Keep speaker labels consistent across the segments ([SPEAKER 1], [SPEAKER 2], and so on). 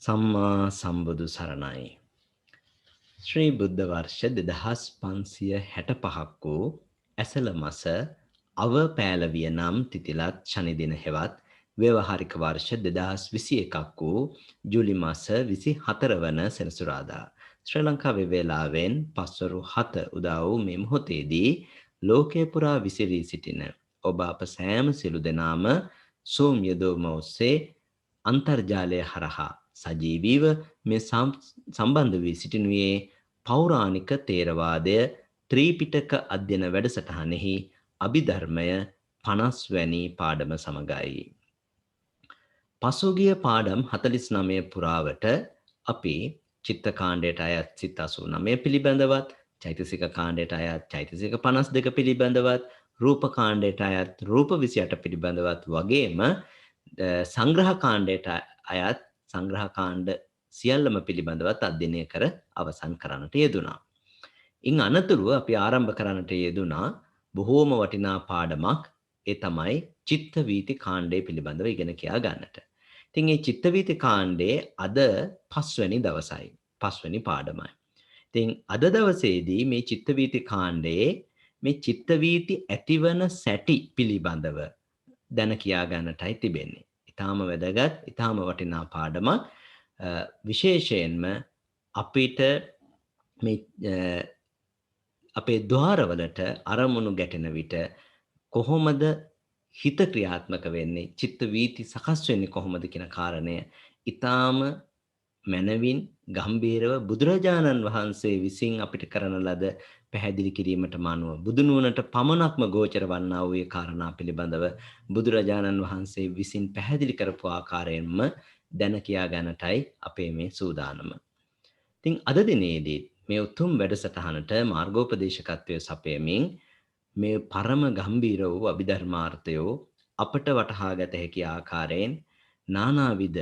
[SPEAKER 1] සම්මා සම්බුදු සරණයි. ශ්‍රී බුද්ධ වර්ෂ 2565ක් වූ ඇසළ මස අව පෑලවිය නම් තිතිලත් ශනි දින හෙවත් ව්‍යවහාරික වර්ෂ 2021ක් වූ ජූලි මාස 24 වන සෙනසුරාදා ශ්‍රී ලංකාවේ වේලාවෙන් පස්වරු 7 උදා වූ මේ මොහොතේදී ලෝකේ පුරා විසිරී සිටින ඔබ අප සෑම සිළු දෙනාම Zoom යොදවම ඔස්සේ අන්තර්ජාලය හරහා සජීවීව මේ සම්බන්ධ වී සිටිනුයේ පෞරාණික තේරවාදය ත්‍රිපිටක අධ්‍යයන වැඩසටහනෙහි අභිධර්මය 50 වැනි පාඩම සමගයි. පසුගිය පාඩම් 49 පුරාවට අපි චිත්ත කාණ්ඩයට අයත් සිත් 89 පිළිබඳවත්, චෛතසික කාණ්ඩයට අයත් චෛතසික 52 පිළිබඳවත්, රූප කාණ්ඩයට අයත් රූප 28 පිළිබඳවත් වගේම සංග්‍රහ කාණ්ඩයට අයත් සංග්‍රහ කාණ්ඩ සියල්ලම පිළිබඳවත් අධ්‍යයනය කර අවසන් කරන්නට යෙදුණා. ඉන් අනතුරුව අපි ආරම්භ කරන්නට යෙදුණා බොහෝම වටිනා පාඩමක්. ඒ තමයි චිත්ත වීති කාණ්ඩය පිළිබඳව ඉගෙන කියා ගන්නට. ඉතින් මේ චිත්ත වීති කාණ්ඩයේ අද 5 වෙනි දවසයි. 5 වෙනි පාඩමයි. ඉතින් අද දවසේදී මේ චිත්ත වීති කාණ්ඩයේ මේ චිත්ත වීති ඇතිවන සැටි පිළිබඳව දැන කියා ගන්නටයි තිබෙන්නේ. ඊටාම වැදගත්, ඊටාම වටිනා පාඩමක්. විශේෂයෙන්ම අපිට මේ අපේ ద్వාරවලට අරමුණු ගැටෙන විට කොහොමද හිත ක්‍රියාත්මක වෙන්නේ, චිත්ත වීති සකස් වෙන්නේ කොහොමද කියන කාරණය ඊටාම මනවින් ගම්බීරව බුදුරජාණන් වහන්සේ විසින් අපිට කරන ලද පැහැදිලි කිරීමට මානුව බුදු නුවණට පමණක්ම ගෝචර වන්නා වූ කාරණා පිළිබඳව බුදුරජාණන් වහන්සේ විසින් පැහැදිලි කරපු ආකාරයෙන්ම දැන කියා ගන්නටයි අපේ මේ සූදානම. ඉතින් අද දිනේදී මේ උතුම් වැඩසටහනට මාර්ගෝපදේශකත්වයේ සපයමින් මේ පරම ගම්බීර වූ අභිධර්මාර්ථයෝ අපට වටහා ගත හැකි ආකාරයෙන් නානාවිද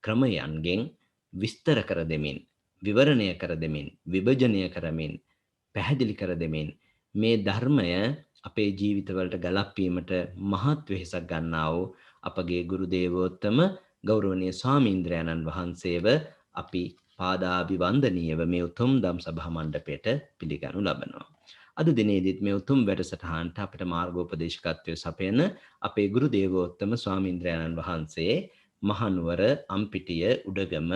[SPEAKER 1] ක්‍රමයන්ගෙන් විස්තර කර දෙමින්, විවරණය කර දෙමින්, විභජනය කරමින්, පැහැදිලි කර දෙමින් මේ ධර්මය අපේ ජීවිතවලට ගලපීමට මහත් වෙහෙසක් ගන්නා වූ අපගේ ගුරු දේවෝත්තම ගෞරවනීය ස්වාමීන්ද්‍රයන්න් වහන්සේව අපි පාදාභිවන්දනීයව මේ උතුම් ධම් සභා මණ්ඩපයට පිළිගනු ලබනවා. අද දිනේදීත් මේ උතුම් වැඩසටහනට අපිට මාර්ගෝපදේශකත්වයේ සපයන අපේ ගුරු දේවෝත්තම ස්වාමීන්ද්‍රයන්න් වහන්සේ මහනුවර අම්පිටිය උඩගම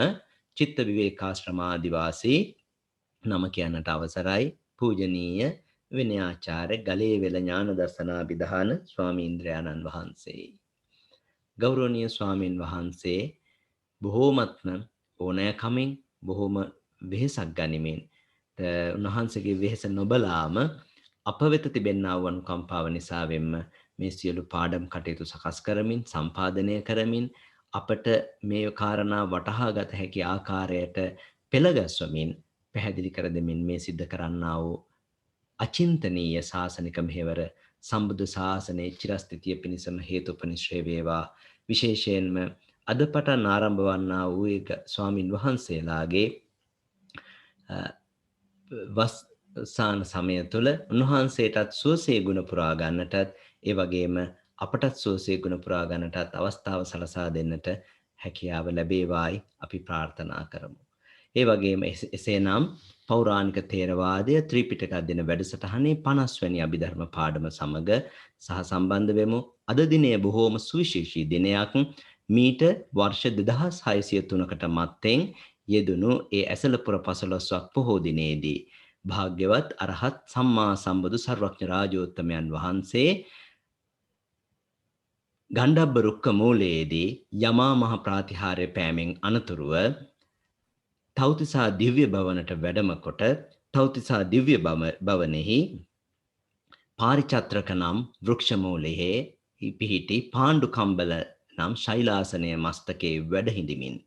[SPEAKER 1] චිත්ත විවේකාශ්‍රමාදිවාසී නම කියන්නට අවසරයි පූජනීය විනයාචාර්ය ගලේවෙල ඥාන දර්ශනාභිධාන ස්වාමීන්ද්‍රයන්න් වහන්සේ. ගෞරවනීය ස්වාමින් වහන්සේ බොහෝමත්ම ඕනෑකමින් බොහෝම වෙහෙසක් ගනිමින් උන්වහන්සේගේ වෙහෙස නොබලාම අප වෙත තිබෙනා වූ අනුකම්පාව නිසාවෙන්ම මේ සියලු පාඩම් කටයුතු සකස් කරමින් සම්පාදනය කරමින් අපට මේ කාරණා වටහා ගත හැකි ආකාරයට පෙළගස්වමින් පැහැදිලි කර දෙමින් මේ සිද්ධ කරන්නා වූ අචින්තනීය ශාසනික මෙහෙවර සම්බුද්ධ ශාසනයේ චිරස්ථිතිය පිණිසම හේතුපනිශ්‍රේ වේවා. විශේෂයෙන්ම අද පටන් ආරම්භ වන්නා වූ එක ස්වාමින් වහන්සේලාගේ වස්සාන සමය තුළ උන්වහන්සේටත් සුවසේ ගුණ පුරා ගන්නටත් ඒ වගේම අපටත් සුවසේ ගුණ පුරා ගන්නටත් අවස්ථාව සලසා දෙන්නට හැකියාව ලැබේවායි අපි ප්‍රාර්ථනා කරමු. ඒ වගේම එසේනම් පෞරාණික තේරවාදය ත්‍රිපිටක අධ්‍යයන වැඩසටහනේ 50 වැනි අභිධර්ම පාඩම සමග සහ සම්බන්ධ වෙමු. අද දිනය බොහෝම සුවිශේෂී දිනයක්. මීට වර්ෂ 2603කට මත්තෙන් යෙදුණු ඒ ඇසලපුර 15ක් පොහෝ දිනේදී භාග්‍යවත් අරහත් සම්මා සම්බුදු සර්වඥ රාජෝත්තමයන් වහන්සේ ගණ්ඩබ්බ රුක්ක මූලයේදී යමා මහ ප්‍රාතිහාර්ය පෑමෙන් අනතුරුව තව්තිසා දිව්‍ය භවනට වැඩම කොට තව්තිසා දිව්‍ය භවනෙහි පාරිචත්‍රක නම් වෘක්ෂ මූලයේ පිහිටි පාණ්ඩු කම්බල නම් ශෛලාසනය මස්තකේ වැඩ හිඳිමින්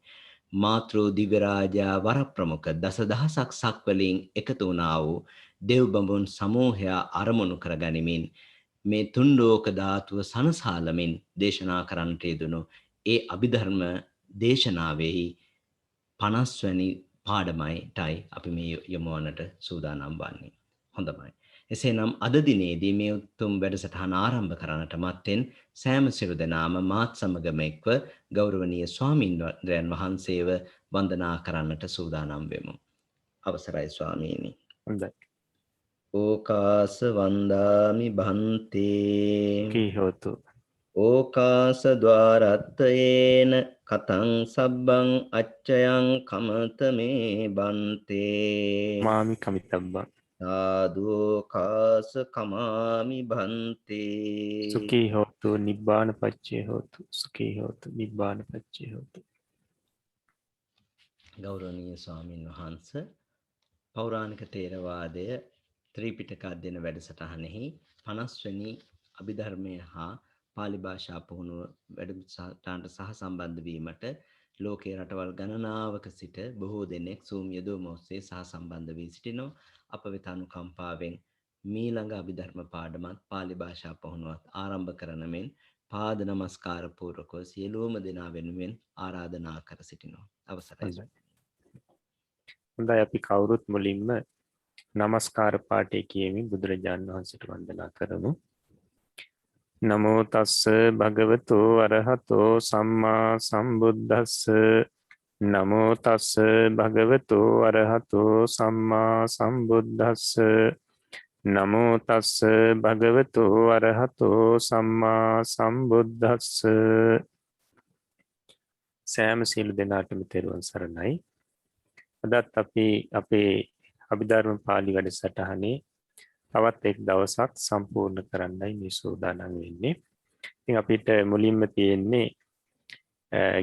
[SPEAKER 1] මාතෘ දිව්‍ය රාජා වරප්‍රමුඛ දසදහසක් සක්වලින් එකතු වුණා වූ දෙව් බඹුන් සමූහයා අරමුණු කරගනිමින් මේ තුන් ලෝක ධාතුව සනසාලමින් දේශනා කරන්නට යෙදුණු ඒ අභිධර්ම දේශනාවෙහි 50 වැනි පාඩමයිටයි අපි මේ යොමුවන්නට සූදානම් වන්නේ. හොඳයි. එසේනම් අද දිනේදී මේ උතුම් වැඩසටහන ආරම්භ කරන්නට මත්තෙන් සෑම සියලු දෙනාම මාත් සමගම එක්ව ගෞරවනීය ස්වාමීන්ද්‍රයන් වහන්සේව වන්දනා කරන්නට සූදානම් වෙමු. අවසරයි ස්වාමීනි.
[SPEAKER 2] හොඳයි.
[SPEAKER 1] ඕකාස වන්දාමි භන්තේ
[SPEAKER 2] කීහෝතු
[SPEAKER 1] ඕකාස ద్వාරත්තයේන කතං සබ්බං අච්චයං කමත මේ බන්තේ
[SPEAKER 2] මාමි කමිතබ්බං
[SPEAKER 1] සාදුකාස කමාමි භන්තේ
[SPEAKER 2] සුඛී හෝතු නිබ්බාන පච්චේ හෝතු සුඛී හෝතු නිබ්බාන පච්චේ හෝතු.
[SPEAKER 1] ගෞරවනීය ස්වාමින් වහන්සේ පෞරාණික තේරවාදය ත්‍රිපිටක අධ්‍යයන වැඩසටහනෙහි 50 වෙනි අභිධර්මය හා පාලි භාෂා පුහුණුව වැඩසටහනට සහසම්බන්ධ වීමට ලෝකයේ රටවල් ගණනාවක සිට බොහෝ දෙනෙක් Zoom යෙදුම ඔස්සේ සහසම්බන්ධ වී සිටිනෝ. අප වෙත අනුකම්පාවෙන් මීළඟ අභිධර්ම පාඩමත් පාලි භාෂා පුහුණුවත් ආරම්භ කරන මෙන් පාද නමස්කාර පූර්වකව සියලුම දෙනා වෙනුවෙන් ආරාධනා කර සිටිනවා. අවසරයි.
[SPEAKER 2] හොඳයි අපි කවුරුත් මුලින්ම නමස්කාර පාඨය කියමින් බුදුරජාණන් වහන්සේට වන්දනා කරමු. නමෝ තස්ස භගවතු අරහතෝ සම්මා සම්බුද්දස්ස නමෝ තස්ස භගවතු අරහතෝ සම්මා සම්බුද්දස්ස නමෝ තස්ස භගවතු අරහතෝ සම්මා සම්බුද්දස්ස. සෑම සියලු දෙනාටම තෙරුවන් සරණයි. අදත් අපි අපේ අභිධර්ම පාළි වැඩසටහනේ තවත් එක් දවසක් සම්පූර්ණ කරන්නයි මේ සූදානම් වෙන්නේ. ඉතින් අපිට මුලින්ම තියෙන්නේ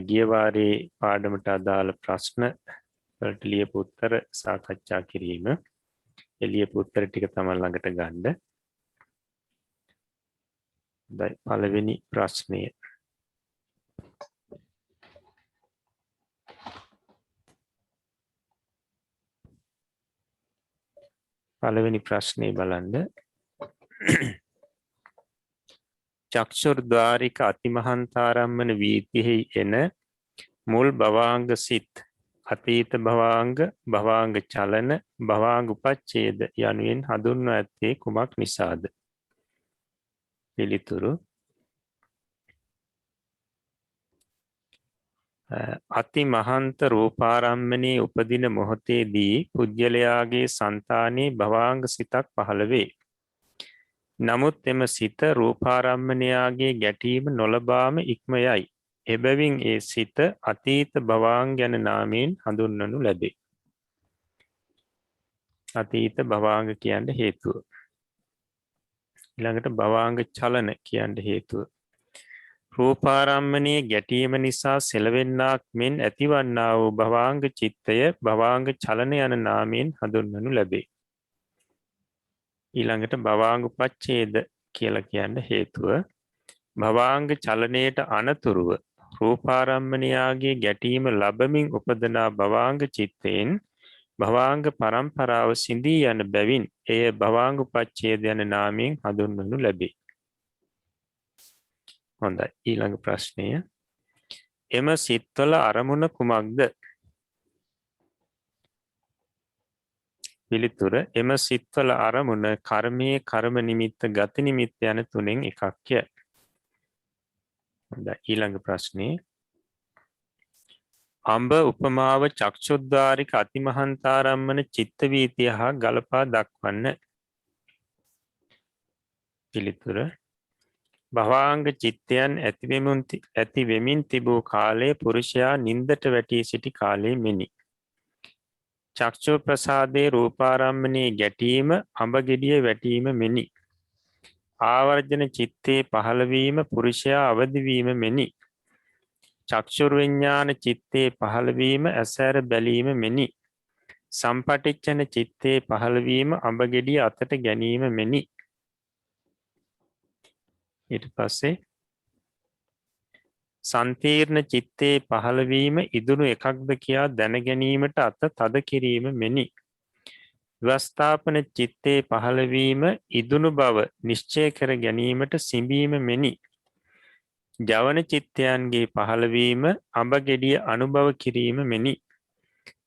[SPEAKER 2] ගිය වාරේ පාඩමට අදාළ ප්‍රශ්න වලට ලියපු උත්තර සාකච්ඡා කිරීම. ලියපු උත්තර ටික තමයි ළඟට ගන්න. දැන් පළවෙනි ප්‍රශ්නය. පළවෙනි ප්‍රශ්නේ බලන්න. චක්ෂුර්ද්වාරික අතිමහන්තාරම්මන වීතිෙහි එන මුල් භවාංග සිත් අතීත භවාංග භවාංග චලන භවාංග උපච්ඡේද යනුවෙන් හඳුන්වා ඇත්තේ කුමක් නිසාද? පිළිතුරු අතිමහන්ත රූපාරම්මනේ උපදින මොහොතේදී පුජ්‍යලයාගේ సంతානයේ භවාංග සිතක් පහළ වේ. නමුත් එම සිත රූපාරම්මණයාගේ ගැටීම නොලබාම ඉක්ම යයි. එබැවින් ඒ සිත අතීත භවාංග යන නාමයෙන් හඳුන්වනු ලැබේ. අතීත භවාංග කියන්නේ හේතුව. ඊළඟට භවාංග චලන කියන්නේ හේතුව. රූපාරම්මණයේ ගැටීම නිසා සෙලවෙන්නාක් මෙන් ඇතිවන්නා වූ භවාංග චිත්තය භවාංග චලන යන නාමයෙන් හඳුන්වනු ලැබේ. ඊළඟට භවාංග උපච්ඡේද කියලා කියන්නේ හේතුව. භවාංග චලනයට අනතුරුව රූපාරම්මණයාගේ ගැටීම ලැබමින් උපදනා භවාංග චිත්තයෙන් භවාංග පරම්පරාව සිඳී යන බැවින් එය භවාංග උපච්ඡේද යන නාමයෙන් හඳුන්වනු ලැබේ. හොඳයි. ඊළඟ ප්‍රශ්නය. එම සිත්වල අරමුණ කුමක්ද? පිළිතුර එම සිත්වල අරමුණ කර්මයේ කර්ම නිමිත්ත ගති නිමිත්ත යන තුනෙන් එකක්ය. හොඳයි. ඊළඟ ප්‍රශ්නේ. අඹ උපමාව චක්ෂුද්වාරික අතිමහන්තාරම්මන චිත්ත වීතිය හා ගලපා දක්වන්න. පිළිතුර භවාංග චිත්තයන් ඇති වෙමින් තිබූ කාලයේ පුරුෂයා නින්දට වැටී සිටි කාලයේ මෙනි. චක්ෂු ප්‍රසාදයේ රූපාරම්මණයේ ගැටීම අඹ ගෙඩිය වැටීම මෙනි. ආවර්ජන චිත්තේ පහළවීම පුරුෂයා අවදිවීම මෙනි. චක්ෂුර් විඤ්ඤාණ චිත්තේ පහළවීම ඇසෑර බැලීම මෙනි. සම්පටිච්ඡන චිත්තේ පහළවීම අඹ ගෙඩිය අතට ගැනීම මෙනි. ඊට පස්සේ සන්තීර්ණ චිත්තේ පහළවීම ඉදුණු එකක්ද කියා දැන ගැනීමට අත තද කිරීම මෙනි. විවස්ථාපන චිත්තේ පහළවීම ඉදුණු බව නිශ්චය කර ගැනීමට සිඹීම මෙනි. ජවන චිත්තයන්ගේ පහළවීම අඹ ගෙඩිය අනුභව කිරීම මෙනි.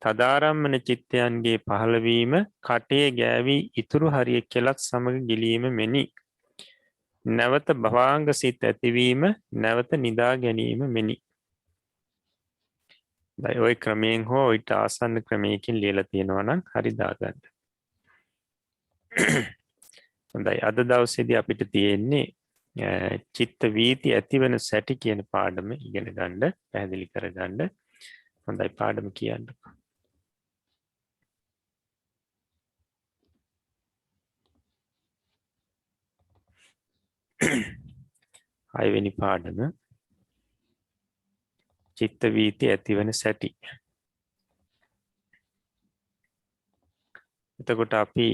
[SPEAKER 2] තදාරම්මන චිත්තයන්ගේ පහළවීම කටේ ගෑවී ඉතුරු හරිය කෙලත් සමග ගිලීම මෙනි. නැවත භවාංග සිත් ඇතිවීම නැවත නිදා ගැනීම මෙනි. ඔය ක්‍රමයෙන් හෝ ඊට ආසන්න ක්‍රමයකින් ලියලා තියෙනවා නම් හරි දාගන්න. හොඳයි අද දවසේදී අපිට තියෙන්නේ චිත්ත වීති ඇතිවන සැටි කියන පාඩම ඉගෙන ගන්න පැහැදිලි කරගන්න. හොඳයි පාඩම කියන්නකෝ. හයවෙනි පාඩම චිත්ත වීති ඇතිවන සැටි. එතකොට අපි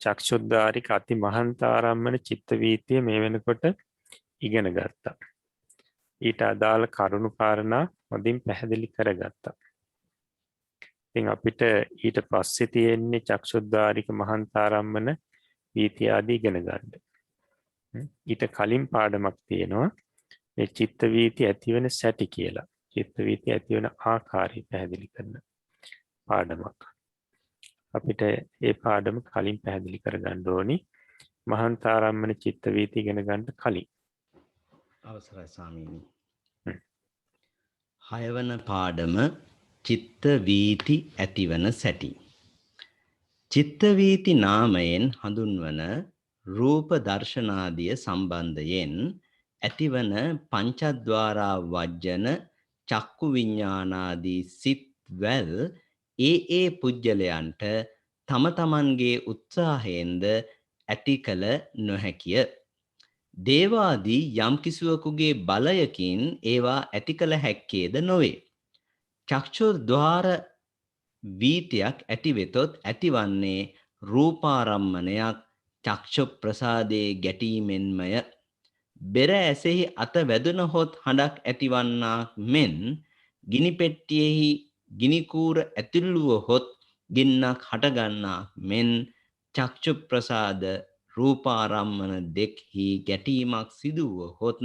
[SPEAKER 2] චක්ෂුද්දාරික අති මහන්තාරම්මන චිත්ත වීතිය මේ වෙනකොට ඉගෙන ගත්තා. ඊට අදාළ කරුණු කාරණා හොඳින් පැහැදිලි කරගත්තා. ඉතින් අපිට ඊට පස්සේ තියෙන්නේ චක්ෂුද්දාරික මහන්තාරම්මන වීතිය ආදී ඉගෙන ගන්න. ඊට කලින් පාඩමක් තියෙනවා මේ චිත්ත වීති ඇතිවන සැටි කියලා. චිත්ත වීති ඇතිවන ආකාරය පැහැදිලි කරන පාඩමක්. අපිට ඒ පාඩම කලින් පැහැදිලි කරගන්න ඕනි. මහන්තාරම්මන චිත්ත වීති ඉගෙන ගන්න කලින්.
[SPEAKER 1] අවසරයි ස්වාමීනි. 6 වන පාඩම චිත්ත වීති ඇතිවන සැටි. චිත්ත වීති නාමයෙන් හඳුන්වන රූප දර්ශනාදිය සම්බන්ධයෙන් ඇතිවන පංචද්වාරා වජ්ජන චක්කු විඤ්ඤාණාදී සිත්වල ඒ පුජ්‍යලයන්ට තම තමන්ගේ උත්සාහයෙන්ද ඇති කළ නොහැකිය. දේවාදී යම් කිසිවකුගේ බලයකින් ඒවා ඇති කළ හැක්කේද නොවේ. චක්ෂුද්වාර වීතියක් ඇතිවෙතොත් ඇතිවන්නේ රූපාරම්මණයක් චක්ෂු ප්‍රසාදයේ ගැටීමෙන්මය. බෙර ඇසෙහි අත වැදුනහොත් හඬක් ඇතිවන්නාක් මෙන් ගිනි පෙට්ටියෙහි ගිනි කූර ඇතුළුවහොත් ගින්නක් හටගන්නාක් මෙන් චක්ෂු ප්‍රසාද රූපාරම්මන දෙක්හි ගැටීමක් සිදුවහොත්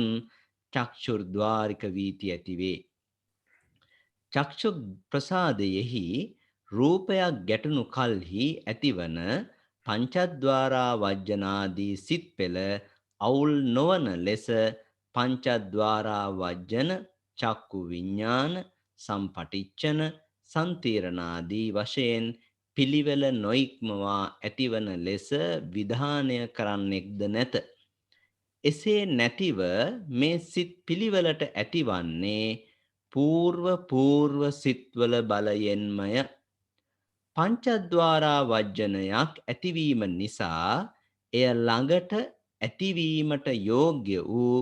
[SPEAKER 1] චක්ෂුර්ද්වාරික වීති ඇතිවේ. චක්ෂු ප්‍රසාදයෙහි රූපයක් ගැටුණු කල්හි ඇතිවන පංචද්වාරා වජ්ජනාදී සිත් පෙළ අවුල් නොවන ලෙස පංචද්වාරා වජ්ජන චක්කු විඤ්ඤාණ සම්පටිච්ඡන සම්තිරණාදී වශයෙන් පිළිවෙල නොඉක්මවා ඇතිවන ලෙස විධානය කරන්නෙක්ද නැත. එසේ නැතිව මේ සිත් පිළිවෙලට ඇතිවන්නේ පූර්ව සිත්වල බලයෙන්මය. පංචද්වාරා වජ්ජනයක් ඇතිවීම නිසා එය ළඟට ඇතිවීමට යෝග්‍ය වූ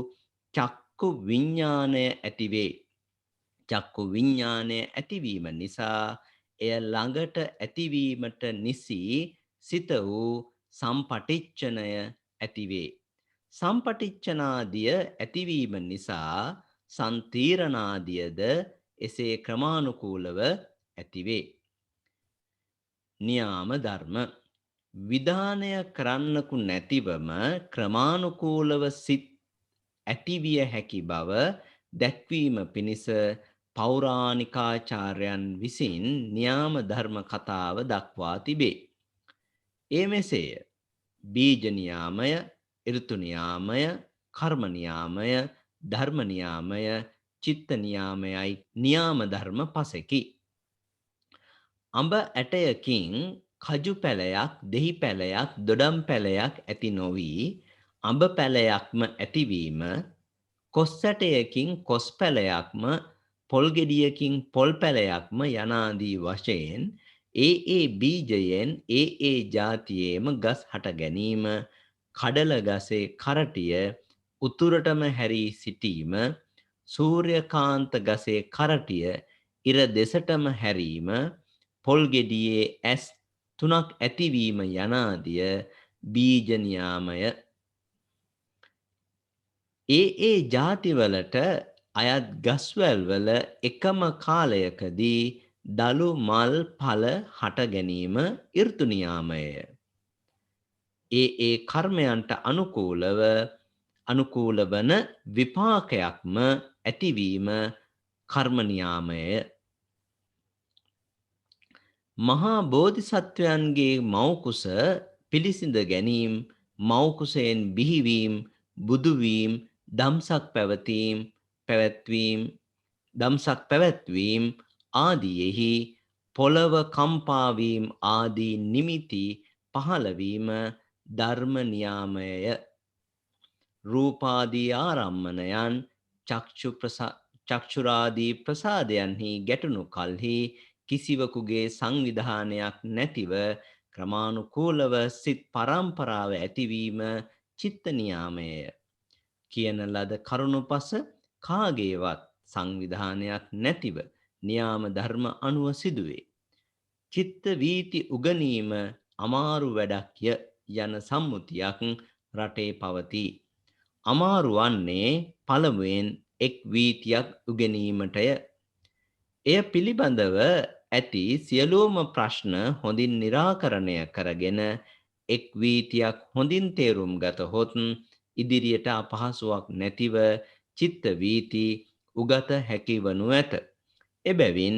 [SPEAKER 1] චක්කු විඤ්ඤාණය ඇතිවේ. චක්කු විඤ්ඤාණය ඇතිවීම නිසා එය ළඟට ඇතිවීමට නිසි සිත වූ සම්පටිච්ඡනය ඇතිවේ. සම්පටිච්ඡනාදිය ඇතිවීම නිසා සම්තිරණාදියද එසේ ක්‍රමානුකූලව ඇතිවේ. නියාම ධර්ම විධානය කරන්නකු නැතිවම ක්‍රමානුකූලව සිත් ඇතිවිය හැකි බව දැක්වීම පිණිස පෞරාණිකාචාර්යයන් විසින් නියාම ධර්ම කතාව දක්වා තිබේ. ඒ මෙසේය. බීජ නියාමය, ඍතු නියාමය, කර්ම නියාමය, ධර්ම නියාමය, චිත්ත නියාමයයි නියාම ධර්ම පසෙකි. අඹ ඇටයකින් කජු පැලයක්, දෙහි පැලයක්, දොඩම් පැලයක් ඇති නොවී අඹ පැලයක්ම ඇතිවීම, කොස් ඇටයකින් කොස් පැලයක්ම, පොල් ගෙඩියකින් පොල් පැලයක්ම යනාදී වශයෙන් ඒ බීජයෙන් ඒ ජාතියේම ගස් හට ගැනීම, කඩල ගසේ කරටිය උතුරටම හැරී සිටීම, සූර්යකාන්ත ගසේ කරටිය ඉර දෙසටම හැරීම, පොල් ගෙඩියේ ඇස් 3ක් ඇතිවීම යනාදිය බීජ නියාමය. ඒ ජාතිවලට අයත් ගස්වැල් වල එකම කාලයකදී දලු මල් ඵල හට ගැනීම ඍතු නියාමය. ඒ කර්මයන්ට අනුකූල වන විපාකයක්ම ඇතිවීම කර්ම නියාමය. මහා බෝධිසත්වයන්ගේ මව්කුස පිළිසිඳ ගැනීම්, මව්කුසයෙන් බිහිවීම, බුදුවීම, දම්සක් පැවැත්වීම ආදියෙහි පොළව කම්පාවීම ආදී නිමිති පහළවීම ධර්ම නියාමය. රූපාදී ආරම්මණයන් චක්ෂුරාදී ප්‍රසාදයන්හි ගැටුණු කල්හි කිසිවකුගේ සංවිධානයක් නැතිව ක්‍රමානුකූලව සිත් පරම්පරාව ඇතිවීම චිත්ත නියාමය. කියන ලද කරුණු පස කාගේවත් සංවිධානයක් නැතිව නියාම ධර්ම අනුව සිදුවේ. චිත්ත වීති උගනීම අමාරු වැඩක්ය යන සම්මුතියක් රටේ පවතී. අමාරු වන්නේ පළමුවෙන් එක් වීතියක් උගෙනීමටය. එය පිළිබඳව ඇති සියලුම ප්‍රශ්න හොඳින් නිරාකරණය කරගෙන එක් වීතියක් හොඳින් තේරුම් ගතහොත් ඉදිරියට අපහසුවක් නැතිව චිත්ත වීති උගත හැකි වනු ඇත. එබැවින්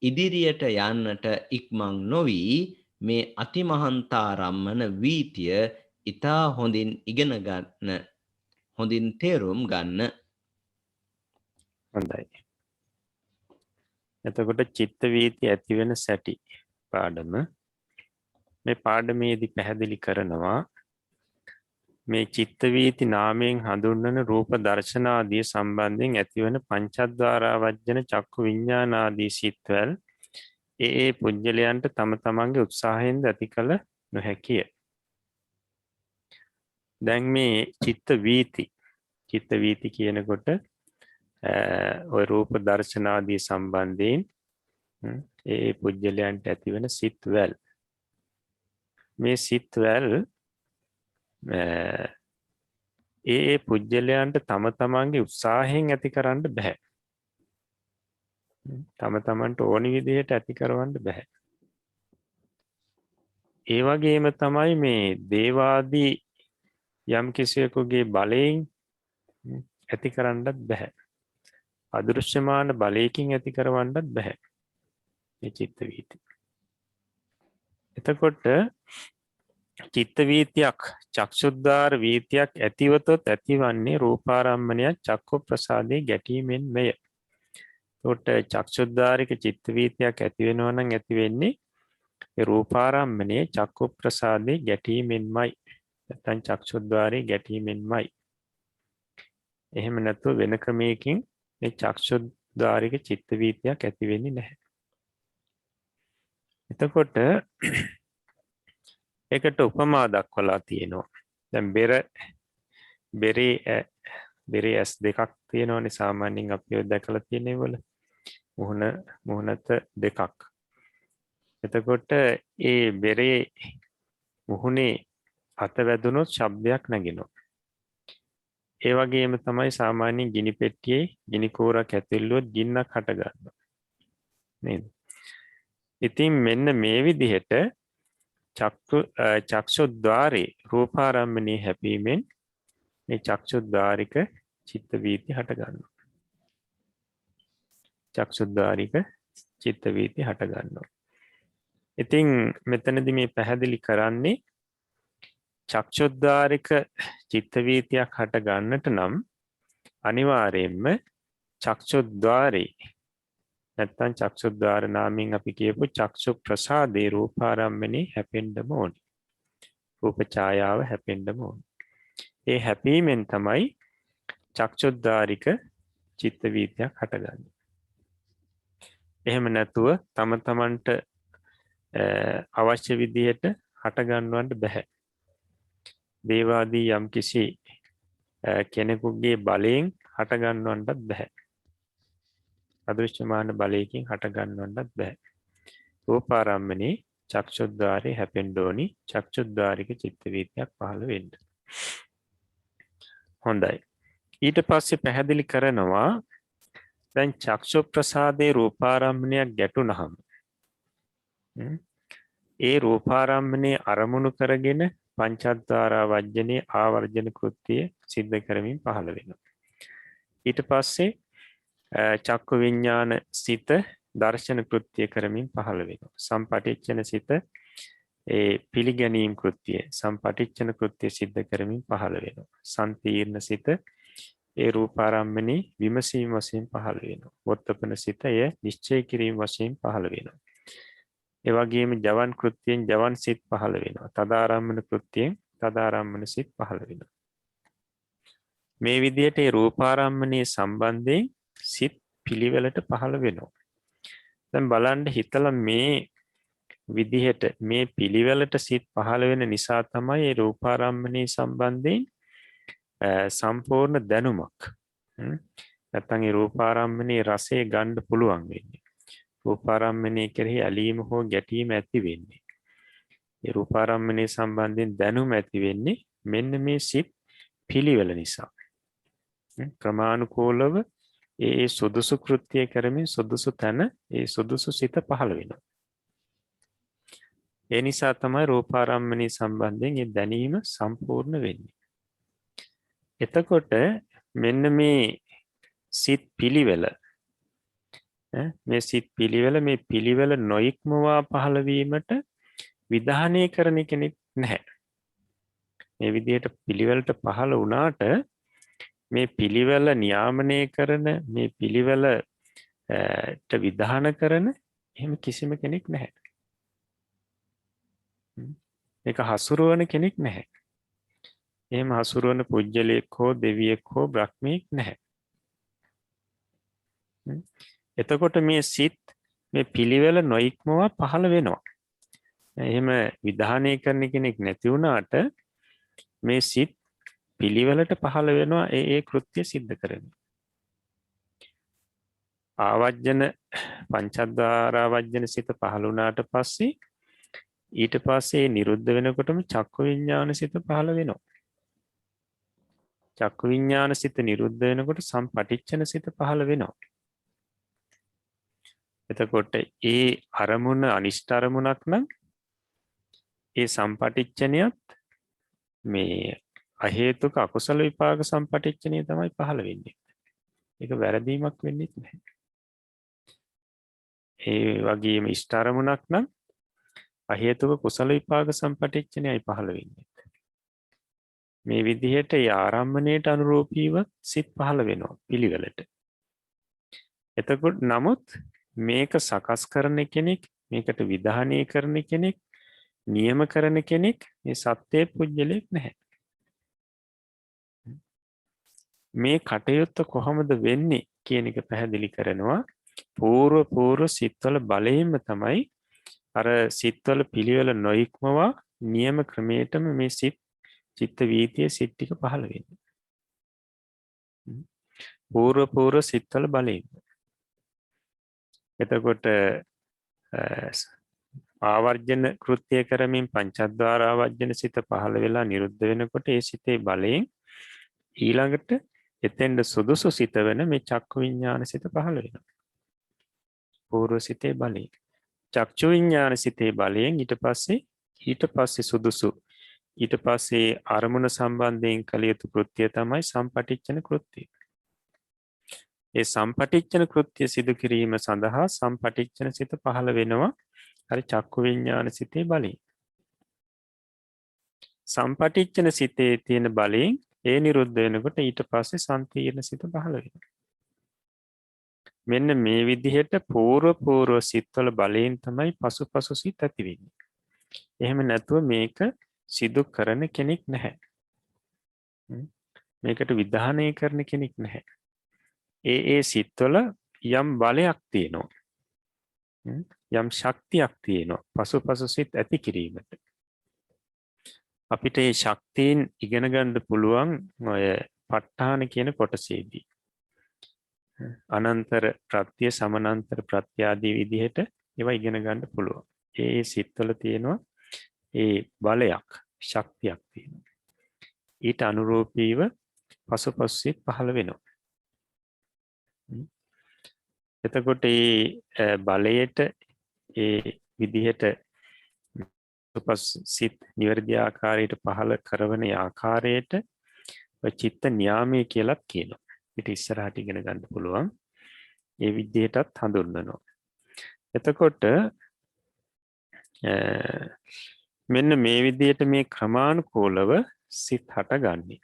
[SPEAKER 1] ඉදිරියට යන්නට ඉක්මන් නොවී මේ අතිමහන්තාරම්මන වීතිය ඉතා හොඳින් ඉගෙන ගන්න, හොඳින් තේරුම් ගන්න.
[SPEAKER 2] හොඳයි. එතකොට චිත්ත වීති ඇති වෙන සැටි පාඩම මේ පාඩමේදී පැහැදිලි කරනවා මේ චිත්ත වීති නාමයෙන් හඳුන්වන රූප දර්ශන ආදී සම්බන්ධයෙන් ඇතිවන පංචද්වාරාවජ්ජන චක්කු විඤ්ඤාණ ආදී සිත්වල ඒ පුජ්‍යලයන්ට තම තමන්ගේ උත්සාහයෙන් ඇති කළ නොහැකිය. දැන් මේ චිත්ත වීති කියනකොට ඔය රූප දර්ශන ආදී සම්බන්ධයෙන් ඒ පුජ්‍යලයන්ට ඇතිවන සිත්වල මේ සිත්වල ඒ පුජ්‍යලයන්ට තම තමන්ගේ උත්සාහයෙන් ඇති කරන්න බෑ. තම තමන්ට ඕනි විදිහට ඇති කරවන්න බෑ. ඒ වගේම තමයි මේ දේවාදී යම් කිසියෙකුගේ බලයෙන් ඇති කරන්නත් බෑ. අදෘශ්‍යමාන බලයකින් ඇති කරවන්නත් බෑ මේ චිත්ත වීති. එතකොට චිත්ත වීතියක් චක්ෂුද්දාර වීතියක් ඇතිවතොත් ඇතිවන්නේ රූපාරම්මණයක් චක්කු ප්‍රසාදේ ගැටීමෙන්මය. එතකොට චක්ෂුද්දාරික චිත්ත වීතියක් ඇති වෙනවා නම් ඇති වෙන්නේ ඒ රූපාරම්මණයේ චක්කු ප්‍රසාදේ ගැටීමෙන්මයි. නැත්නම් චක්ෂුද්දාරේ ගැටීමෙන්මයි. එහෙම නැත්නම් වෙන ක්‍රමයකින් මේ චක්ෂුද්දාරික චිත්ත වීතියක් ඇති වෙන්නේ නැහැ. එතකොට ඒකට උපමා දක්වලා තියෙනවා. දැන් බෙරේ ඇස් දෙකක් තියෙනවනේ සාමාන්‍යයෙන් අපි ඔය දැකලා තියෙන ඒවල මුහුණත දෙකක්. එතකොට ඒ බෙරේ මුහුණේ අත වැදුනොත් ශබ්දයක් නැගෙනවා. ඒ වගේම තමයි සාමාන්‍යයෙන් ගිනි පෙට්ටියේ ගිනි කෝරක් ඇතුළුවොත් ගින්නක් හට ගන්නවා. නේද? ඉතින් මෙන්න මේ විදිහට චක්ෂුද්වාරේ රූපාරම්මණය හැපීමෙන් මේ චක්ෂුද්වාරික චිත්ත වීති හට ගන්නවා. චක්ෂුද්වාරික චිත්ත වීති හට ගන්නවා. ඉතින් මෙතනදී මේ පැහැදිලි කරන්නේ චක්ෂුද්වාරික චිත්ත වීතියක් හට ගන්නට නම් අනිවාර්යයෙන්ම චක්ෂුද්වාරේ නැත්නම් චක්ෂුද්වාර නාමයෙන් අපි කියපු චක්ෂු ප්‍රසාදේ රූපාරම්මණය හැපෙන්නම ඕනේ. රූප ඡායාව හැපෙන්නම ඕනේ. ඒ හැපීමෙන් තමයි චක්ෂුද්වාරික චිත්ත වීතියක් හටගන්නේ. එහෙම නැතුව තම තමන්ට අවශ්‍ය විදිහට හට ගන්නවන්න බෑ. දේවාදී යම් කිසි කෙනෙකුගේ බලයෙන් හට ගන්නවන්නත් බෑ. අදෘශ්‍යමාන බලයකින් හට ගන්නවන්නත් බෑ. රූපාරම්මණේ චක්ෂුද්වාරේ හැපෙන්න ඕනි. චක්ෂුද්වාරික චිත්ත වීතියක් පහළ වෙන්න. හොඳයි. ඊට පස්සේ පැහැදිලි කරනවා දැන් චක්ෂු ප්‍රසාදේ රූපාරම්මණයක් ගැටුණහම ඒ රූපාරම්මණය අරමුණු කරගෙන පංචද්වාරා වජ්ජනේ ආවර්ජන කෘත්‍යය සිද්ධ කරමින් පහළ වෙනවා. ඊට පස්සේ චක්කු විඤ්ඤාණ සිත දර්ශන කෘත්‍ය කරමින් පහළ වෙනවා. සම්පටිච්ඡන සිත ඒ පිළිගැනීම් කෘත්‍ය සම්පටිච්ඡන කෘත්‍ය සිද්ධ කරමින් පහළ වෙනවා. සම්පීර්ණ සිත ඒ රූපාරම්මනේ විමසීම වශයෙන් පහළ වෙනවා. වොත්තපන සිත එය නිශ්චය කිරීම වශයෙන් පහළ වෙනවා. ඒ වගේම ජවන් කෘත්‍යයෙන් ජවන් සිත් පහළ වෙනවා. තදාරම්මන කෘත්‍යයෙන් තදාරම්මන සිත් පහළ වෙනවා. මේ විදිහට ඒ රූපාරම්මනේ සම්බන්ධයෙන් සිත් පිළිවෙලට පහළ වෙනවා. දැන් බලන්න හිතලා මේ විදිහට මේ පිළිවෙලට සිත් පහළ වෙන නිසා තමයි ඒ රූපාරම්මනේ සම්බන්ධයෙන් සම්පූර්ණ දැනුමක් නැත්නම් ඒ රූපාරම්මනේ රසය ගන්න පුළුවන් වෙන්නේ. රූපාරම්මනේ කෙරෙහි ඇලීම හෝ ගැටීම ඇති වෙන්නේ. ඒ රූපාරම්මනේ සම්බන්ධයෙන් දැනුම ඇති වෙන්නේ මෙන්න මේ සිත් පිළිවෙල නිසා. ක්‍රමානුකූලව ඒ සුදුසු කෘත්‍ය කරමින් සුදුසු තැන ඒ සුදුසු සිත පහළ වෙනවා. ඒ නිසා තමයි රූපාරම්මනේ සම්බන්ධයෙන් ඒ දැනීම සම්පූර්ණ වෙන්නේ. එතකොට මෙන්න මේ සිත් පිළිවෙල මේ පිළිවෙල නොඉක්මවා පහළ වීමට විධානය කරන කෙනෙක් නැහැ. මේ විදිහට පිළිවෙලට පහළ වුණාට මේ පිළිවෙල නියාමනය කරන මේ පිළිවෙලට විධාන කරන එහෙම කිසිම කෙනෙක් නැහැ. මේක හසුරුවන කෙනෙක් නැහැ. එහෙම හසුරුවන පුජ්‍යලයක් හෝ දෙවියෙක් හෝ බ්‍රහ්මයෙක් නැහැ. එතකොට මේ සිත් මේ පිළිවෙල නොඉක්මවා පහළ වෙනවා. එහෙම විධානය කරන කෙනෙක් නැති වුණාට මේ සිත් පිළිවෙලට පහළ වෙනවා ඒ කෘත්‍ය සිද්ධ කරමින්. ආවජ්ජන පංචද්වාරාවජ්ජන සිත පහළ වුණාට පස්සේ ඊට පස්සේ නිරුද්ධ වෙනකොටම චක්කු විඤ්ඤාණ සිත පහළ වෙනවා. චක්කු විඤ්ඤාණ සිත නිරුද්ධ වෙනකොට සම්පටිච්ඡන සිත පහළ වෙනවා. එතකොට ඒ අරමුණ අනිෂ්ඨ අරමුණක් නම් ඒ සම්පටිච්ඡනියත් මේ අහේතුක අකුසල විපාක සම්පටිච්ඡනිය තමයි පහළ වෙන්නේ. ඒක වැරදීමක් වෙන්නේ නැහැ. ඒ වගේම ඉෂ්ඨ අරමුණක් නම් අහේතුක කුසල විපාක සම්පටිච්ඡනයයි පහළ වෙන්නේ. මේ විදිහට ඒ ආරම්මණයට අනුරූපීව සිත් පහළ වෙනවා පිළිවෙලට. එතකොට නමුත් මේක සකස් කරන කෙනෙක්, මේකට විධානය කරන කෙනෙක්, නියම කරන කෙනෙක් මේ සත්‍යයේ පුජ්‍යලයක් නැහැ. මේ කටයුත්ත කොහොමද වෙන්නේ කියන එක පැහැදිලි කරනවා. පූර්ව සිත්වල බලයෙන්ම තමයි අර සිත්වල පිළිවෙල නොඉක්මවා නියම ක්‍රමයටම මේ චිත්ත වීතිය සිත් ටික පහළ වෙන්නේ. පූර්ව සිත්වල බලයෙන්. එතකොට ආවර්ජන කෘත්‍ය කරමින් පංචද්වාර ආවර්ජන සිත පහළ වෙලා නිරුද්ධ වෙනකොට ඒ සිතේ බලයෙන් ඊළඟට එතෙන්ද සුදුසු සිත වෙන මේ චක්කු විඤ්ඤාණ සිත පහළ වෙනවා. පූර්ව සිතේ බලයෙන්. චක්ෂු විඤ්ඤාණ සිතේ බලයෙන් ඊට පස්සේ සුදුසු ඊට පස්සේ අරමුණ සම්බන්ධයෙන් කළ යුතු කෘත්‍ය තමයි සම්පටිච්ඡන කෘත්‍ය. ඒ සම්පටිච්ඡන කෘත්‍ය සිදු කිරීම සඳහා සම්පටිච්ඡන සිත පහළ වෙනවා අර චක්කු විඤ්ඤාණ සිතේ බලයෙන්. සම්පටිච්ඡන සිතේ තියෙන බලයෙන් ඒ නිරුද්ධ වෙනකොට ඊට පස්සේ සම්පීර්ණ සිත පහළ වෙනවා. මෙන්න මේ විදිහට පූර්ව සිත්වල බලයෙන් තමයි පසුපසු සිත් ඇති වෙන්නේ. එහෙම නැතුව මේක සිදු කරන කෙනෙක් නැහැ. මේකට විධානය කරන කෙනෙක් නැහැ. ඒ සිත්වල යම් බලයක් තියෙනවා. යම් ශක්තියක් තියෙනවා පසුපසු සිත් ඇති කිරීමට. අපිට මේ ශක්තියින් ඉගෙන ගන්න පුළුවන් ඔය ප ဋ ාණ කියන කොටසේදී. අනන්තර ප්‍රත්‍ය සමානන්තර ප්‍රත්‍ය ආදී විදිහට ඒවා ඉගෙන ගන්න පුළුවන්. ඒ සිත්වල තියෙනවා ඒ බලයක් ශක්තියක් තියෙනවා. ඊට අනුරූපීව පසුපසු සිත් පහළ වෙනවා. එතකොට මේ බලයට ඒ විදිහට පසුපසු සිත් නිවැරදි ආකාරයට පහළ කරන ආකාරයට චිත්ත නියාමයේ කියලා කියනවා. ඊට ඉස්සරහට ඉගෙන ගන්න පුළුවන්. ඒ විදිහටත් හඳුන්වනවා. එතකොට මෙන්න මේ විදිහට මේ ක්‍රමානුකූලව සිත් හටගන්නේ.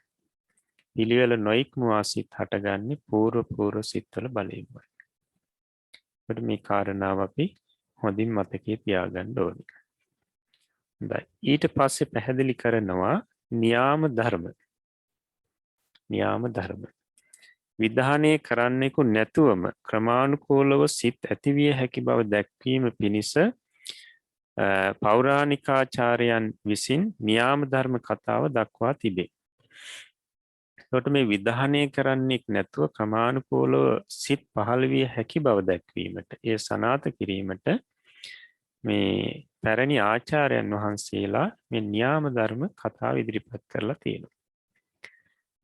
[SPEAKER 2] පිළිවෙල නොඉක්මවා සිත් හටගන්නේ පූර්ව සිත්වල බලයෙන්මයි. අපිට මේ කාරණාව අපි හොඳින් මතකයේ තියාගන්න ඕනේ. හොඳයි. ඊට පස්සේ පැහැදිලි කරනවා න්‍යාම ධර්ම. න්‍යාම ධර්ම. විධානය කරන්නෙකු නැතුවම ක්‍රමානුකූලව සිත් ඇතිවිය හැකි බව දැක්වීම පිණිස පෞරාණිකාචාර්යයන් විසින් න්‍යාම ධර්ම කතාව දක්වා තිබේ. එතකොට මේ විධානය කරන්නෙක් නැතුව ක්‍රමානුකූලව සිත් පහළ විය හැකි බව දැක්වීමට, ඒ සනාථ කිරීමට මේ පැරණි ආචාර්යයන් වහන්සේලා මේ න්‍යාම ධර්ම කතාව ඉදිරිපත් කරලා තියෙනවා.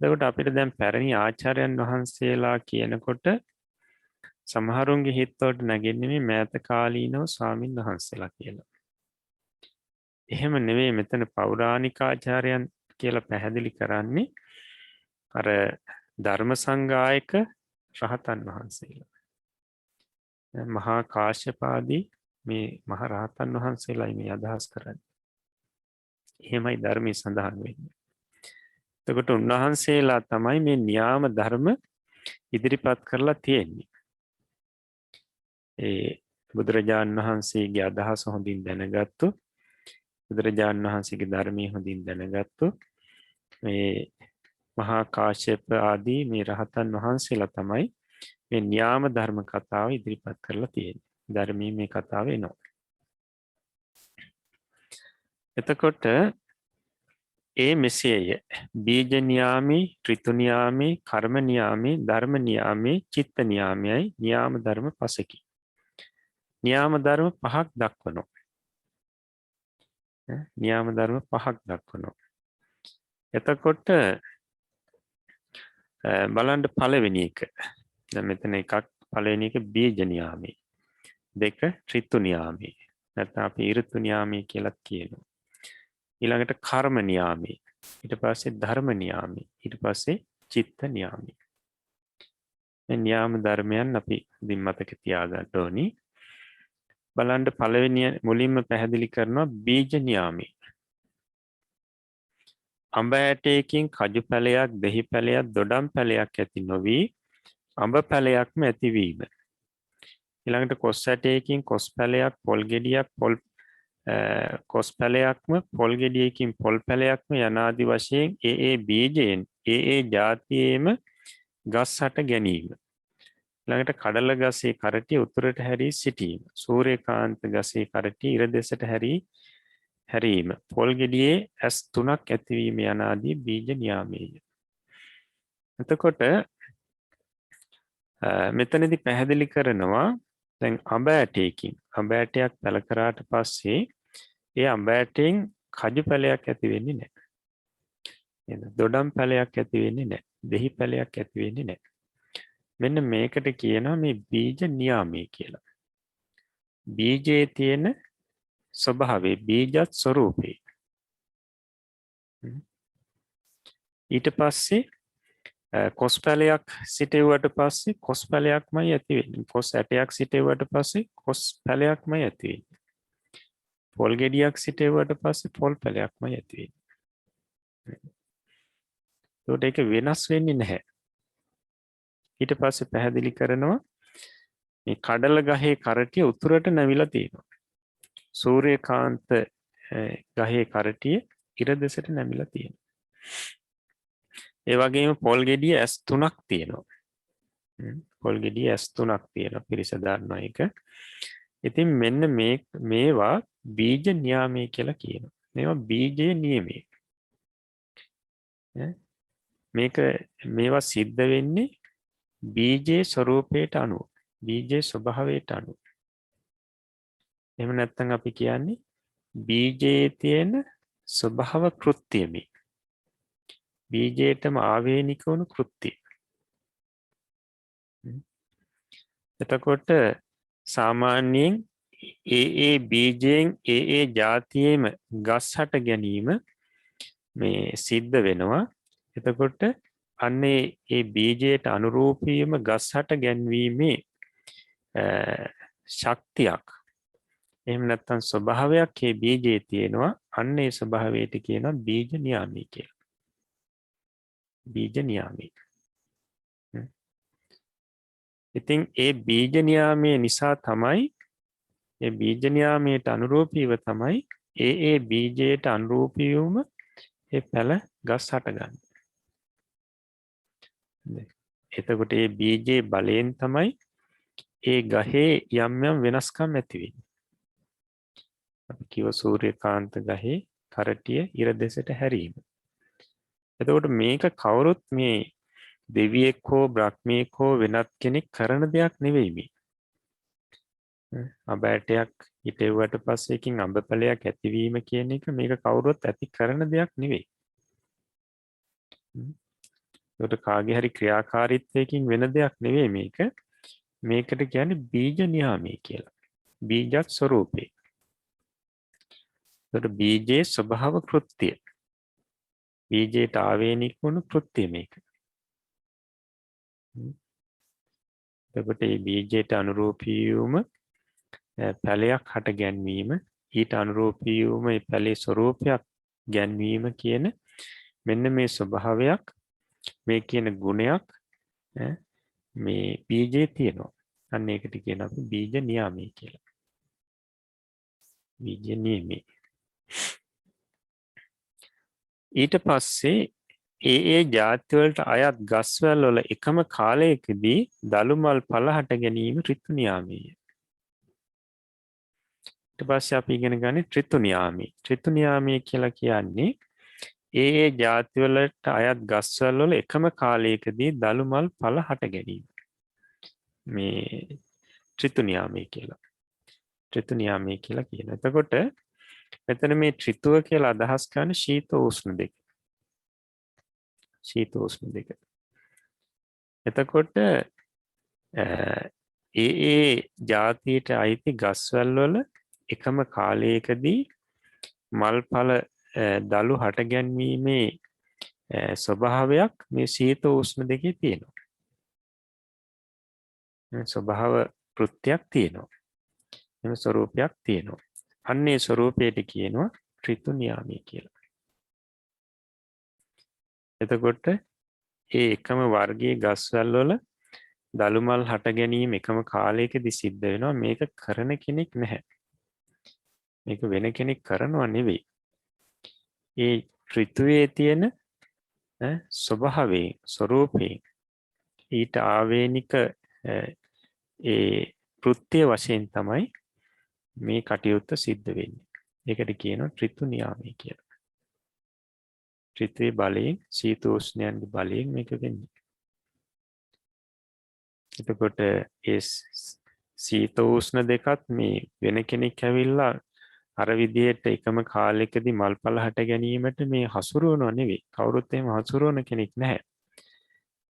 [SPEAKER 2] එතකොට අපිට දැන් පැරණි ආචාර්යයන් වහන්සේලා කියනකොට සමහරුන්ගේ හිතවලට නැගෙන්නේ මේ මෑත කාලීනව ස්වාමින් වහන්සේලා කියලා. එහෙම නෙවෙයි, මෙතන පෞරාණිකාචාර්යයන් කියලා පැහැදිලි කරන්නේ අර ධර්ම සංගායක රහතන් වහන්සේලා. මහා කාශ්‍යපාදී මේ මහ රහතන් වහන්සේලායි මේ අදහස් කරන්නේ. එහෙමයි ධර්මයේ සඳහන් වෙන්නේ. එතකොට උන්වහන්සේලා තමයි මේ න්‍යාම ධර්ම ඉදිරිපත් කරලා තියෙන්නේ. ඒ බුදුරජාණන් වහන්සේගේ අදහස හොඳින් දැනගත්තු, බුදුරජාණන් වහන්සේගේ ධර්මයේ හොඳින් දැනගත්තු මේ මහා කාශ්‍යප ආදී මේ රහතන් වහන්සේලා තමයි මේ න්‍යාම ධර්ම කතාව ඉදිරිපත් කරලා තියෙන්නේ. ධර්මයේ මේ කතාව එනවා. එතකොට ඒ මෙසේය. බීජ න්‍යාමී, ඍතු න්‍යාමී, කර්ම න්‍යාමී, ධර්ම න්‍යාමී, චිත්ත න්‍යාමයයි න්‍යාම ධර්ම පසකි. න්‍යාම ධර්ම පහක් දක්වනවා. න්‍යාම ධර්ම පහක් දක්වනවා. එතකොට බලන්න පළවෙනි එක. දැන් මෙතන එකක්, පළවෙනි එක බීජ න්‍යාමී. දෙක ඍතු න්‍යාමී. නැත්නම් අපි ඍතු න්‍යාමී කියලා කියනවා. ඊළඟට කර්ම න්‍යාමී. ඊට පස්සේ ධර්ම න්‍යාමී. ඊට පස්සේ චිත්ත න්‍යාමී. මේ න්‍යාම ධර්මයන් අපි දින් මතක තියාගන්න ඕනි. බලන්න පළවෙනි මුලින්ම පැහැදිලි කරනවා බීජ න්‍යාමී. අඹ ඇටයකින් කජු පැලයක්, දෙහි පැලයක්, දොඩම් පැලයක් ඇති නොවි අඹ පැලයක්ම ඇතිවීම. ඊළඟට කොස් ඇටයකින් කොස් පැලයක්, පොල් ගෙඩියක්, කොස් පැලයක්ම, පොල් ගෙඩියකින් පොල් පැලයක්ම යනාදි වශයෙන් ඒ බීජයෙන් ඒ ජාතියේම ගස් හට ගැනීම. ඊළඟට කඩල ගසේ කරටිය උතුරට හැරී සිටීම. සූර්යකාන්ත ගසේ කරටිය ඉර දෙසට හැරීම. පොල් ගෙඩියේ ඇස් 3ක් ඇතිවීම යනාදී බීජ න්‍යාමයේය. එතකොට මෙතනදී පැහැදිලි කරනවා දැන් අඹ ඇටයකින්, අඹ ඇටයක් පැල කරාට පස්සේ ඒ අඹ ඇටෙන් කජු පැලයක් ඇති වෙන්නේ නැහැ. නේද? දොඩම් පැලයක් ඇති වෙන්නේ නැහැ. දෙහි පැලයක් ඇති වෙන්නේ නැහැ. මෙන්න මේකට කියනවා මේ බීජ න්‍යාමී කියලා. බීජයේ තියෙන ස්වභාවය, බීජත් ස්වરૂපේ. ඊට පස්සේ කොස් පැලයක් සිටෙව්වට පස්සේ කොස් පැලයක්මයි ඇති වෙන්නේ. කොස් ඇටයක් සිටෙව්වට පස්සේ කොස් පැලයක්මයි ඇති වෙන්නේ. පොල් ගෙඩියක් සිටෙව්වට පස්සේ පොල් පැලයක්මයි ඇති වෙන්නේ. ඒකට ඒක වෙනස් වෙන්නේ නැහැ. ඊට පස්සේ පැහැදිලි කරනවා මේ කඩල ගහේ කරටිය උතුරට නැවිලා තියෙනවා. සූර්යකාන්ත ගහේ කරටිය ඉර දෙසට නැමිලා තියෙනවා. ඒ වගේම පොල් ගෙඩිය ඇස් 3ක් තියෙනවා. පොල් ගෙඩිය ඇස් 3ක් තියෙනවා. පිරිස දන්නවා ඒක. ඉතින් මෙන්න මේවා බීජ න්‍යාමී කියලා කියනවා. මේවා බීජයේ නියමයි. මේවා සිද්ධ වෙන්නේ බීජයේ ස්වરૂපයට අනුව, බීජයේ ස්වභාවයට අනුව. එහෙම නැත්නම් අපි කියන්නේ බීජයේ තියෙන ස්වභාව කෘත්‍යමයි. බීජයටම ආවේනික වුණු කෘත්‍ය. එතකොට සාමාන්‍යයෙන් ඒ බීජයෙන් ඒ ජාතියේම ගස් හට ගැනීම මේ සිද්ධ වෙනවා. එතකොට අන්නේ ඒ බීජයට අනුරූපීවම ගස් හට ගැන්වීමේ ශක්තියක් එහෙම නැත්නම් ස්වභාවයක් මේ බීජයේ තියෙනවා. අන්න ඒ ස්වභාවයට කියනවා බීජ නියාමී කියලා. බීජ නියාමී. ඉතින් ඒ බීජ නියාමයේ නිසා තමයි ඒ බීජ නියාමයට අනුරූපීව තමයි ඒ බීජයට අනුරූපීවම ඒ පැල ගස් හටගන්නේ. එතකොට ඒ බීජයේ බලයෙන් තමයි ඒ ගහේ යම් යම් වෙනස්කම් ඇති වෙන්නේ. අපි කිව්ව සූර්යකාන්ත ගහේ කරටිය ඉර දෙසට හැරීම. එතකොට මේක කවුරුත් මේ දෙවියෙක් හෝ බ්‍රහ්මියෙක් හෝ වෙනත් කෙනෙක් කරන දෙයක් නෙවෙයි මේ. අබෑටයක් හිටෙව්වට පස්සේ එකකින් අඹපලයක් ඇතිවීම කියන එක මේක කවුරුත් ඇති කරන දෙයක් නෙවෙයි. ඒකට කාගේ හරි ක්‍රියාකාරීත්වයකින් වෙන දෙයක් නෙවෙයි මේක. මේකට කියන්නේ බීජ නියාමී කියලා. බීජත් ස්වરૂපේ. ඒකට බීජයේ ස්වභාව කෘත්‍ය. බීජයට ආවේනික වුණු කෘත්‍ය මේක. එතකොට මේ බීජයට අනුරූපී වූම පැලයක් හට ගැන්වීම ඊට අනුරූපී වූම මේ පැලේ ස්වરૂපයක් ගැන්වීම කියන මෙන්න මේ ස්වභාවයක් මේ කියන ගුණයක් මේ බීජයේ තියෙනවා. අන්න ඒකට කියන අපි බීජ නියාමී කියලා. බීජ නියමී. ඊට පස්සේ ඒ ජාති වලට අයත් ගස්වැල් වල එකම කාලයකදී දලු මල් පල හට ගැනීම ඍතු නියාමීය. ඊට පස්සේ අපි ඉගෙන ගන්නේ ඍතු නියාමී. ඍතු නියාමී කියලා කියන්නේ ඒ ජාති වලට අයත් ගස්වැල් වල එකම කාලයකදී දලු මල් පල හට ගැනීම. මේ ඍතු නියාමී කියලා. ඍතු නියාමී කියලා කියන. එතකොට මෙතන මේ ඍතුව කියලා අදහස් කරන්නේ ශීත උෂ්ණ දෙක. ශීත උෂ්ණ දෙක. එතකොට ඒ ජාතියට අයිති ගස්වැල් වල එකම කාලයකදී මල්ඵල දලු හට ගැන්වීමේ ස්වභාවයක් මේ ශීත උෂ්ණ දෙකේ තියෙනවා. ස්වභාව කෘත්‍යයක් තියෙනවා. එම ස්වરૂපයක් තියෙනවා. අන්නේ ස්වરૂපයට කියනවා ඍතු නියාමී කියලා. එතකොට ඒ එකම වර්ගයේ ගස්වැල් වල දලු මල් හට ගැනීම එකම කාලයකදී සිද්ධ වෙනවා. මේක කරන කෙනෙක් නැහැ. මේක වෙන කෙනෙක් කරනවා නෙවෙයි. ඒ ඍතුවේ තියෙන ස්වභාවයෙන් ස්වરૂපයෙන් ඊට ආවේනික ඒ කෘත්‍ය වශයෙන් තමයි මේ කටයුත්ත සිද්ධ වෙන්නේ. ඒකට කියනවා ඍතු නියාමී කියලා. ඍතුවේ බලයෙන් සීතෝෂ්ණයන්ගේ බලයෙන් මේක වෙන්නේ. එතකොට ඒ සීතෝෂ්ණ දෙකත් මේ වෙන කෙනෙක් ඇවිල්ලා අර විදිහට එකම කාලයකදී මල්පල හට ගැනීමට මේ හසුරුවනව නෙවෙයි. කවුරුත් එහෙම හසුරුවන කෙනෙක් නැහැ.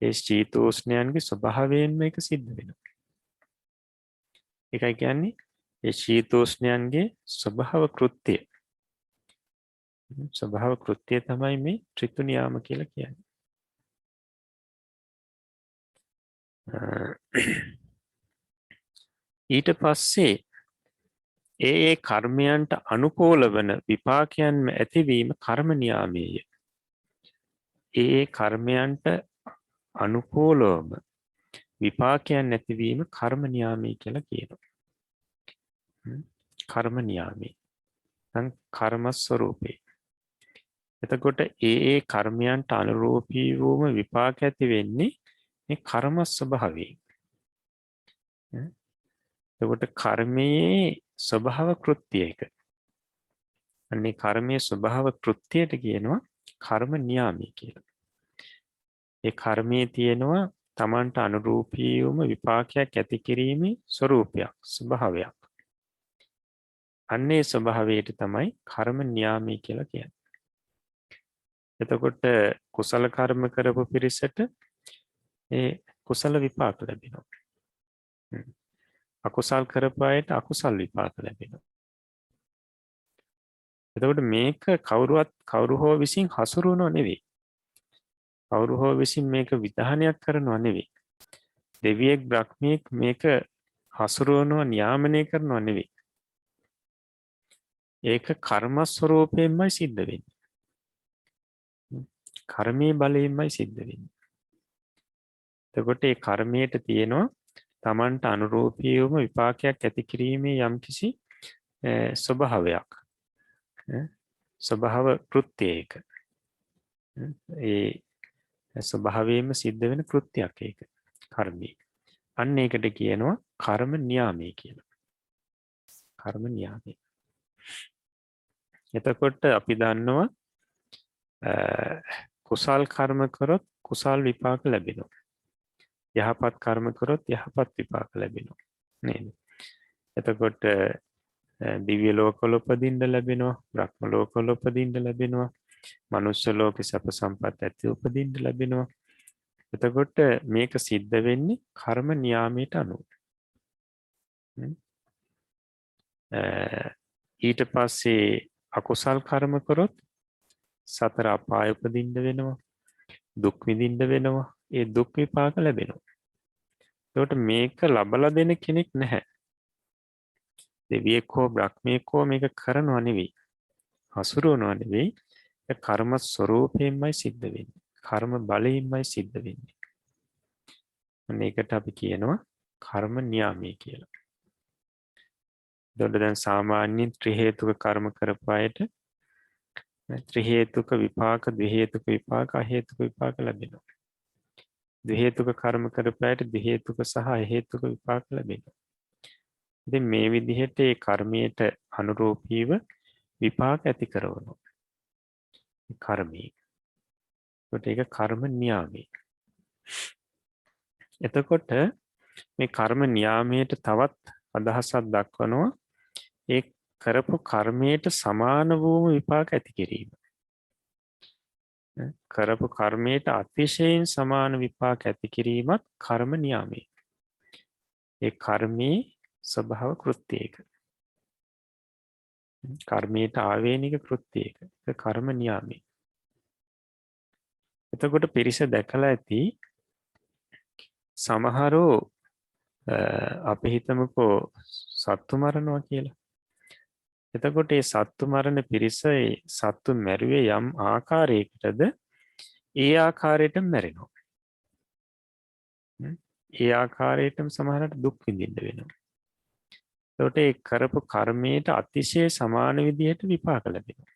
[SPEAKER 2] ඒ සීතෝෂ්ණයන්ගේ ස්වභාවයෙන් මේක සිද්ධ වෙනවා. ඒකයි කියන්නේ ඒ ශීතෝෂ්ණයන්ගේ ස්වභාව කෘත්‍ය. ස්වභාව කෘත්‍ය තමයි මේ ඍතු නියාම කියලා කියන්නේ. ඊට පස්සේ ඒ කර්මයන්ට අනුකූල වන විපාකයන්ම ඇතිවීම කර්ම නියාමයේය. ඒ කර්මයන්ට අනුකූලවම විපාකයන් නැතිවීම කර්ම නියාමී කියලා කියනවා. කර්ම නියාමී. කර්ම ස්වરૂපේ. එතකොට ඒ කර්මයන්ට අනුරූපී වූම විපාක ඇති වෙන්නේ මේ කර්ම ස්වභාවයෙන්. එතකොට කර්මයේ ස්වභාව කෘත්‍ය එක. අන්නේ කර්මයේ ස්වභාව කෘත්‍යයට කියනවා කර්ම නියාමී කියලා. ඒ කර්මයේ තියෙනවා තමන්ට අනුරූපී වූම විපාකයක් ඇති කිරීමේ ස්වરૂපයක්, ස්වභාවයක්. අන්නේ ස්වභාවයට තමයි කර්ම නියාමී කියලා කියන්නේ. එතකොට කුසල කර්ම කරපු පිරිසට ඒ කුසල විපාක ලැබෙනවා. අකුසල් කරපු අයට අකුසල් විපාක ලැබෙනවා. එතකොට මේක කවුරු හෝ විසින් හසුරුවනව නෙවෙයි. කවුරු හෝ විසින් මේක විධානයක් කරනව නෙවෙයි. දෙවියෙක් බ්‍රහ්මියෙක් මේක හසුරුවනවා නියාමනය කරනවා නෙවෙයි. ඒක කර්ම ස්වરૂපයෙන්මයි සිද්ධ වෙන්නේ. කර්මයේ බලයෙන්මයි සිද්ධ වෙන්නේ. එතකොට ඒ කර්මයට තියෙනවා තමන්ට අනුරූපීවම විපාකයක් ඇති කිරීමේ යම්කිසි ස්වභාවයක්. ස්වභාව කෘත්‍යයක. ඒ ස්වභාවයෙන්ම සිද්ධ වෙන කෘත්‍යයක් ඒක. කර්මය. අන්න ඒකට කියනවා කර්ම නියාමය කියලා. කර්ම නියාමය. එතකොට අපි දන්නවා කුසල් කර්ම කරොත් කුසල් විපාක ලැබෙනවා. යහපත් කර්ම කරොත් යහපත් විපාක ලැබෙනවා. නේද? එතකොට දිව්‍ය ලෝකවල උපදින්න ලැබෙනවා, බ්‍රහ්ම ලෝකවල උපදින්න ලැබෙනවා, මනුෂ්‍ය ලෝකේ සැප සම්පත් ඇති උපදින්න ලැබෙනවා. එතකොට මේක සිද්ධ වෙන්නේ කර්ම නියාමයට අනුව. ඊට පස්සේ අකුසල් කර්ම කරොත් සතර අපාය උපදින්න වෙනවා, දුක් විඳින්න වෙනවා, ඒ දුක් විපාක ලැබෙනවා. එතකොට මේක ලබලා දෙන කෙනෙක් නැහැ. දෙවියෙක් හෝ බ්‍රහ්මයෙක් හෝ මේක කරනව නෙවෙයි. හසුරුවනව නෙවෙයි. ඒ කර්ම ස්වરૂපයෙන්මයි සිද්ධ වෙන්නේ. කර්ම බලයෙන්මයි සිද්ධ වෙන්නේ. මේකට අපි කියනවා කර්ම නියාමය කියලා. එතකොට දැන් සාමාන්‍යයෙන් ත්‍රි හේතුක කර්ම කරපු අයට ත්‍රි හේතුක විපාක, ද්වි හේතුක විපාක, අහේතුක විපාක ලැබෙනවා. ද්වි හේතුක කර්ම කරපු අයට ද්වි හේතුක සහ අහේතුක විපාක ලැබෙනවා. ඉතින් මේ විදිහට ඒ කර්මයට අනුරූපීව විපාක ඇති කරනවා. කර්මී. ඒක කර්ම නියාමය. එතකොට මේ කර්ම නියාමයට තවත් අදහසක් දක්වනවා. ඒ කරපු කර්මයට සමාන වූම විපාක ඇති කිරීම. කරපු කර්මයට අතිශයින් සමාන විපාක ඇති කිරීමත් කර්ම නියාමය. ඒ කර්මයේ ස්වභාව කෘත්‍යයක. කර්මයට ආවේනික කෘත්‍යයක. ඒක කර්ම නියාමය. එතකොට පිරිස දැකලා ඇති සමහරෝ අපි හිතමුකෝ සත්තු මරනවා කියලා. එතකොට ඒ සත්තු මරණ පිරිස සත්තු මැරුවේ යම් ආකාරයකටද ඒ ආකාරයටම මැරෙනවා. ඒ ආකාරයටම සමහරට දුක් විඳින්න වෙනවා. එතකොට ඒ කරපු කර්මයට අතිශය සමාන විදිහට විපාක ලැබෙනවා.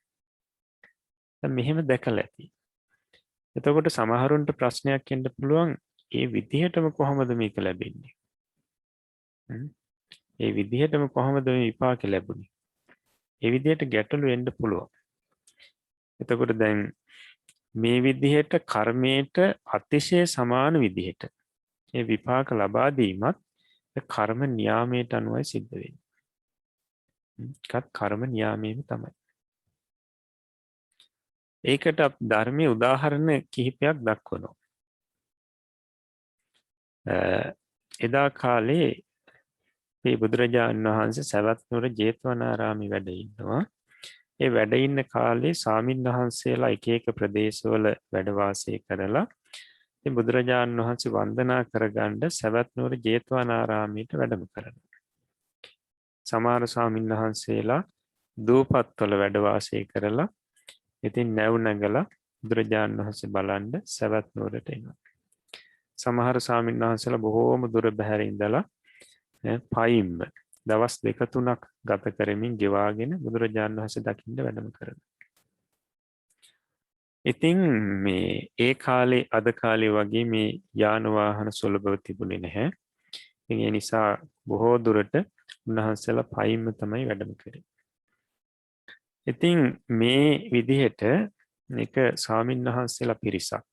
[SPEAKER 2] දැන් මෙහෙම දැකලා ඇති. එතකොට සමහරුන්ට ප්‍රශ්නයක් එන්න පුළුවන් ඒ විදිහටම කොහොමද මේක ලැබෙන්නේ? ඒ විදිහටම කොහොමද මේ විපාක ලැබුණේ? ඒ විදිහට ගැටලු එන්න පුළුවන්. එතකොට දැන් මේ විදිහට කර්මයට අතිශය සමාන විදිහට ඒ විපාක ලබා දීමත් කර්ම නියාමයට අනුවයි සිද්ධ වෙන්නේ. ඒකත් කර්ම නියාමයේම තමයි. ඒකට ධර්මයේ උදාහරණ කිහිපයක් දක්වනවා. එදා කාලේ මේ බුදුරජාණන් වහන්සේ සවැත් නුවර ජේතවනාරාමේ වැඩ ඉන්නවා. ඒ වැඩ ඉන්න කාලේ ස්වාමින් වහන්සේලා එක එක ප්‍රදේශවල වැඩ වාසය කරලා ඉතින් බුදුරජාණන් වහන්සේ වන්දනා කරගන්න සවැත් නුවර ජේතවනාරාමයට වැඩම කරනවා. සමහර ස්වාමින් වහන්සේලා දූපත්වල වැඩ වාසය කරලා ඉතින් නැව් නැගලා බුදුරජාණන් වහන්සේ බලන්න සවැත් නුවරට එනවා. සමහර ස්වාමින් වහන්සේලා බොහෝම දුර බැහැර ඉඳලා පයින්ම දවස් 2-3ක් ගත කරමින් ගෙවාගෙන බුදුරජාණන් වහන්සේ දකින්න වැඩම කරනවා. ඉතින් මේ ඒ කාලේ අද කාලේ වගේ මේ යාන වාහන සුලභව තිබුණේ නැහැ. ඉතින් ඒ නිසා බොහෝ දුරට උන්වහන්සේලා පයින්ම තමයි වැඩම කරේ. ඉතින් මේ විදිහට මේක ස්වාමින් වහන්සේලා පිරිසක්.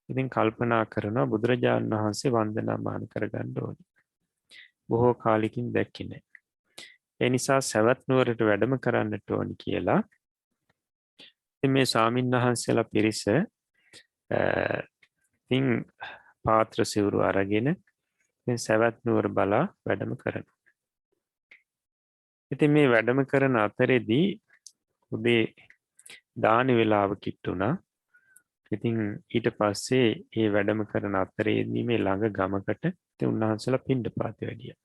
[SPEAKER 2] ඉතින් කල්පනා කරනවා බුදුරජාණන් වහන්සේ වන්දනාමාන කරගන්න ඕනේ. බොහෝ කාලෙකින් දැක්කේ නැහැ. ඒ නිසා සවැත් නුවරට වැඩම කරන්නට ඕනි කියලා ඉතින් මේ ස්වාමින් වහන්සේලා පිරිස ඉතින් පාත්‍ර සිවුරු අරගෙන ඉතින් සවැත් නුවර බලා වැඩම කරනවා. ඉතින් මේ වැඩම කරන අතරේදී උදේ දාන වේලාව කිට්ටුණා. ඉතින් ඊට පස්සේ මේ වැඩම කරන අතරේදී මේ ළඟ ගමකට ඉතින් උන්වහන්සේලා පිණ්ඩපාතේ වැඩියා.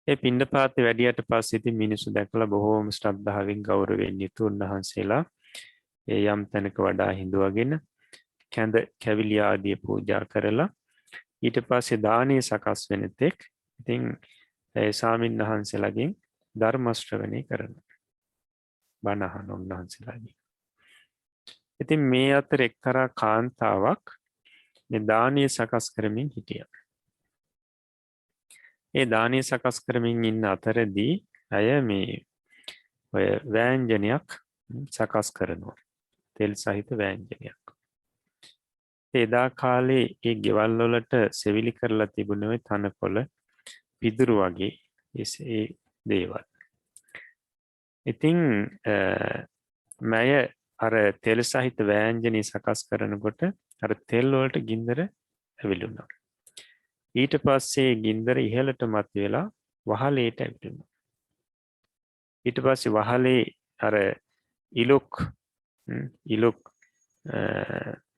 [SPEAKER 2] ඒ පිණ්ඩපාතේ වැඩියට පස්සේ ඉතින් මිනිස්සු දැකලා බොහෝම ශ්‍රද්ධාවෙන් ගෞරවයෙන් යුතු උන්වහන්සේලා ඒ යම් තැනක වඩා හිඳුවගෙන කැඳ කැවිලි ආදී පූජා කරලා ඊට පස්සේ දානීය සකස් වෙන තෙක් ඉතින් ඒ ස්වාමීන් වහන්සේලාගෙන් ධර්ම ශ්‍රවණය කරනවා. බණ අහන උන්වහන්සේලාගෙන්. ඉතින් මේ අතර එක්තරා කාන්තාවක් මේ දානීය සකස් කරමින් හිටියා. ඒ දානීය සකස් කරමින් ඉන්න අතරදී අය මේ ඔය වෑංජනයක් සකස් කරනවා. තෙල් සහිත වෑංජනයක්. එදා කාලේ ඒ ගෙවල් වලට සෙවිලි කරලා තිබුණේ තනකොළ පිදුරු වගේ ඒ දේවල්. ඉතින් මය අර තෙල් සහිත වෑංජනී සකස් කරනකොට අර තෙල් වලට ගින්දර ඇවිලුණා. ඊට පස්සේ ගින්දර ඉහළට මතුවලා වහලේට ඇවිලුණා. ඊට පස්සේ වහලේ අර ඉලුක්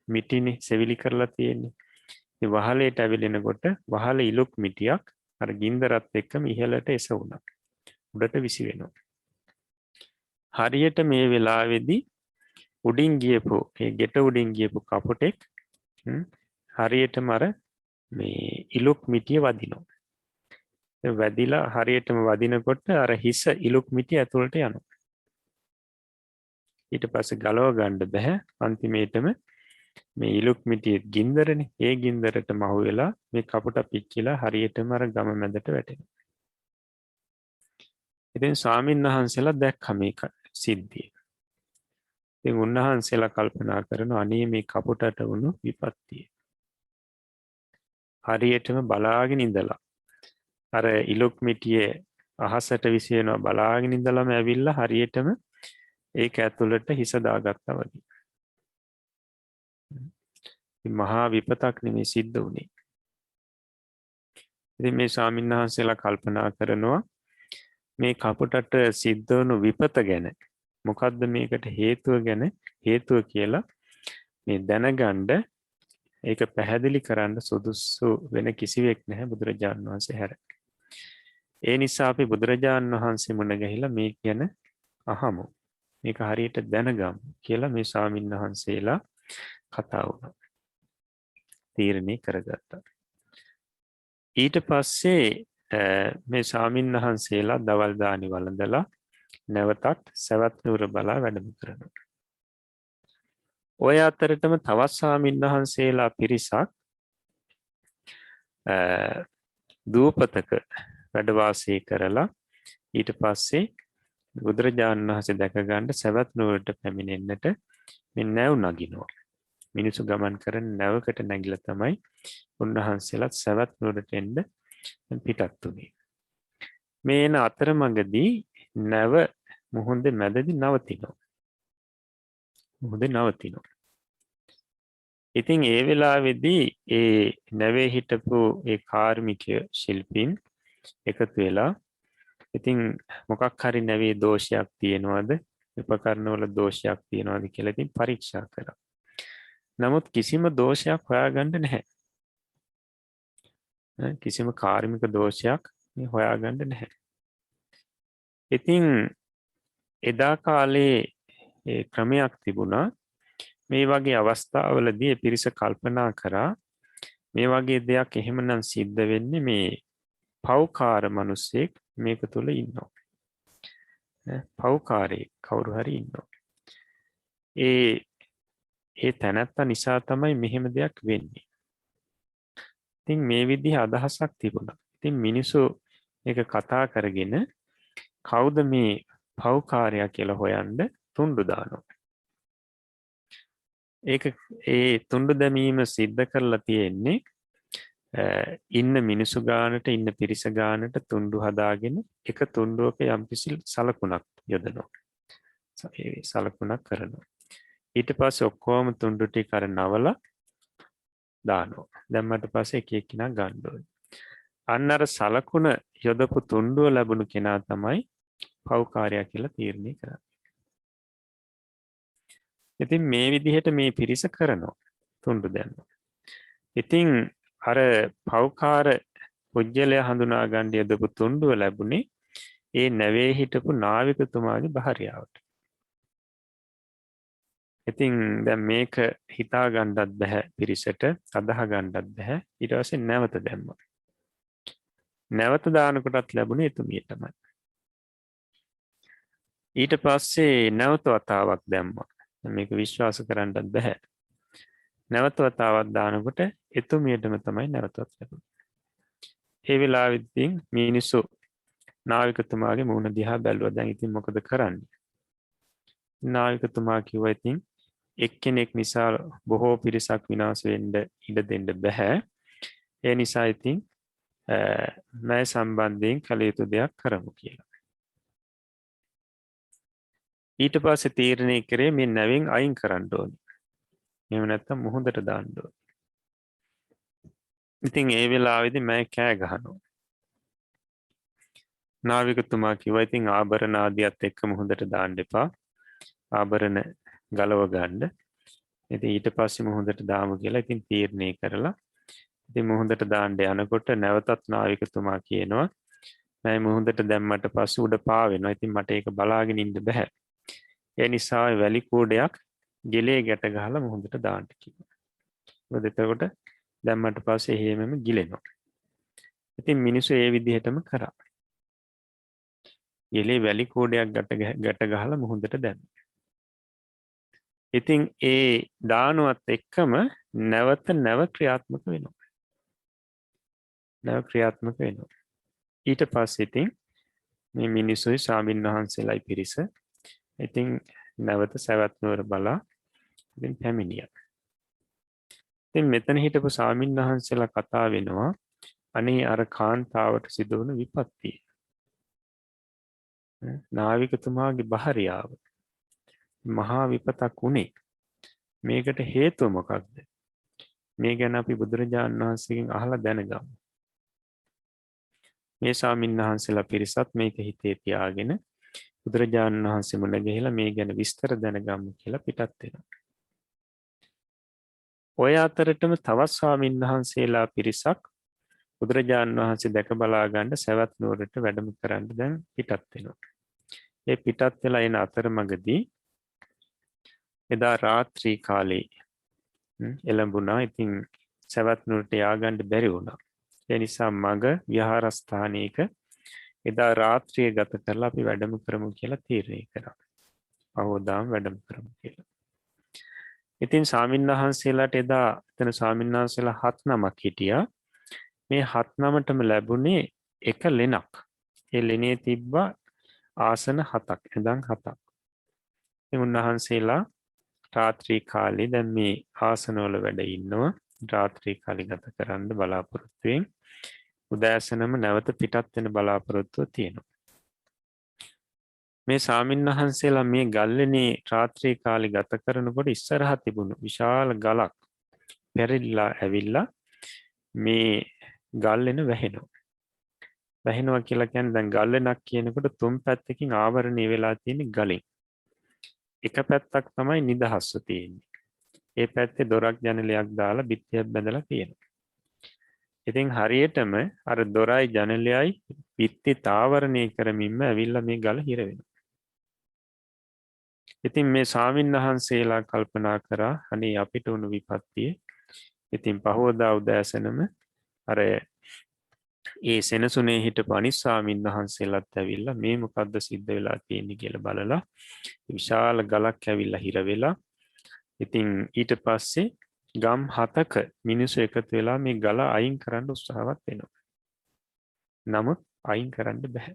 [SPEAKER 2] මිටිනේ සෙවිලි කරලා තියෙන්නේ. ඉතින් වහලේට ඇවිලෙනකොට වහල ඉලුක් මිටියක් අර ගින්දරත් එක්කම ඉහළට එසවුණා. උඩට විසි වෙනවා. හරියට මේ වෙලාවේදී උඩින් ගියපු ඒ ගෙට උඩින් ගියපු කපුටෙක් හරියටම අර මේ ඉලුක් මිටිය වදිනවා. වැදිලා හරියටම වදිනකොට අර හිස ඉලුක් මිටිය ඇතුළට යනවා. ඊට පස්සේ ගලව ගන්න බෑ. අන්තිමේටම මේ ඉලුක් මිටියේ ගින්දරනේ. ඒ ගින්දරට මහු වෙලා මේ කපුට පිච්චිලා හරියටම අර ගම මැදට වැටෙනවා. ඉතින් ස්වාමීන් වහන්සේලා දැක්ක මේක සිද්ධිය. ඉතින් උන්වහන්සේලා කල්පනා කරනවා අනේ මේ කපුටට වුණු විපත්තිය. හරියටම බලාගෙන ඉඳලා අර ඉලුක් මිටියේ අහසට විසිනවා බලාගෙන ඉඳලාම ඇවිල්ලා හරියටම ඒක ඇතුළට හිස දාගත්තා වගේ. මහා විපතක් නෙමේ සිද්ධ වුණේ. ඉතින් මේ ස්වාමීන් වහන්සේලා කල්පනා කරනවා මේ කපුටට සිද්ධ වුණු විපත ගැන මොකද්ද මේකට හේතුව කියලා මේ දැනගන්න ඒක පැහැදිලි කරන්න සුදුසු වෙන කිසිවෙක් නැහැ බුදුරජාණන් වහන්සේ හැර. ඒ නිසා අපි බුදුරජාණන් වහන්සේ මුණ ගැහිලා මේ ගැන අහමු. මේක හරියට දැනගමු කියලා මේ ස්වාමීන් වහන්සේලා කතා වුණා. තීරණය කරගත්තා. ඊට පස්සේ මේ ස්වාමීන් වහන්සේලා දවල් දානි වළඳලා නැවතත් සවැත් නුවර බලා වැඩම කරනවා. ඔය අතරටම තවත් ස්වාමීන් වහන්සේලා පිරිසක් දූපතක වැඩ වාසය කරලා ඊට පස්සේ බුදුරජාණන් වහන්සේ දැක ගන්න සවැත් නුවරට පැමිණෙන්නට මේ නැව් නගිනවා. මිනිසු ගමන් කරන නැවකට නැගිලා තමයි උන්වහන්සේලාත් සවැත් නුවරට එන්න පිටත් උනේ. මේ එන අතරමඟදී නැව මුහුදේ මැදදී නවතිනවා. ඉතින් ඒ වෙලාවේදී ඒ නැවේ හිටපු ඒ කාර්මික ශිල්පීන් එකතු වෙලා ඉතින් මොකක් හරි නැවේ දෝෂයක් තියෙනවද උපකරණවල දෝෂයක් තියෙනවද කියලා ඉතින් පරීක්ෂා කරා. නමුත් කිසිම දෝෂයක් හොයාගන්න නැහැ. කිසිම කාර්මික දෝෂයක් හොයාගන්න නැහැ. ඉතින් එදා කාලේ ක්‍රමයක් තිබුණා. මේ වගේ අවස්ථාවලදී පිරිස කල්පනා කරා මේ වගේ දෙයක් එහෙමනම් සිද්ධ වෙන්නේ මේ පෞකාර මිනිස්සෙක් මේක තුල ඉන්නවා. පෞකාරේ කවුරු හරි ඉන්නවා. ඒ තැනත්තා නිසා තමයි මෙහෙම දෙයක් වෙන්නේ. ඉතින් මේ විදිහ අදහසක් තිබුණා. ඉතින් මිනිස්සු ඒක කතා කරගෙන කවුද මේ පෞකාරයා කියලා හොයන්න තුන්ඩු දානවා. ඒ තුන්ඩු දැමීම සිද්ධ කරලා තියෙන්නේ ඉන්න මිනිසු ගානට ඉන්න පිරිස ගානට තුන්ඩු හදාගෙන එක තුන්ඩුවක යම්කිසි සලකුණක් යොදනවා. ඒ සලකුණක් කරනවා. ඊට පස්සේ ඔක්කොම තුන්ඩු ටික අර නවලා දානවා. දැම්මට පස්සේ එක එක්කිනා ගන්න ඕනේ. අන්න අර සලකුණ යොදපු තුන්ඩුව ලැබුණු කෙනා තමයි පෞකාරයා කියලා තීරණය කරන්නේ. ඉතින් මේ විදිහට මේ පිරිස කරනවා තුන්ඩු දැම්මා. ඉතින් අර පෞකාර පුජ්‍යලය හඳුනා ගන්න යදපු තුණ්ඩුව ලැබුණේ ඒ නැවේ හිටපු නාවිකතුමාගේ භාර්යාවට. ඉතින් දැන් මේක හිතා ගන්නත් බෑ පිරිසට අදහ ගන්නත් බෑ. ඊට පස්සේ නැවත දැම්මා. නැවත දානකොටත් ලැබුණේ එතුමියටමයි. ඊට පස්සේ නැවත වතාවක් දැම්මා. මේක විශ්වාස කරන්නත් බෑ. නැවත වතාවක් දානකොට එතුමියටම තමයි නැවතත් ලැබුණේ. ඒ වෙලාවෙදී මිනිස්සු නාවිකතුමාගේ මූණ දිහා බැලුවා. දැන් ඉතින් මොකද කරන්නේ? නාවිකතුමා කිව්වා ඉතින් එක්කෙනෙක් නිසා බොහෝ පිරිසක් විනාශ වෙන්න ඉඩ දෙන්න බෑ. ඒ නිසා ඉතින් මේ සම්බන්ධයෙන් කළ යුතු දෙයක් කරමු කියලා. ඊට පස්සේ තීරණය කරේ මේ නැවෙන් අයින් කරන්න ඕනේ. එහෙම නැත්නම් මුහුදට දාන්න ඕනේ. ඉතින් ඒ වෙලාවේදී මම කෑ ගහනවා. නාවිකතුමා කිව්වා ඉතින් ආභරණ ආදියත් එක්ක මුහුදට දාන්න එපා. ආභරණ ගලව ගන්න. ඉතින් ඊට පස්සේ මුහුදට දාමු කියලා ඉතින් තීරණය කරලා ඉතින් මුහුදට දාන්න යනකොට නැවතත් නාවිකතුමා කියනවා මම මුහුදට දැම්මට පස්සේ උඩ පාවෙනවා. ඉතින් මට ඒක බලාගෙන ඉන්න බෑ. ඒ නිසා වැලි කූඩයක් ගෙලේ ගැට ගහලා මුහුදට දාන්න කිව්වා. මොකද එතකොට දැම්මට පස්සේ එහෙමම ගිලෙනවා. ඉතින් මිනිස්සු ඒ විදිහටම කරා. ගෙලේ වැලි කූඩයක් ගැට ගහලා මුහුදට දැම්මා. ඉතින් ඒ දානුවත් එක්කම නැව ක්‍රියාත්මක වෙනවා. නැව ක්‍රියාත්මක වෙනවා. ඊට පස්සේ ඉතින් මේ මිනිස්සුයි ස්වාමීන් වහන්සේලායි පිරිස ඉතින් නැවත සවැත් නුවර බලා ඉතින් පැමිණියා. ඉතින් මෙතන හිටපු ස්වාමීන් වහන්සේලා කතා වෙනවා අනේ අර කාන්තාවට සිදු වුණු විපත්තිය. නාවිකතුමාගේ භාර්යාව මහා විපතක් වුණේ. මේකට හේතුව මොකක්ද? මේ ගැන අපි බුදුරජාණන් වහන්සේගෙන් අහලා දැනගමු. මේ ස්වාමීන් වහන්සේලා පිරිසත් මේක හිතේ තියාගෙන බුදුරජාණන් වහන්සේ මුණ ගැහිලා මේ ගැන විස්තර දැනගමු කියලා පිටත් වෙනවා. ඔය අතරටම තවත් ස්වාමීන් වහන්සේලා පිරිසක් බුදුරජාණන් වහන්සේ දැක බලා ගන්න සවැත් නුවරට වැඩම කරන්න දැන් පිටත් වෙනවා. ඒ පිටත් වෙලා එන අතරමඟදී එදා රාත්‍රී කාලේ එළඹුණා. ඉතින් සවැත් නුවරට ය아가න්න බැරි වුණා. ඒ නිසා මග විහාරස්ථානයක එදා රාත්‍රිය ගත කරලා අපි වැඩම කරමු කියලා තීරණය කරා. පහවදාම වැඩම කරමු කියලා. ඉතින් ස්වාමීන් වහන්සේලාට එදා එතන ස්වාමීන් වහන්සේලා 7 නමක් හිටියා. මේ 7 නමටම ලැබුණේ එක ලෙනක්. ඒ ලෙනේ තිබ්බා ආසන 7ක්, එඳන් 7ක්. ඉතින් උන්වහන්සේලා රාත්‍රී කාලේ දැන් මේ ආසනවල වැඩ ඉන්නවා. රාත්‍රී කාලේ ගත කරන්න බලාපොරොත්තු වෙමින් උදෑසනම නැවත පිටත් වෙන බලාපොරොත්තුව තියෙනවා. මේ ස්වාමීන් වහන්සේලා මේ ගල්ලෙනේ රාත්‍රී කාලේ ගත කරනකොට ඉස්සරහා තිබුණු විශාල ගලක් පෙරලිලා ඇවිල්ලා මේ ගල්ලෙන වැහෙනවා. වැහෙනවා කියලා කියන්නේ දැන් ගල්ලෙනක් කියනකොට තුන් පැත්තකින් ආවරණය වෙලා තියෙන ගලෙන්. එක පැත්තක් තමයි නිදහස්ව තියෙන්නේ. ඒ පැත්තේ දොරක් ජනලයක් දාලා බිත්තියක් බැඳලා තියෙනවා. ඉතින් හරියටම අර දොරයි ජනලයයි බිත්ති තාවරණය කරමින්ම ඇවිල්ලා මේ ගල හිර වෙනවා. ඉතින් මේ ස්වාමීන් වහන්සේලා කල්පනා කරා අනේ අපිට වුණු විපත්තිය. ඉතින් පහවදා උදෑසනම අර ඒ සෙනසුනේ හිටපු අනිත් ස්වාමීන් වහන්සේලාත් ඇවිල්ලා මේ මොකද්ද සිද්ධ වෙලා තියෙන්නේ කියලා බලලා විශාල ගලක් ඇවිල්ලා හිර වෙලා ඉතින් ඊට පස්සේ ගම් 7ක මිනිස්සු එකතු වෙලා මේ ගල අයින් කරන්න උත්සාහවත් වෙනවා. නමුත් අයින් කරන්න බෑ.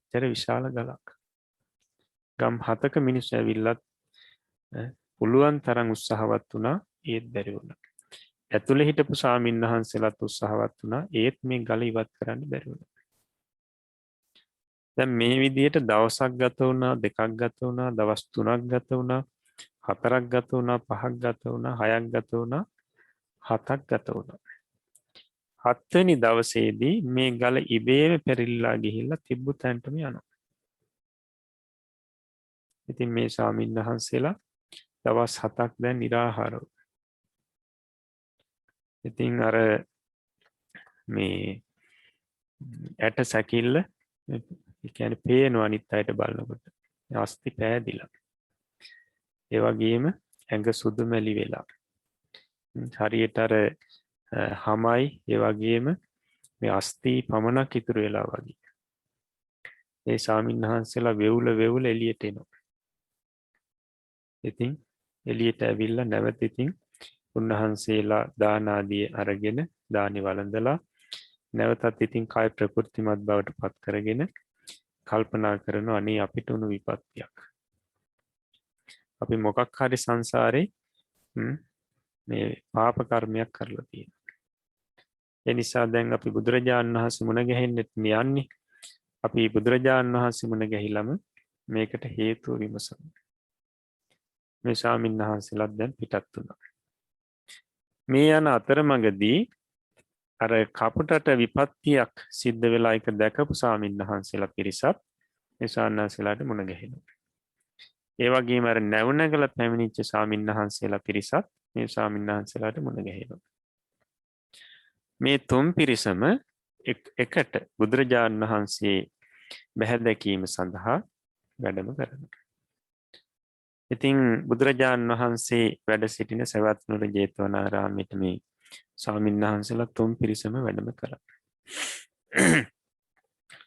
[SPEAKER 2] ඒතර විශාල ගලක්. ගම් 7ක මිනිස්සු ඇවිල්ලා පුළුවන් තරම් උත්සාහවත් වුණා ඒත් බැරි වුණා. ඇතුලේ හිටපු ස්වාමීන් වහන්සේලාත් උත්සාහවත් වුණා ඒත් මේ ගල ඉවත් කරන්න බැරි වුණා. දැන් මේ විදිහට දවසක් ගත වුණා, දෙකක් ගත වුණා, දවස් 3ක් ගත වුණා, 4ක් ගත වුණා, 5ක් ගත වුණා, 6ක් ගත වුණා, 7ක් ගත වුණා. 7 වෙනි දවසේදී මේ ගල ඉබේම පෙරලිලා ගිහිල්ලා තිබ්බු තැනටම යනවා. ඉතින් මේ ස්වාමීන් වහන්සේලා දවස් 7ක් දැන් निराහාරව. ඉතින් අර මේ ඇට සැකිල්ල ඒ කියන්නේ පේනවා අනිත් අයට බලනකොට. අස්ති පෑදිලා. ඒ වගේම ඇඟ සුදු මැලි වෙලා. හරියට අර හමයි ඒ වගේම මේ අස්ති පමණක් ඉතුරු වෙලා වගේ. ඒ ස්වාමින්වහන්සේලා වෙවුල එළියට එනවා. ඉතින් එළියට ඇවිල්ලා නැවත ඉතින් උන්වහන්සේලා දාන ආදී අරගෙන දානි වළඳලා නැවතත් ඉතින් කාය ප්‍රකෘතිමත් බවට පත් කරගෙන කල්පනා කරන අනේ අපිට උණු විපත්තියක්. අපි මොකක් හරි සංසාරේ මේ පාප කර්මයක් කරලා තියෙනවා. ඒ නිසා දැන් අපි බුදුරජාණන් වහන්සේ මුණ ගැහෙන්නට යන්නේ. අපි බුදුරජාණන් වහන්සේ මුණ ගැහිලම මේකට හේතුව විමසමු. මේ ස්වාමීන් වහන්සේලාත් දැන් පිටත් වුණා. මේ යන අතරමඟදී අර කපුටට විපත්තියක් සිද්ධ වෙලා එක දැකපු ස්වාමීන් වහන්සේලා පිරිසත් මේ ස්වාමීන් වහන්සේලාට මුණ ගැහෙනවා. ඒ වගේම අර නැවුනගල පැමිණිච්ච ස්වාමීන් වහන්සේලා පිරිසත් මේ ස්වාමීන් වහන්සේලාට මුණ ගැහෙනවා. මේ තුන් පිරිසම එකට බුදුරජාණන් වහන්සේ බැහැ දැකීම සඳහා වැඩම කරනවා. ඉතින් බුදුරජාණන් වහන්සේ වැඩ සිටින සවැත් නුවර ජේතවනාරාමයට මේ ස්වාමීන් වහන්සේලා තුන් පිරිසම වැඩම කරා.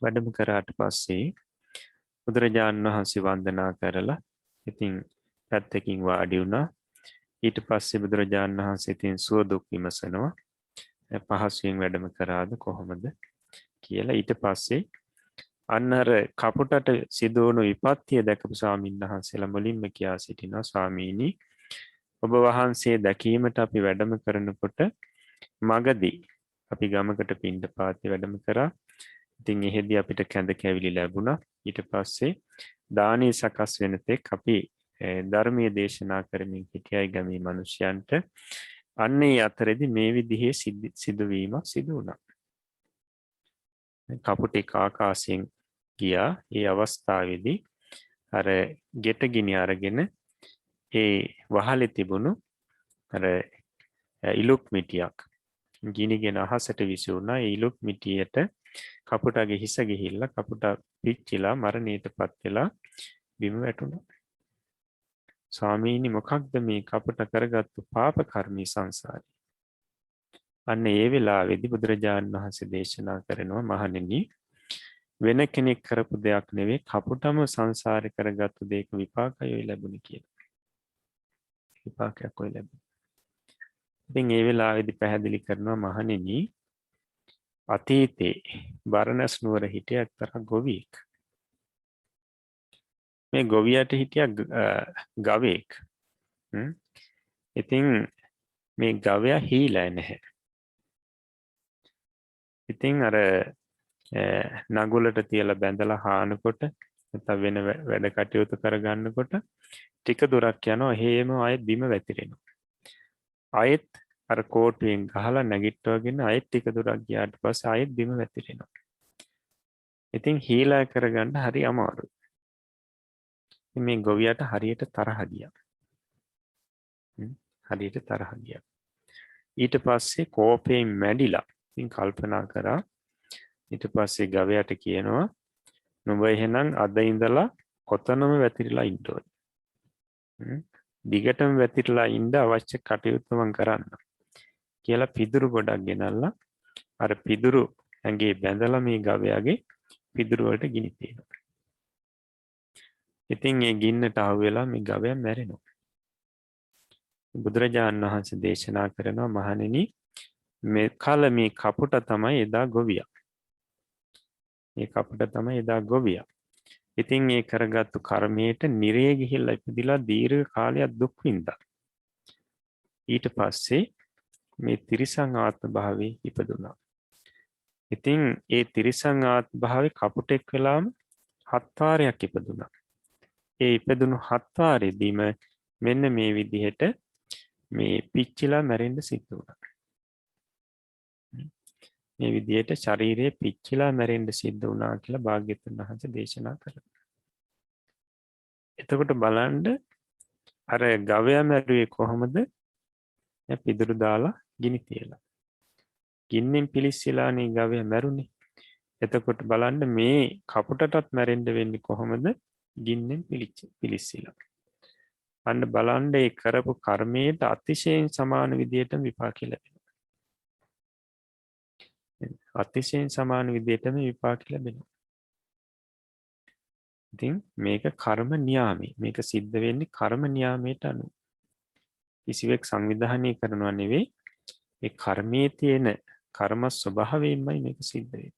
[SPEAKER 2] වැඩම කරාට පස්සේ බුදුරජාණන් වහන්සේ වන්දනා කරලා ඉතින් පැත්තකින් වාඩි වුණා. ඊට පස්සේ බුදුරජාණන් වහන්සේ ඉතින් සුව දුක් විමසනවා. පහසුවෙන් වැඩම කරාද කොහොමද කියලා. ඊට පස්සේ අන්න අර කපුටට සිදු වුණු විපත්තිය දැකපු ස්වාමීන් වහන්සේලා මුලින්ම කියා සිටිනවා ස්වාමීනි ඔබ වහන්සේ දැකීමට අපි වැඩම කරනකොට මගදී අපි ගමකට පිණ්ඩපාතේ වැඩම කරා. ඉතින් එහෙදී අපිට කැඳ කැවිලි ලැබුණා. ඊට පස්සේ දානීය සකස් වෙන තෙක් අපි ධර්මීය දේශනා කරමින් හිටියයි ගමේ මිනිසයන්ට. අන්නේ අතරේදී මේ විදිහේ සිදුවීමක් සිදු වුණා. කපුටෙක් ආකාශයෙන් ගියා. ඒ අවස්ථාවේදී අර ගෙට ගිනි අරගෙන ඒ වහලේ තිබුණු අර ඉලුක් මිටියක් ගිනිගෙන අහසට විසුණා. ඒ ඉලුක් මිටියට කපුටගේ හිස ගිහිල්ලා කපුටා පිච්චිලා මරණයටපත් වෙලා බිම වැටුණා. ස්වාමීනි මොකක්ද මේ කපුට කරගත්තු පාප කර්මී සංසාරේ? අන්න ඒ වෙලාවේදී බුදුරජාණන් වහන්සේ දේශනා කරනවා මහණෙනි වෙන කෙනෙක් කරපු දෙයක් නෙවෙයි කපුටම සංසාරේ කරගත්තු දෙයක විපාකයයි ලැබුණේ කියලා. විපාකයක් ඔය ලැබුණා. ඉතින් ඒ වෙලාවේදී පැහැදිලි කරනවා මහණෙනි අතීතේ බරණැස් නුවර හිටිය එක්තරා ගොවියෙක්. මේ ගොවියට හිටිය ගවයෙක්. ඉතින් මේ ගවයා හීලා නැහැ. ඉතින් අර නගුලට තියලා බැඳලා හානකොට නැත්නම් වෙන වැඩ කටයුතු කරගන්නකොට ටික දුරක් යනවා හේම ආයෙත් බිම වැතිරෙනවා. ආයෙත් අර කෝටුවෙන් ගහලා නැගිටවගෙන ආයෙත් ටික දුරක් ගියාට පස්සේ ආයෙත් බිම වැතිරෙනවා. ඉතින් හීලා කරගන්න හරි අමාරුයි. මේ ගොවියට හරියට තරහ ගියා. හරියට තරහ ගියා. ඊට පස්සේ කෝපයෙන් මැඩිලා ඉතින් කල්පනා කරා. ඊට පස්සේ ගවයාට කියනවා නුඹ එහෙනම් අද ඉඳලා කොතනම වැතිරිලා ඉන්න ඕනේ. දිගටම වැතිරිලා ඉන්න අවශ්‍ය කටයුතු මම කරන්න කියලා පිදුරු ගොඩක් ගෙනල්ලා අර පිදුරු ඇඟේ බැඳලා මේ ගවයාගේ පිදුරු වලට ගිනි තියනවා. ඉතින් ඒ ගින්නට අහු වෙලා මේ ගවයා මැරෙනවා. බුදුරජාණන් වහන්සේ දේශනා කරනවා මහණෙනි මේ කල මේ කපුට තමයි එදා ගොවියා. මේ කපුට තමයි එදා ගොවියා. ඉතින් ඒ කරගත්තු කර්මයට නිරේ ගිහිල්ලා ඉපදිලා දීර්ඝ කාලයක් දුක් විඳා. ඊට පස්සේ මේ තිරිසන් ආත්ම භාවයේ ඉපදුනා. ඉතින් ඒ තිරිසන් ආත්ම භාවයේ කපුටෙක් වෙලාම 7 වාරයක් ඉපදුනා. ඒ ඉපදුණු 7 වාරෙදීම මෙන්න මේ විදිහට මේ පිච්චිලා මැරෙන්න සිද්ධ වුණා. මේ විදිහට ශරීරයේ පිච්චිලා මැරෙන්න සිද්ධ වුණා කියලා භාග්‍යවතුන් වහන්සේ දේශනා කළා. එතකොට බලන්න අර ගවයා මැරුවේ කොහොමද? පිදුරු දාලා ගිනි තියලා. ගින්නෙන් පිලිස්සලානේ ගවයා මැරුණේ. එතකොට බලන්න මේ කපුටටත් මැරෙන්න වෙන්නේ කොහොමද? ගින්නෙන් පිලිස්සලා. අන්න බලන්න ඒ කරපු කර්මයට අතිශයින් සමාන විදිහටම විපාක ලැබෙනවා. අතිශයින් සමාන විදිහටම විපාක ලැබෙනවා. ඉතින් මේක කර්ම නියාමයි. මේක සිද්ධ වෙන්නේ කර්ම නියාමයට අනුව. කිසිවෙක් සංවිධානය කරනවා නෙවෙයි. ඒ කර්මයේ තියෙන කර්ම ස්වභාවයෙන්මයි මේක සිද්ධ වෙන්නේ.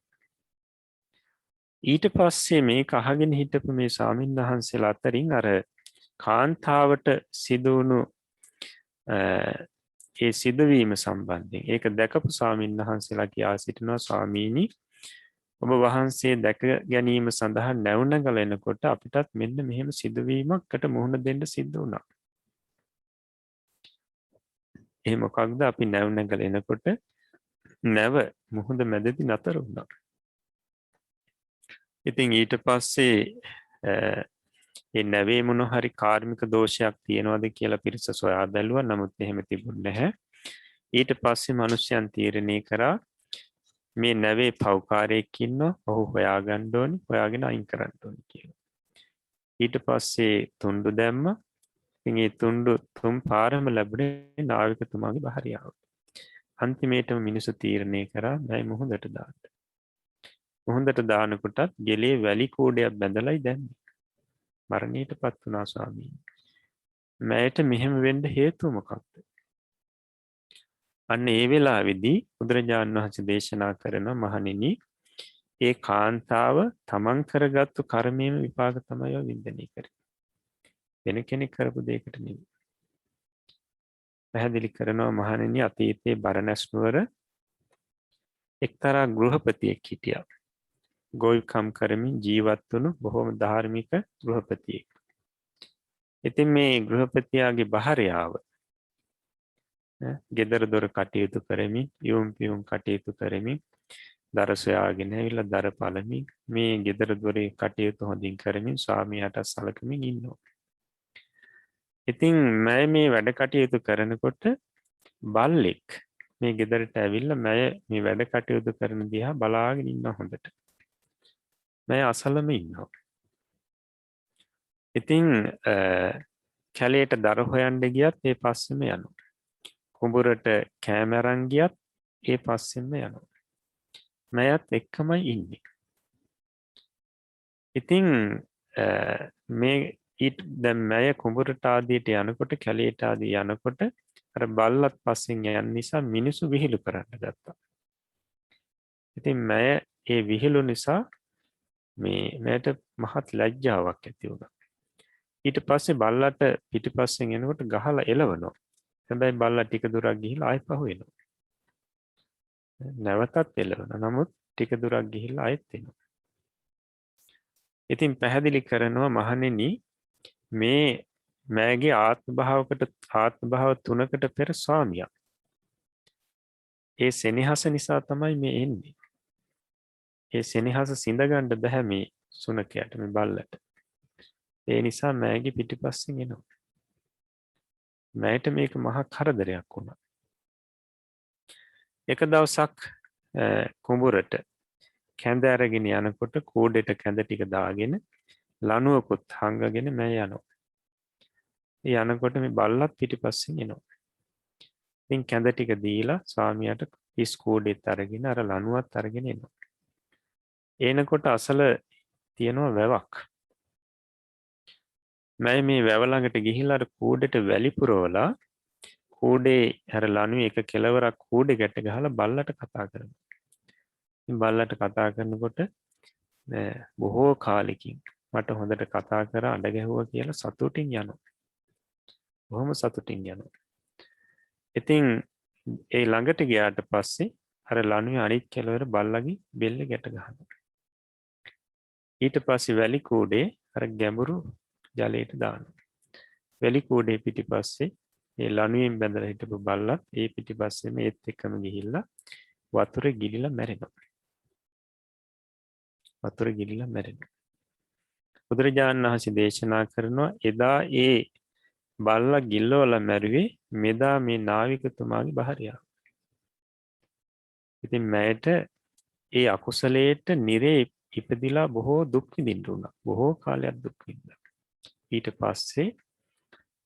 [SPEAKER 2] ඊට පස්සේ මේක අහගෙන හිටපු මේ ස්වාමීන් වහන්සේලා අතරින් අර කාන්තාවට සිදුවුණු ඒ සිදුවීම සම්බන්ධයෙන් ඒක දැකපු ස්වාමීන් වහන්සේලා කියා සිටිනවා ස්වාමීනි ඔබ වහන්සේ දැක ගැනීම සඳහා නැවුනගල එනකොට අපිටත් මෙන්න මෙහෙම සිදුවීමකට මුහුණ දෙන්න සිද්ධ වුණා. ඒ මොකක්ද අපි නැවුනගල එනකොට නැව මුහුද මැදදී නතර වුණා. ඉතින් ඊට පස්සේ ඒ නැවේ මොන හරි කාර්මික දෝෂයක් තියෙනවද කියලා පිරිස සොයා බැලුවා. නමුත් එහෙම තිබුණේ නැහැ. ඊට පස්සේ මිනිස්යන් තීරණය කරා මේ නැවේ පව්කාරයෙක් ඉන්නවා. ඔහු හොයාගන්න ඕනේ. හොයාගෙන අයින් කරන්න ඕනේ කියලා. ඊට පස්සේ තුණ්ඩු දැම්මා. ඉතින් ඒ තුණ්ඩු තුන් පාරම ලැබුණේ නාවිකතුමාගේ භාර්යාව. අන්තිමේටම මිනිස්සු තීරණය කරා මයි මුහුදට දාන්න. මුහුදට දානකොටත් ගෙලේ වැලි කූඩයක් බැඳලායි දැම්මේ. මරණයට පත් වුණා ස්වාමීනි. මෑයට මෙහෙම වෙන්න හේතුව මොකක්ද? අන්න ඒ වෙලාවේදී බුදුරජාණන් වහන්සේ දේශනා කරන මහණෙනි ඒ කාන්තාව තමන් කරගත්තු කර්මයේම විපාක තමයි වින්දනය කරන්නේ. වෙන කෙනෙක් කරපු දෙයකට නෙවෙයි. පැහැදිලි කරනවා මහණෙනි අතීතයේ බරණැස් නුවර එක්තරා ගෘහපතියෙක් හිටියා. ගොවිකම් කරමින් ජීවත් වුණු බොහොම ධාර්මික ගෘහපතියෙක්. ඉතින් මේ ගෘහපතියාගේ භාර්යාව ගෙදර දොර කටයුතු කරමින් යොම් පියුම් කටයුතු කරමින් දර සොයාගෙන ඇවිල්ලා දර පළමින් මේ ගෙදර දොරේ කටයුතු හොඳින් කරමින් ස්වාමියාට සලකමින් ඉන්නවා. ඉතින් මම මේ වැඩ කටයුතු කරනකොට බල්ලෙක් මේ ගෙදරට ඇවිල්ලා මම මේ වැඩ කටයුතු කරන දිහා බලාගෙන ඉන්න හොඳට. මම අසලම ඉන්නවා. ඉතින් කැලේට දර හොයන්න ගියත් ඒ පස්සෙම යනවා. කුඹුරට කෑම අරන් ගියත් ඒ පස්සෙම යනවා. මයත් එක්කමයි ඉන්නේ. ඉතින් මේ දැන් මය කුඹුරට ආදියට යනකොට කැලේට ආදී යනකොට අර බල්ලත් පස්සෙන් යන නිසා මිනිසු විහිළු කරන්න ගත්තා. ඉතින් මය ඒ විහිළු නිසා මට මහත් ලැජ්ජාවක් ඇති වුණා. ඊට පස්සේ බල්ලට පිටිපස්සෙන් එනකොට ගහලා එලවනවා. හැබැයි බල්ලා ටික දුරක් ගිහිල්ලා ආයෙත් පහු වෙනවා. නැවතත් එලවනවා. නමුත් ටික දුරක් ගිහිල්ලා ආයෙත් එනවා. ඉතින් පැහැදිලි කරනවා මහණෙනි මේ මෑගේ ආත්ම භාව 3කට පෙර ස්වාමියා. ඒ සෙනෙහස නිසා තමයි මේ එන්නේ. ඒ සෙනෙහස සිඳ ගන්න බෑ මේ සුනකයට මේ බල්ලට. ඒ නිසා මෑගේ පිටිපස්සෙන් එනවා. මෑට මේක මහා කරදරයක් වුණා. එක දවසක් කුඹුරට කැඳ අරගෙන යනකොට කූඩේට කැඳ ටික දාගෙන ලණුවකුත් හංගගෙන මෑ යනවා. ඒ යනකොට මේ බල්ලත් පිටිපස්සෙන් එනවා. ඉතින් කැඳ ටික දීලා ස්වාමියාට පිස් කූඩේත් අරගෙන අර ලණුවත් අරගෙන එනවා. එනකොට අසල තියෙනවා වැවක්. මම මේ වැව ළඟට ගිහිල්ලා අර කූඩේට වැලි පුරවලා කූඩේ අර ලණුවේ එක කෙලවරක් කූඩේ ගැට ගහලා බල්ලට කතා කරනවා. ඉතින් බල්ලට කතා කරනකොට බොහෝ කාලෙකින් මට හොඳට කතා කරා අඬ ගැහුවා කියලා සතුටින් යනවා. බොහොම සතුටින් යනවා. ඉතින් ඒ ළඟට ගියාට පස්සේ අර ලණුවේ අනිත් කෙලවර බල්ලගේ බෙල්ල ගැට ගහනවා. ඊට පස්සේ වැලි කූඩේ අර ගැඹුරු ජලයට දානවා. වැලි කූඩේ පිටිපස්සේ ඒ ලණුවෙන් බැඳලා හිටපු බල්ලත් ඒ පිටිපස්සෙම ඒත් එක්කම ගිහිල්ලා වතුරේ ගිලිලා මැරෙනවා. වතුරේ ගිලිලා මැරෙනවා. බුදුරජාණන් වහන්සේ දේශනා කරනවා එදා ඒ බල්ලා ගිල්ලවලා මැරුවේ මෙදා මේ නාවිකතුමාගේ භාර්යාව. ඉතින් මෑට ඒ අකුසලයට නිරේ ඉපදිලා බොහෝ දුක් විඳින්න උනා. බොහෝ කාලයක් දුක් විඳිනවා. ඊට පස්සේ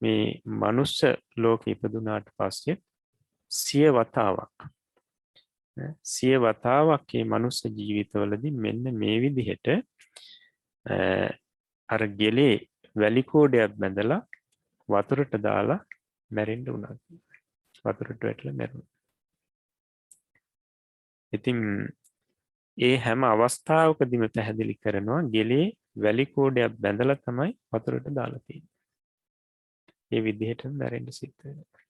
[SPEAKER 2] මේ මනුස්ස ලෝකෙ ඉපදුනාට පස්සේ සිය වතාවක් සිය වතාවක් මේ මනුස්ස ජීවිතවලදී මෙන්න මේ විදිහට අර ගෙලේ වැලි කෝඩයක් බැඳලා වතුරට දාලා මැරෙන්න උනා. වතුරට වැටලා මැරුණා. ඉතින් ඒ හැම අවස්ථාවකදීම පැහැදිලි කරනවා ගෙලේ වැලි කෝඩයක් බැඳලා තමයි වතුරට දාලා තියෙන්නේ. ඒ විදිහටම මැරෙන්න සිද්ධ වෙනවා.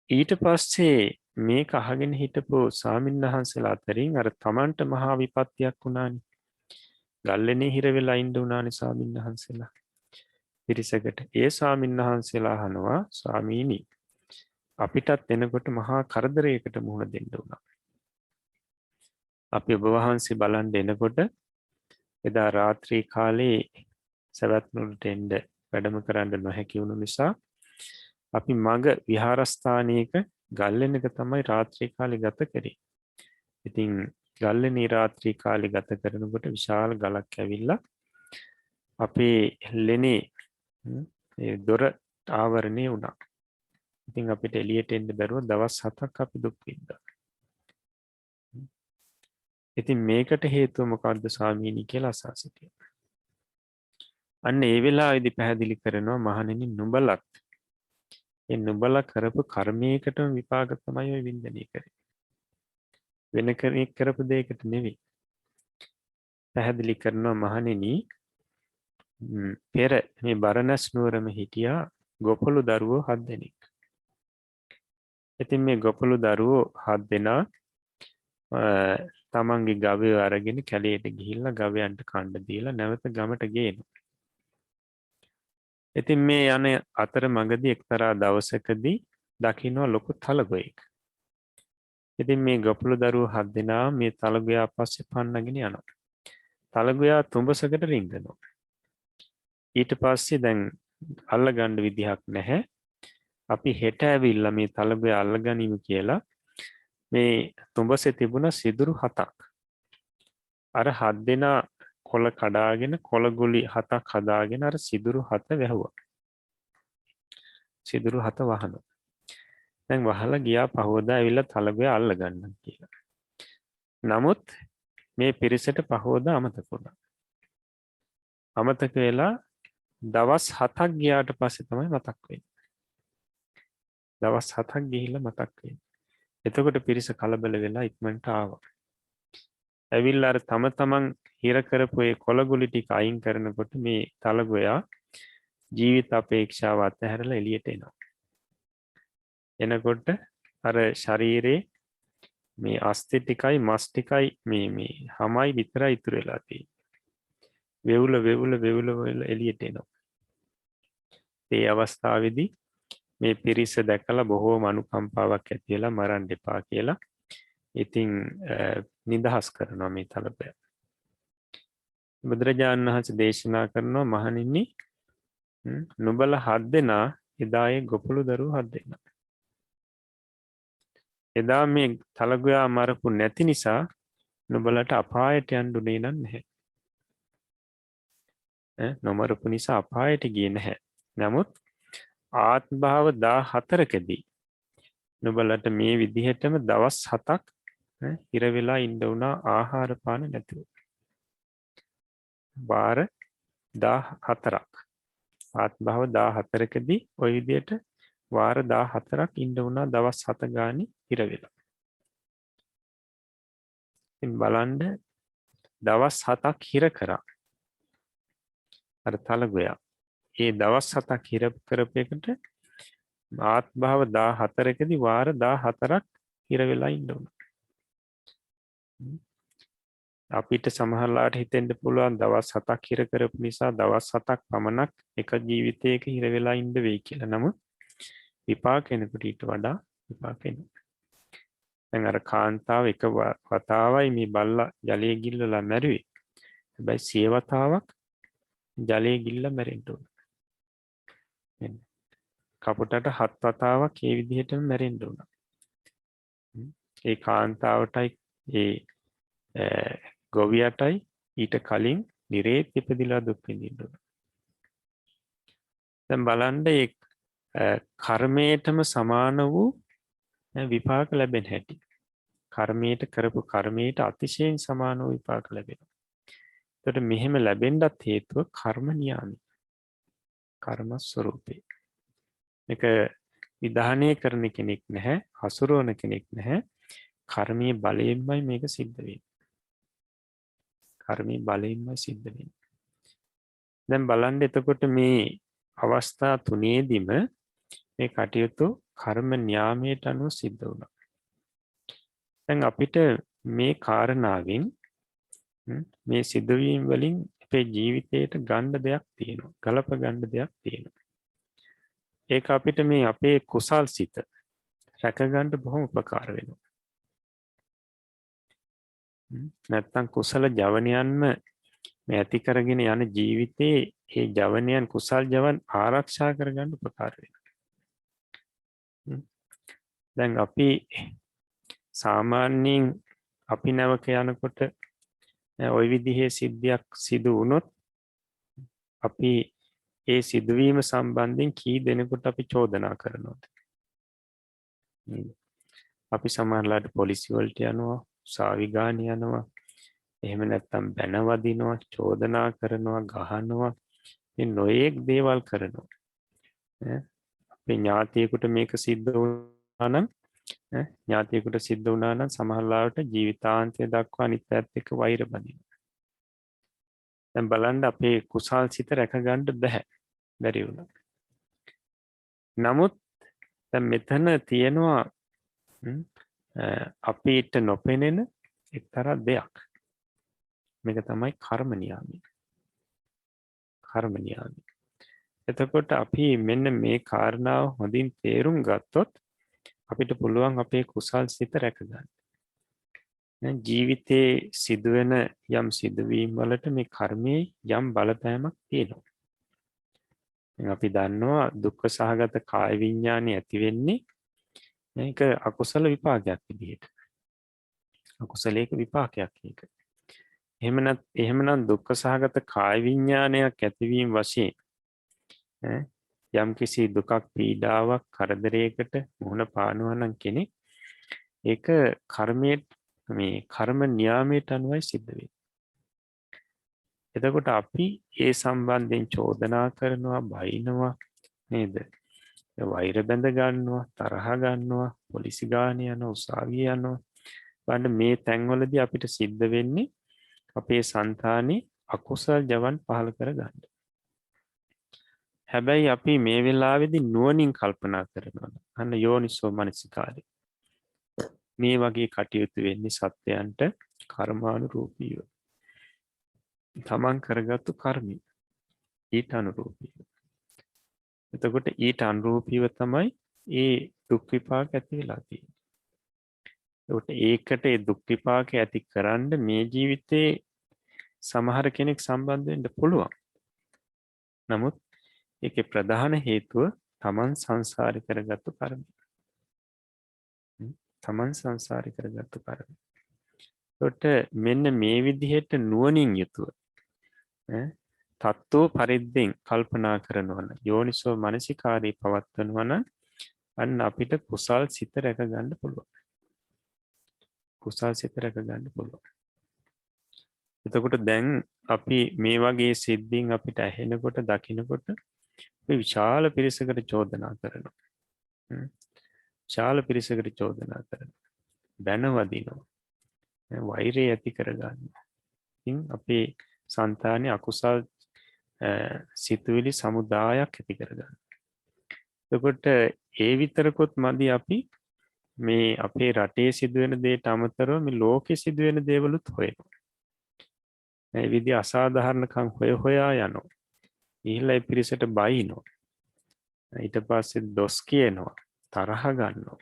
[SPEAKER 2] ඊට පස්සේ මේක අහගෙන හිටපු ස්වාමින්වහන්සේලා අතරින් අර තමන්ට මහා විපත්තියක් වුණානේ. ගල්ලෙනේ හිර වෙලා ඉන්න උනානේ ස්වාමින්වහන්සේලා. පිරිසකට ඒ ස්වාමින්වහන්සේලා අහනවා ස්වාමීනි අපිටත් එනකොට මහා කරදරයකට මුහුණ දෙන්න වුණා. අපි ඔබ වහන්සේ බලන්න එනකොට එදා රාත්‍රී කාලේ සවැත් නුවරට එන්න වැඩම කරන්න නොහැකි වුණු නිසා අපි මග විහාරස්ථානයක ගල්ලෙනක තමයි රාත්‍රී කාලේ ගත කරේ. ඉතින් ගල්ලෙනේ රාත්‍රී කාලේ ගත කරනකොට විශාල ගලක් ඇවිල්ලා අපේ ලෙනේ ඒ දොර ආවරණය වුණා. ඉතින් අපිට එළියට එන්න බැරුව දවස් 7ක් අපි දුක් විඳා. ඉතින් මේකට හේතුව මොකක්ද ස්වාමීනි කියලා අසා සිටියා. අන්න ඒ වෙලාවේදී පැහැදිලි කරනවා මහණෙනි නුඹලත් ඒ නුඹලා කරපු කර්මයකටම විපාක තමයි ඔය වින්දනය කරේ. වෙන කෙනෙක් කරපු දෙයකට නෙවෙයි. පැහැදිලි කරනවා මහණෙනි පෙර මේ බරණැස් නුවරම හිටියා ගොපළු දරුවෝ 7 දෙනෙක්. ඉතින් මේ ගොපළු දරුවෝ 7 දෙනා තමන්ගේ ගවය අරගෙන කැලේට ගිහිල්ලා ගවයන්ට කන්න දීලා නැවත ගමට ගේනවා. ඉතින් මේ යන අතර මඟදී එක්තරා දවසකදී දකින්න ලොකු තලගොයෙක්. ඉතින් මේ ගොපළු දරුවෝ 7 දෙනා මේ තලගොයා පස්සේ පන්නගෙන යනවා. තලගොයා තුඹසකට රිංගනවා. ඊට පස්සේ දැන් අල්ලගන්න විදිහක් නැහැ. අපි හෙට ඇවිල්ලා මේ තලගොයා අල්ලගනිමු කියලා මේ තුඹසේ තිබුණ සිදුරු 7ක්. අර 7 දෙනා කොළ කඩාගෙන කොළ ගුලි 7ක් හදාගෙන අර සිදුරු 7 වැහුවා. සිදුරු 7 වහනවා. දැන් වහලා ගියා පහවදා ඇවිල්ලා තලගොයා අල්ල ගන්න කියලා. නමුත් මේ පිරිසට පහවදා අමතක වුණා. අමතක වෙලා දවස් 7ක් ගියාට පස්සේ තමයි මතක් වෙන්නේ. දවස් 7ක් ගිහිල්ලා මතක් වෙන්නේ. එතකොට පිරිස කලබල වෙලා ඉක්මනට ආවා. ඇවිල්ලා අර තම තමන් හිර කරපු ඒ කොළගුලි ටික අයින් කරනකොට මේ තලගොයා ජීවිත අපේක්ෂාව අතහැරලා එළියට එනවා. එනකොට අර ශරීරේ මේ අස්ථි ටිකයි මස් ටිකයි මේ හැමයි විතරයි ඉතුරු වෙලා තියෙන්නේ. වෙවුල එළියට එනවා. ඒ අවස්ථාවේදී මේ පිරිස දැකලා බොහෝම අනුකම්පාවක් ඇති වෙලා මරන්න එපා කියලා ඉතින් නිදහස් කරනවා මේ තලගොයා. බුදුරජාණන් වහන්සේ දේශනා කරනවා මහණෙනි නුඹලා 7 දෙනා එදා ඒ ගොපළු දරුවෝ 7 දෙනා. එදා මේ තලගොයා මරපු නැති නිසා නුඹලට අපායට යන්න උනේ නැහැ. නොමරපු නිසා අපායට ගියේ නැහැ. නමුත් ආත්ම භාව 14කදී නුඹලට මේ විදිහටම දවස් 7ක් හිර වෙලා ඉන්න උනා ආහාර පාන නැතුව. වාර 14ක් ආත්ම භාව 14කදී ওই විදිහට වාර 14ක් ඉන්න උනා දවස් 7 ගානේ හිර වෙලා. ඉතින් බලන්න දවස් 7ක් හිර කරා. අර තලගොයා ඒ දවස් 7ක් හිර කරපු එකට ආත්ම භාව 14කදී වාර 14ක් හිර වෙලා ඉන්න උනා. අපිට සමහරලාට හිතෙන්න පුළුවන් දවස් 7ක් හිර කරපු නිසා දවස් 7ක් පමණක් එක ජීවිතයක හිර වෙලා ඉන්න වෙයි කියලා. නමුත් විපාක වෙනකොට ඊට වඩා විපාක වෙනවා. දැන් අර කාන්තාව එක වතාවයි මේ බල්ලා ජලයේ ගිල්ලලා මැරුවේ. හැබැයි සිය වතාවක් ජලයේ ගිල්ල මැරෙන්න උන. කපුටට 7 වතාවක් මේ විදිහටම මැරෙන්න උන. ඒ කාන්තාවටයි ගොවියටයි ඊට කලින් නිරේත් ඉපදිලා දුක් විඳින්න ඕන. දැන් බලන්න ඒ කර්මයටම සමාන වූ විපාක ලැබෙන හැටි. කර්මයට කරපු කර්මයට අතිශයින් සමාන වූ විපාක ලැබෙනවා. එතකොට මෙහෙම ලැබෙන්නත් හේතුව කර්ම නියාමයි. කර්ම ස්වરૂපේ. මේක විධානය කරන කෙනෙක් නැහැ, හසුරවන කෙනෙක් නැහැ. කර්මයේ බලයෙන්මයි මේක සිද්ධ වෙන්නේ. කර්මයේ බලයෙන්මයි සිද්ධ වෙන්නේ. දැන් බලන්න එතකොට මේ අවස්ථා තුනේදීම මේ කටයුතු කර්ම න්යාමයට අනුව සිද්ධ වුණා. දැන් අපිට මේ කාරණාවෙන් මේ සිදුවීම් වලින් අපේ ජීවිතයට ගන්න දෙයක් තියෙනවා. ගලප ගන්න දෙයක් තියෙනවා. ඒක අපිට මේ අපේ කුසල් සිත රැක ගන්න බොහොම උපකාර වෙනවා. නැත්තම් කුසල ජවනයන්ම මේ ඇති කරගෙන යන ජීවිතේ ඒ ජවනයන් කුසල් ජවන් ආරක්ෂා කරගන්න උපකාර වෙනවා. දැන් අපි සාමාන්‍යයෙන් අපි නැවක යනකොට ওই විදිහේ සිද්ධියක් සිදු වුණොත් අපි ඒ සිදුවීම සම්බන්ධයෙන් කී දෙනෙකුට අපි චෝදනා කරනවද? අපි සමහරලාට පොලිසිය වලට යනවා, උසාවි ගාන යනවා, එහෙම නැත්නම් බැන වදිනවා, චෝදනා කරනවා, ගහනවා, මේ නොයේක් දේවල් කරනවා. අපේ ඥාතියෙකුට මේක සිද්ධ වුණා නම් ඥාතියෙකුට සිද්ධ වුණා නම් සමහරලාට ජීවිතාන්තය දක්වා අනිත් පැත්ත එක්ක වෛර බඳිනවා. දැන් බලන්න අපේ කුසල් සිත රැක ගන්න බැරි වුණා. නමුත් දැන් මෙතන තියෙනවා අපිට නොපෙනෙන එක්තරා දෙයක්. මේක තමයි කර්ම නියාමය. කර්ම නියාමය. එතකොට අපි මෙන්න මේ කාරණාව හොඳින් තේරුම් ගත්තොත් අපිට පුළුවන් අපේ කුසල් සිත රැක ගන්න. ජීවිතේ සිදුවෙන යම් සිදුවීම් වලට මේ කර්මයේ යම් බලපෑමක් තියෙනවා. අපි දන්නවා දුක්ඛ සහගත කාය විඥානය ඇති වෙන්නේ මේක අකුසල විපාකයක් විදිහට. අකුසලයක විපාකයක් ඒක. එහෙමනම් දුක්ඛ සහගත කාය විඥානයක් ඇතිවීම වශයෙන් යම් කිසි දුකක් පීඩාවක් කරදරයකට මුහුණ පානවා නම් කෙනෙක් ඒක කර්මයේ මේ කර්ම නියාමයට අනුවයි සිද්ධ වෙන්නේ. එතකොට අපි ඒ සම්බන්ධයෙන් චෝදනා කරනවා, බයිනවා නේද? වෛර බැඳ ගන්නවා, තරහ ගන්නවා, පොලිසි ගාන යනවා, උසාවිය යනවා. බලන්න මේ තැන්වලදී අපිට සිද්ධ වෙන්නේ අපේ సంతානේ අකුසල් ජවන් පහල කරගන්න. හැබැයි අපි මේ වෙලාවේදී නුවණින් කල්පනා කරනවා. අන්න යෝනිසෝ මනසිකාරය. මේ වගේ කටයුතු වෙන්නේ සත්‍යයන්ට කර්මානුරූපීව. තමන් කරගත්තු කර්මය ඊට අනුරූපීව. එතකොට ඊට අනුරූපීව තමයි ඒ දුක් විපාක ඇති වෙලා තියෙන්නේ. ඒකට ඒ දුක් විපාක ඇති කරන්න මේ ජීවිතේ සමහර කෙනෙක් සම්බන්ධ වෙන්න පුළුවන්. නමුත් ඒකේ ප්‍රධාන හේතුව තමන් සංසාරي කරගත්තු කර්මය. තමන් සංසාරي කරගත්තු කර්මය. ඒකට මෙන්න මේ විදිහට නුවණින් යුතුව තත්ත්ව පරිද්දෙන් කල්පනා කරනවා නම් යෝනිසෝ මනසිකාරී පවත්වනවා නම් අන්න අපිට කුසල් සිත රැක ගන්න පුළුවන්. කුසල් සිත රැක ගන්න පුළුවන්. එතකොට දැන් අපි මේ වගේ සිද්ධීන් අපිට ඇහෙනකොට දකිනකොට අපි විශාල පිරිසකට චෝදනා කරනවා. විශාල පිරිසකට චෝදනා කරනවා. බැන වදිනවා. වෛරය ඇති කරගන්නවා. ඉතින් අපේ సంతානේ අකුසල් සිතුවිලි සමුදායක් ඇති කරගන්න. එතකොට ඒ විතරකොත් මදි අපි මේ අපේ රටේ සිදුවෙන දේට අමතරව මේ ලෝකෙ සිදුවෙන දේවලුත් හොයනවා. මේ විදිහ අසාධාරණකම් හොයා යනවා. ඊළඟ පිරිසට බයිනවා. ඊට පස්සේ දොස් කියනවා, තරහ ගන්නවා.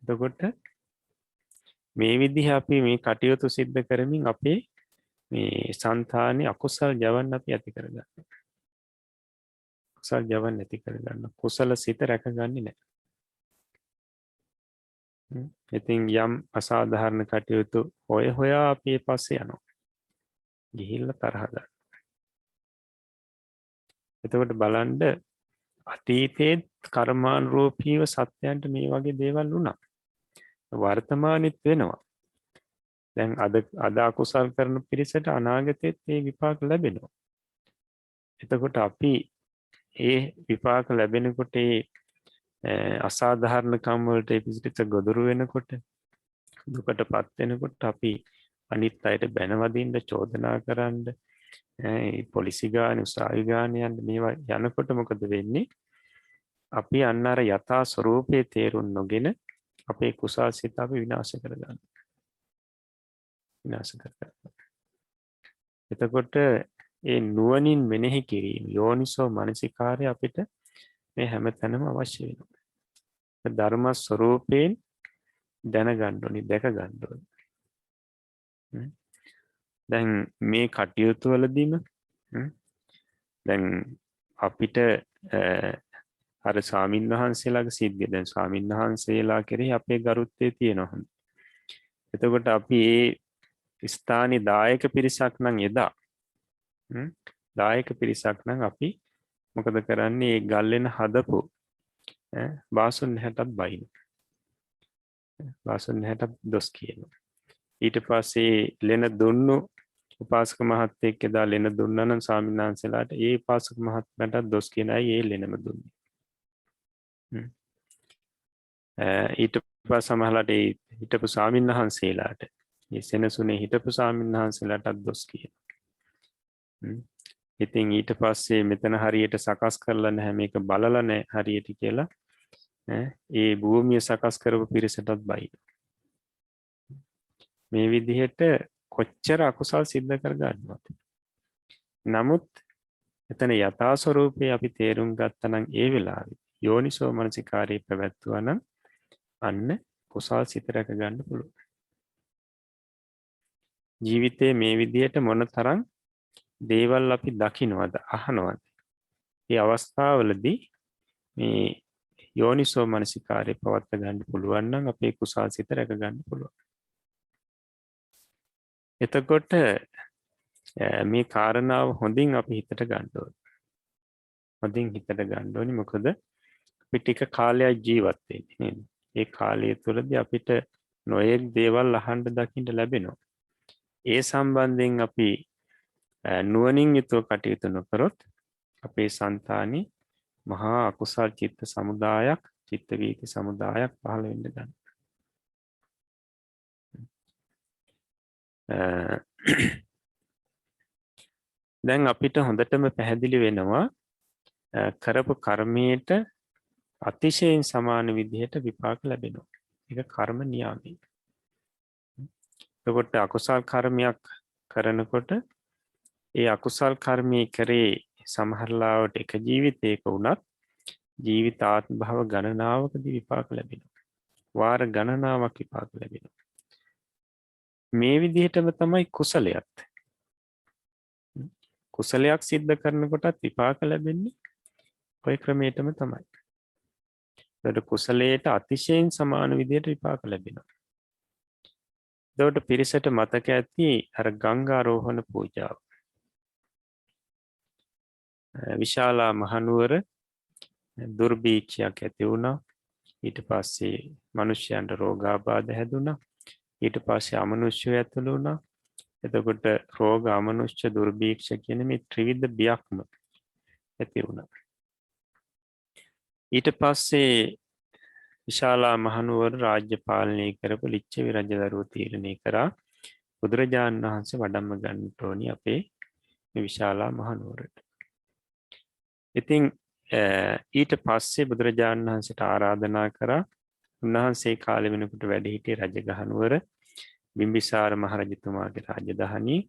[SPEAKER 2] එතකොට මේ විදිහ අපි මේ කටයුතු සිද්ධ කරමින් අපේ මේ సంతානේ අකුසල් ජවන් අපි ඇති කරගන්නවා. කුසල් ජවන් ඇති කරගන්න. කුසල සිත රැකගන්නේ නැහැ. ඉතින් යම් අසාධාරණ කටයුතු හොයා අපි පස්සේ යනවා. ගිහිල්ලා තරහ ගන්න. එතකොට බලන්න අතීතයේ කර්මානුරූපීව සත්‍යයන්ට මේ වගේ දේවල් වුණා. වර්තමානෙත් වෙනවා. දැන් අද අකුසල් කරන පිරිසට අනාගතයේත් මේ විපාක ලැබෙනවා. එතකොට අපි ඒ විපාක ලැබෙනකොට අසාධාරණ කම් වලට පිසිට ගොදුරු වෙනකොට දුකටපත් වෙනකොට අපි අනිත් අයට බැනවදින්න චෝදනා කරන්න පොලිසි ගානේ උසාවි ගානේ යන්න මේවා යනකොට මොකද වෙන්නේ? අපි අන්න අර යථා ස්වરૂපයේ තේරුම් නොගෙන අපේ කුසල් සිත අපි විනාශ කරගන්නවා. එතකොට ඒ නුවණින් මෙනෙහි කිරීම යෝනිසෝ මනසිකාරය අපිට මේ හැමතැනම අවශ්‍ය වෙනවා. ධර්ම ස්වરૂපයෙන් දැනගන්න ඕනි, දැක ගන්න ඕනි. දැන් මේ කටයුතු වලදීම දැන් අපිට අර ස්වාමින්වහන්සේලාගේ සිද්ධිය දැන් ස්වාමින්වහන්සේලා කෙරෙහි අපේ ගරුත්වය තියෙනවා. එතකොට අපි ඒ ස්ථානයේ දායක පිරිසක් නම් එදා දායක පිරිසක් නම් අපි මොකද කරන්නේ? ඒ ගල්ලෙන හදපු බාසුන් හැටත් බයින. බාසුන් හැටත් දොස් කියනවා. ඊට පස්සේ ලෙන දුන්නු උපාසක මහත්තයෙක් එදා ලෙන දුන්නා නම් ස්වාමින්වහන්සේලාට ඒ උපාසක මහත්මයාට දොස් කියන අය ඒ ලෙනම දුන්නේ. ඊට පස්සේ සමහරලාට ඒ හිටපු ස්වාමින්වහන්සේලාට මේ සෙනසුනේ හිටපු ස්වාමින්වහන්සේලාටත් දොස් කියනවා. ඉතින් ඊට පස්සේ මෙතන හරියට සකස් කරලා නැහැ මේක බලලා නැහැ හරියට කියලා ඒ භූමිය සකස් කරපු පිරිසටත් බයි. මේ විදිහට කොච්චර අකුසල් සිද්ධ කරගන්නවද? නමුත් එතන යථා ස්වરૂපේ අපි තේරුම් ගත්තා නම් ඒ වෙලාවේ යෝනිසෝ මනසිකාරය පැවැත්වුවා නම් අන්න කුසල් සිත රැක ගන්න පුළුවන්. ජීවිතේ මේ විදිහට මොනතරම් දේවල් අපි දකින්නවද අහනවද? මේ අවස්ථාවවලදී මේ යෝනිසෝ මනසිකාරය පවත්වා ගන්න පුළුවන් නම් අපේ කුසල් සිත රැක ගන්න පුළුවන්. එතකොට මේ කාරණාව හොඳින් අපි හිතට ගන්න ඕනේ. හොඳින් හිතට ගන්න ඕනේ මොකද අපි ටික කාලයක් ජීවත් වෙන්නේ නේද? ඒ කාලය තුළදී අපිට නොයෙක් දේවල් අහන්න දකින්න ලැබෙනවා. ඒ සම්බන්ධයෙන් අපි නුවණින් යුතුව කටයුතු නොකරොත් අපේ సంతානි මහා අකුසල් චිත්ත සමුදායක්, චිත්ත වීති සමුදායක් පහළ වෙන්න ගන්නවා. දැන් අපිට හොඳටම පැහැදිලි වෙනවා කරපු කර්මයට අතිශයින් සමාන විදිහට විපාක ලැබෙනවා. ඒක කර්ම නියාමයි. එතකොට අකුසල් කර්මයක් කරනකොට ඒ අකුසල් කර්මයේ කරේ සමහරලාවට එක ජීවිතයක වුණත් ජීවිතාත්ම භව ගණනාවකදී විපාක ලැබෙනවා. වාර ගණනාවක් විපාක ලැබෙනවා. මේ විදිහටම තමයි කුසලයක්. කුසලයක් සිද්ධ කරනකොටත් විපාක ලැබෙන්නේ ඔය ක්‍රමයටම තමයි. ඒකට කුසලයට අතිශයින් සමාන විදිහට විපාක ලැබෙනවා. ඒකට පිරිසට මතක ඇති අර ගංගාරෝහණ පූජාව. විශාලා මහනුවර දුර්භීක්ෂයක් ඇති වුණා. ඊට පස්සේ මිනිස්යන්ට රෝගාබාධ හැදුණා. ඊට පස්සේ අමනුෂ්‍යය ඇතුළු වුණා. එතකොට රෝග අමනුෂ්‍ය දුර්භීක්ෂ කියන මේ ත්‍රිවිධ බියක්ම ඇති වුණා. ඊට පස්සේ විශාලා මහනුවර රාජ්‍ය පාලනය කරපු ලිච්ඡවි රජදරුවෝ තීරණය කරා බුදුරජාණන් වහන්සේ වඩම්ම ගන්නට ඕනි අපේ මේ විශාලා මහනුවරට. ඉතින් ඊට පස්සේ බුදුරජාණන් වහන්සේට ආරාධනා කරා. උන්වහන්සේ කාලෙ වෙනකොට වැඩ හිටියේ රජගහනුවර බිම්බිසාර මහරජතුමාගේ රාජධානියේ.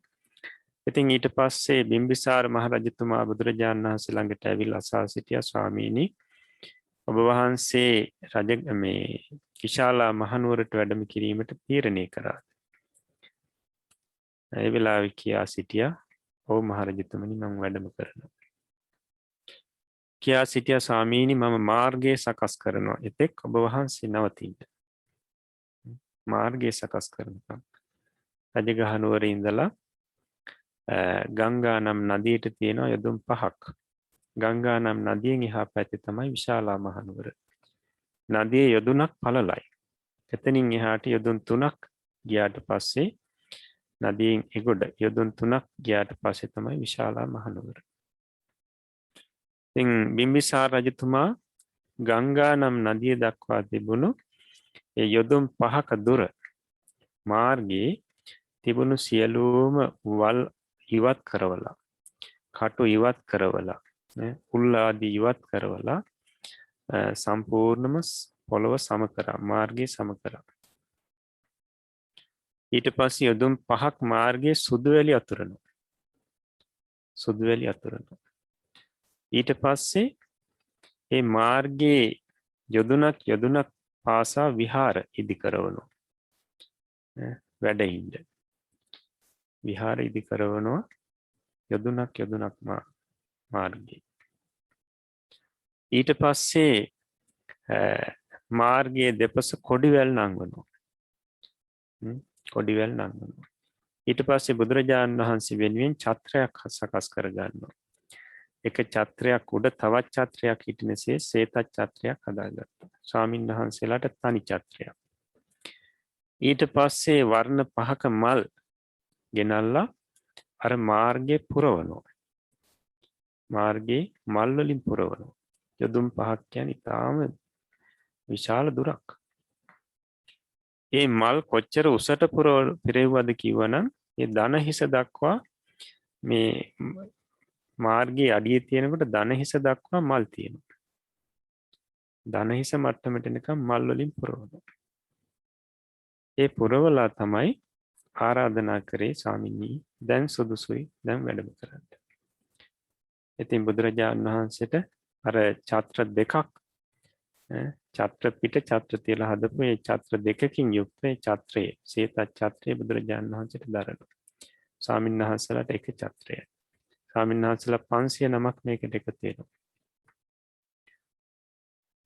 [SPEAKER 2] ඉතින් ඊට පස්සේ බිම්බිසාර මහරජතුමා බුදුරජාණන් වහන්සේ ළඟට ඇවිල්ලා අසා සිටියා ස්වාමීනි ඔබ වහන්සේ මේ විශාලා මහනුවරට වැඩම කිරීමට තීරණය කරා. ඒ වෙලාවේ කියා සිටියා ඔව් මහරජතුමනි මම වැඩම කරනවා. කියා සිටියා ස්වාමීනි මම මාර්ගය සකස් කරනවා. එතෙක් ඔබ වහන්සේ නවතින්න. මාර්ගය සකස් කරනකම්. රජගහ නුවර ඉඳලා ගංගා නම් නදියට තියෙනවා යොදුන් 5ක්. ගංගා නම් නදියෙන් එහා පැත්තේ තමයි විශාලා මහනුවර. නදියේ යොදුනක් පළලයි. එතනින් එහාට යොදුන් 3ක් ගියාට පස්සේ නදියෙන් එගොඩ යොදුන් 3ක් ගියාට පස්සේ තමයි විශාලා මහනුවර. ඉතින් බිම්බිසාර රජතුමා ගංගා නම් නදිය දක්වා තිබුණු ඒ යොදුන් 5ක දුර මාර්ගයේ තිබුණු සියලුම වල් ඉවත් කරවලා, කටු ඉවත් කරවලා, උල් ආදී ඉවත් කරවලා සම්පූර්ණම පොළව සම කරා, මාර්ගය සම කරා. ඊට පස්සේ යොදුන් 5ක් මාර්ගයේ සුදුවැලි අතුරනවා. සුදුවැලි අතුරනවා. ඊට පස්සේ මේ මාර්ගයේ යොදුනක් පාසා විහාර ඉදි කරවනවා. වැඩ ඉන්න. විහාර ඉදි කරවනවා යොදුනක් මාර්ගයේ. ඊට පස්සේ මාර්ගයේ දෙපස කොඩිවැල් නංවනවා. කොඩිවැල් නංවනවා. ඊට පස්සේ බුදුරජාණන් වහන්සේ වෙනුවෙන් ඡත්‍රයක් සකස් කරගන්නවා. එක ඡත්‍රයක් උඩ තවත් ඡත්‍රයක් හිටිනසේ සේත ඡත්‍රයක් හදාගත්තා. ස්වාමීන් වහන්සේලාට තනි ඡත්‍රයක්. ඊට පස්සේ වර්ණ 5ක මල් ගෙනල්ලා අර මාර්ගයේ පුරවනවා. මාර්ගයේ මල් වලින් පුරවනවා. යොදුන් 5ක් කියන්නේ ඉතාම විශාල දුරක්. ඒ මල් කොච්චර උසට පිරෙව්වද කිව්වනම් ඒ දන හිස දක්වා මේ මාර්ගයේ අඩිය තියෙනකොට දන හිස දක්වා මල් තියෙනවා. දන හිස මට්ටමට එනකම් මල් වලින් පුරවනවා. ඒ පුරවලා තමයි ආරාධනා කරේ ස්වාමීනි දැන් සුදුසුයි දැන් වැඩම කරන්න. ඉතින් බුදුරජාණන් වහන්සේට අර ඡත්‍ර දෙකක් ඡත්‍ර පිට ඡත්‍ර තියලා හදපු මේ ඡත්‍ර දෙකකින් යුක්ත මේ ඡත්‍රයේ සීත ඡත්‍රයේ බුදුරජාණන් වහන්සේට දරනවා. ස්වාමීන් වහන්සේලාට එක ඡත්‍රයයි. ස්වාමීන් වහන්සේලා 500 නමක් මේකට එකතු වෙනවා.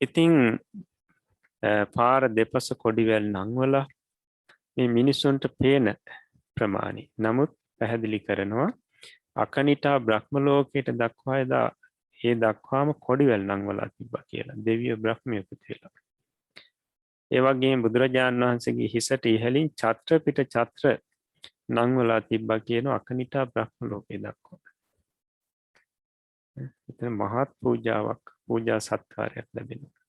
[SPEAKER 2] ඉතින් පාර දෙපස කොඩිවැල් නංවලා මේ මිනිසුන්ට පේන ප්‍රමාණි. නමුත් පැහැදිලි කරනවා අකනිටා බ්‍රහ්ම ලෝකයට දක්වා එදා ඒ දක්වාම කොඩිවැල් නංවලා තිබ්බා කියලා. දෙවියෝ බ්‍රහ්මයෝ කියලා. ඒ වගේම බුදුරජාණන් වහන්සේගේ හිසට ඉහළින් ඡත්‍ර පිට ඡත්‍ර නංවලා තිබ්බා කියන අකනිටා බ්‍රහ්ම ලෝකේ දක්වා. එතන මහත් පූජාවක්, පූජා සත්කාරයක් ලැබෙනවා.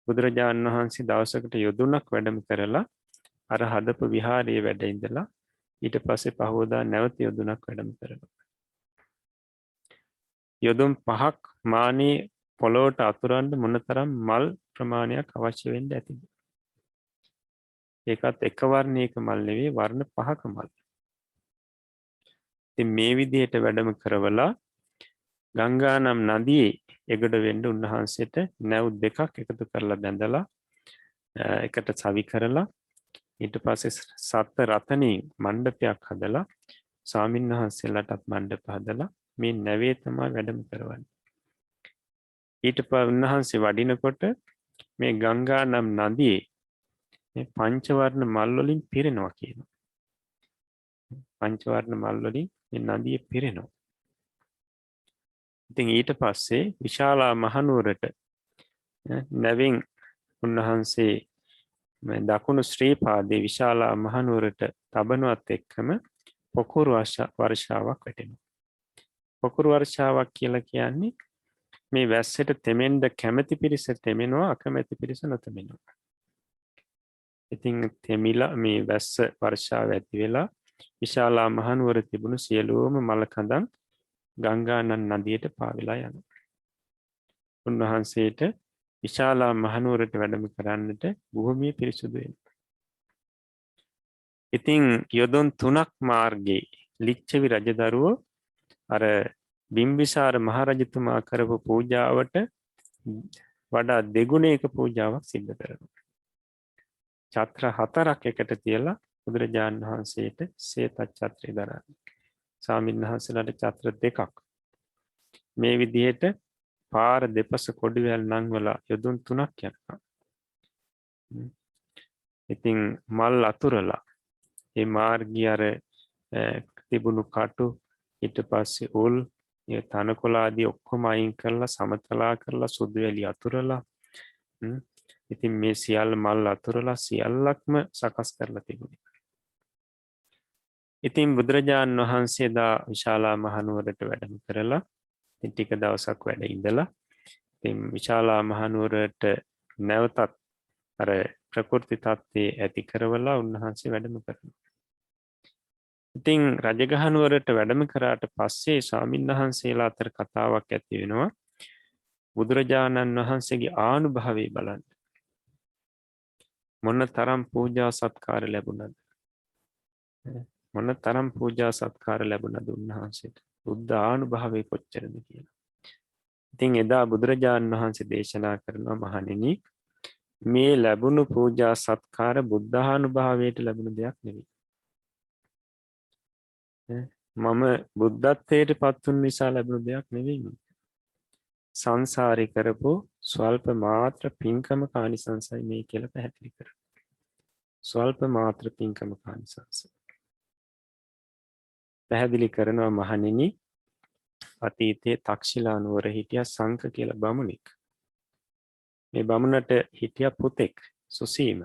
[SPEAKER 2] බුදුරජාණන් වහන්සේ දවසකට යොදුනක් වැඩම කරලා අර හදපු විහාරයේ වැඩ ඉඳලා ඊට පස්සේ පහවදා නැවත යොදුනක් වැඩම කරනවා. යොදුන් 5ක් මානේ පොළොවට අතුරන්න මොනතරම් මල් ප්‍රමාණයක් අවශ්‍ය වෙන්න ඇතිද? ඒකත් එක වර්ණයක මල් නෙවෙයි වර්ණ 5ක මල්. ඉතින් මේ විදිහට වැඩම කරවලා ගංගා නම් නදියේ එගොඩ වෙන්න උන්වහන්සේට නැව් දෙකක් එකතු කරලා බැඳලා එකට සවි කරලා ඊට පස්සේ සත් රතනින් මණ්ඩපයක් හදලා ස්වාමීන් වහන්සේලාටත් මණ්ඩප හදලා මේ නැවේ තමයි වැඩම කරවන්නේ. ඊට පස්සේ උන්වහන්සේ වඩිනකොට මේ ගංගා නම් නදියේ මේ පංචවර්ණ මල් වලින් පිරෙනවා කියනවා. පංචවර්ණ මල් වලින් මේ නදිය පිරෙනවා. ඉතින් ඊට පස්සේ විශාලා මහනුවරට නැවෙන් උන්වහන්සේ දකුණු ශ්‍රී පාදයේ විශාලා මහනුවරට තබනවත් එක්කම පොකුරු වර්ෂාවක් වැටෙනවා. පොකුරු වර්ෂාවක් කියලා කියන්නේ මේ වැස්සට තෙමෙන්න කැමැති පිරිස තෙමෙනවා, අකමැති පිරිස නොතෙමෙනවා. ඉතින් තෙමිලා මේ වැස්ස වර්ෂාව ඇති වෙලා විශාලා මහනුවර තිබුණු සියලුම මල කඳන් ගංගා නදියට පාවෙලා යනවා. උන්වහන්සේට විශාලා මහනුවරට වැඩම කරන්නට භූමිය පිරිසුදු වෙනවා. ඉතින් යොදුන් 3ක් මාර්ගයේ ලිච්ඡවි රජදරුවෝ අර බිම්බිසාර මහරජතුමා කරපු පූජාවට වඩා දෙගුණයක පූජාවක් සිද්ධ කරනවා. ඡත්‍ර 4ක් එකට තියලා බුදුරජාණන් වහන්සේට සේත ඡත්‍රය දරනවා. ස්වාමීන් වහන්සේලාට ඡත්‍ර දෙකක්. මේ විදිහට පාර දෙපස කොඩිවැල් නංවලා යොදුන් 3ක් යනවා. ඉතින් මල් අතුරලා ඒ මාර්ගය අර තිබුණු කටු ඊට පස්සේ උල් ඒ තනකොළ ආදී ඔක්කොම අයින් කරලා සමතලා කරලා සුදු වැලි අතුරලා ඉතින් මේ සියල්ල මල් අතුරලා සියල්ලක්ම සකස් කරලා තිබුණේ. ඉතින් බුදුරජාණන් වහන්සේ දා විශාලා මහනුවරට වැඩම කරලා ඉතින් ටික දවසක් වැඩ ඉඳලා ඉතින් විශාලා මහනුවරට නැවතත් අර ප්‍රකෘති තත්ත්වයේ ඇති කරවලා උන්වහන්සේ වැඩම කරනවා. ඉතින් රජගහනුවරට වැඩම කරාට පස්සේ ස්වාමීන් වහන්සේලා අතර කතාවක් ඇති වෙනවා. බුදුරජාණන් වහන්සේගේ ආනුභාවය බලන්න. මොන තරම් පූජා සත්කාර ලැබුණද? මොන තරම් පූජා සත්කාර ලැබුණද උන්වහන්සේට? බුද්ධ ආනුභාවය කොච්චරද කියලා. ඉතින් එදා බුදුරජාණන් වහන්සේ දේශනා කරනවා මහණෙනි මේ ලැබුණු පූජා සත්කාර බුද්ධානුභාවයට ලැබුණු දෙයක් නෙවෙයි. මම බුද්ධත්වයට පත් වුන නිසා ලැබුණු දෙයක් නෙවෙයි. සංසාරේ කරපු ස්වල්ප මාත්‍ර පින්කම කානිසංසයි මේ කියලා පැහැදිලි කරනවා. ස්වල්ප මාත්‍ර පින්කම කානිසංස. පැහැදිලි කරනවා මහණෙනි අතීතයේ තක්ෂිලා නුවර හිටිය සංක කියලා බමුණෙක්. මේ බමුණට හිටිය පුතෙක් සුසීම.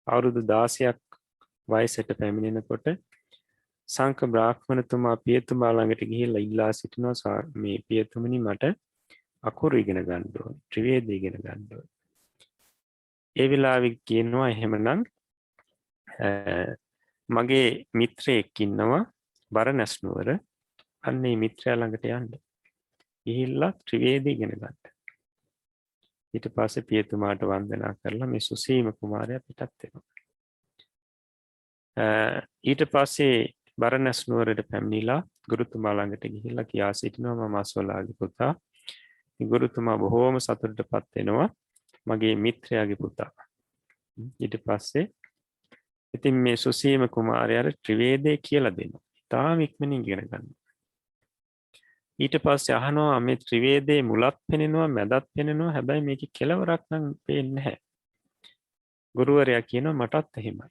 [SPEAKER 2] අවුරුදු 16ක් වයසට පැමිණෙනකොට සංක බ්‍රාහ්මණතුමා පියතුමා ළඟට ගිහිල්ලා ඉල්ලා සිටිනවා මේ පියතුමනි මට අකුරු ඉගෙන ගන්න ඕනේ. ත්‍රිවේද ඉගෙන ගන්න ඕනේ. ඒ වෙලාවෙ කියනවා එහෙමනම් මගේ මිත්‍රයෙක් ඉන්නවා බරණැස් නුවර. අන්නේ මිත්‍රයා ළඟට යන්න. ගිහිල්ලා ත්‍රිවේද ඉගෙන ගන්න. ඊට පස්සේ පියතුමාට වන්දනා කරලා මේ සුසීම කුමාරයා පිටත් වෙනවා. ඊට පස්සේ බරණැස් නුවරට පැමිණිලා ගුරුතුමා ළඟට ගිහිල්ලා කියා සිටිනවා මම අස්වලාගේ පුතා. ගුරුතුමා බොහෝම සතුටටපත් වෙනවා මගේ මිත්‍රයාගේ පුතා. ඊට පස්සේ ඉතින් මේ සුසීම කුමාරයාට ත්‍රිවේදේ කියලා දෙනවා. තාම ඉක්මනින් ඉගෙන ගන්න. ඊට පස්සේ අහනවා මේ ත්‍රිවේදේ මුලත් පෙනෙනවා මැදත් පෙනෙනවා හැබැයි මේකේ කෙලවරක් නම් පේන්නේ නැහැ. ගුරුවරයා කියනවා මටත් එහෙමයි.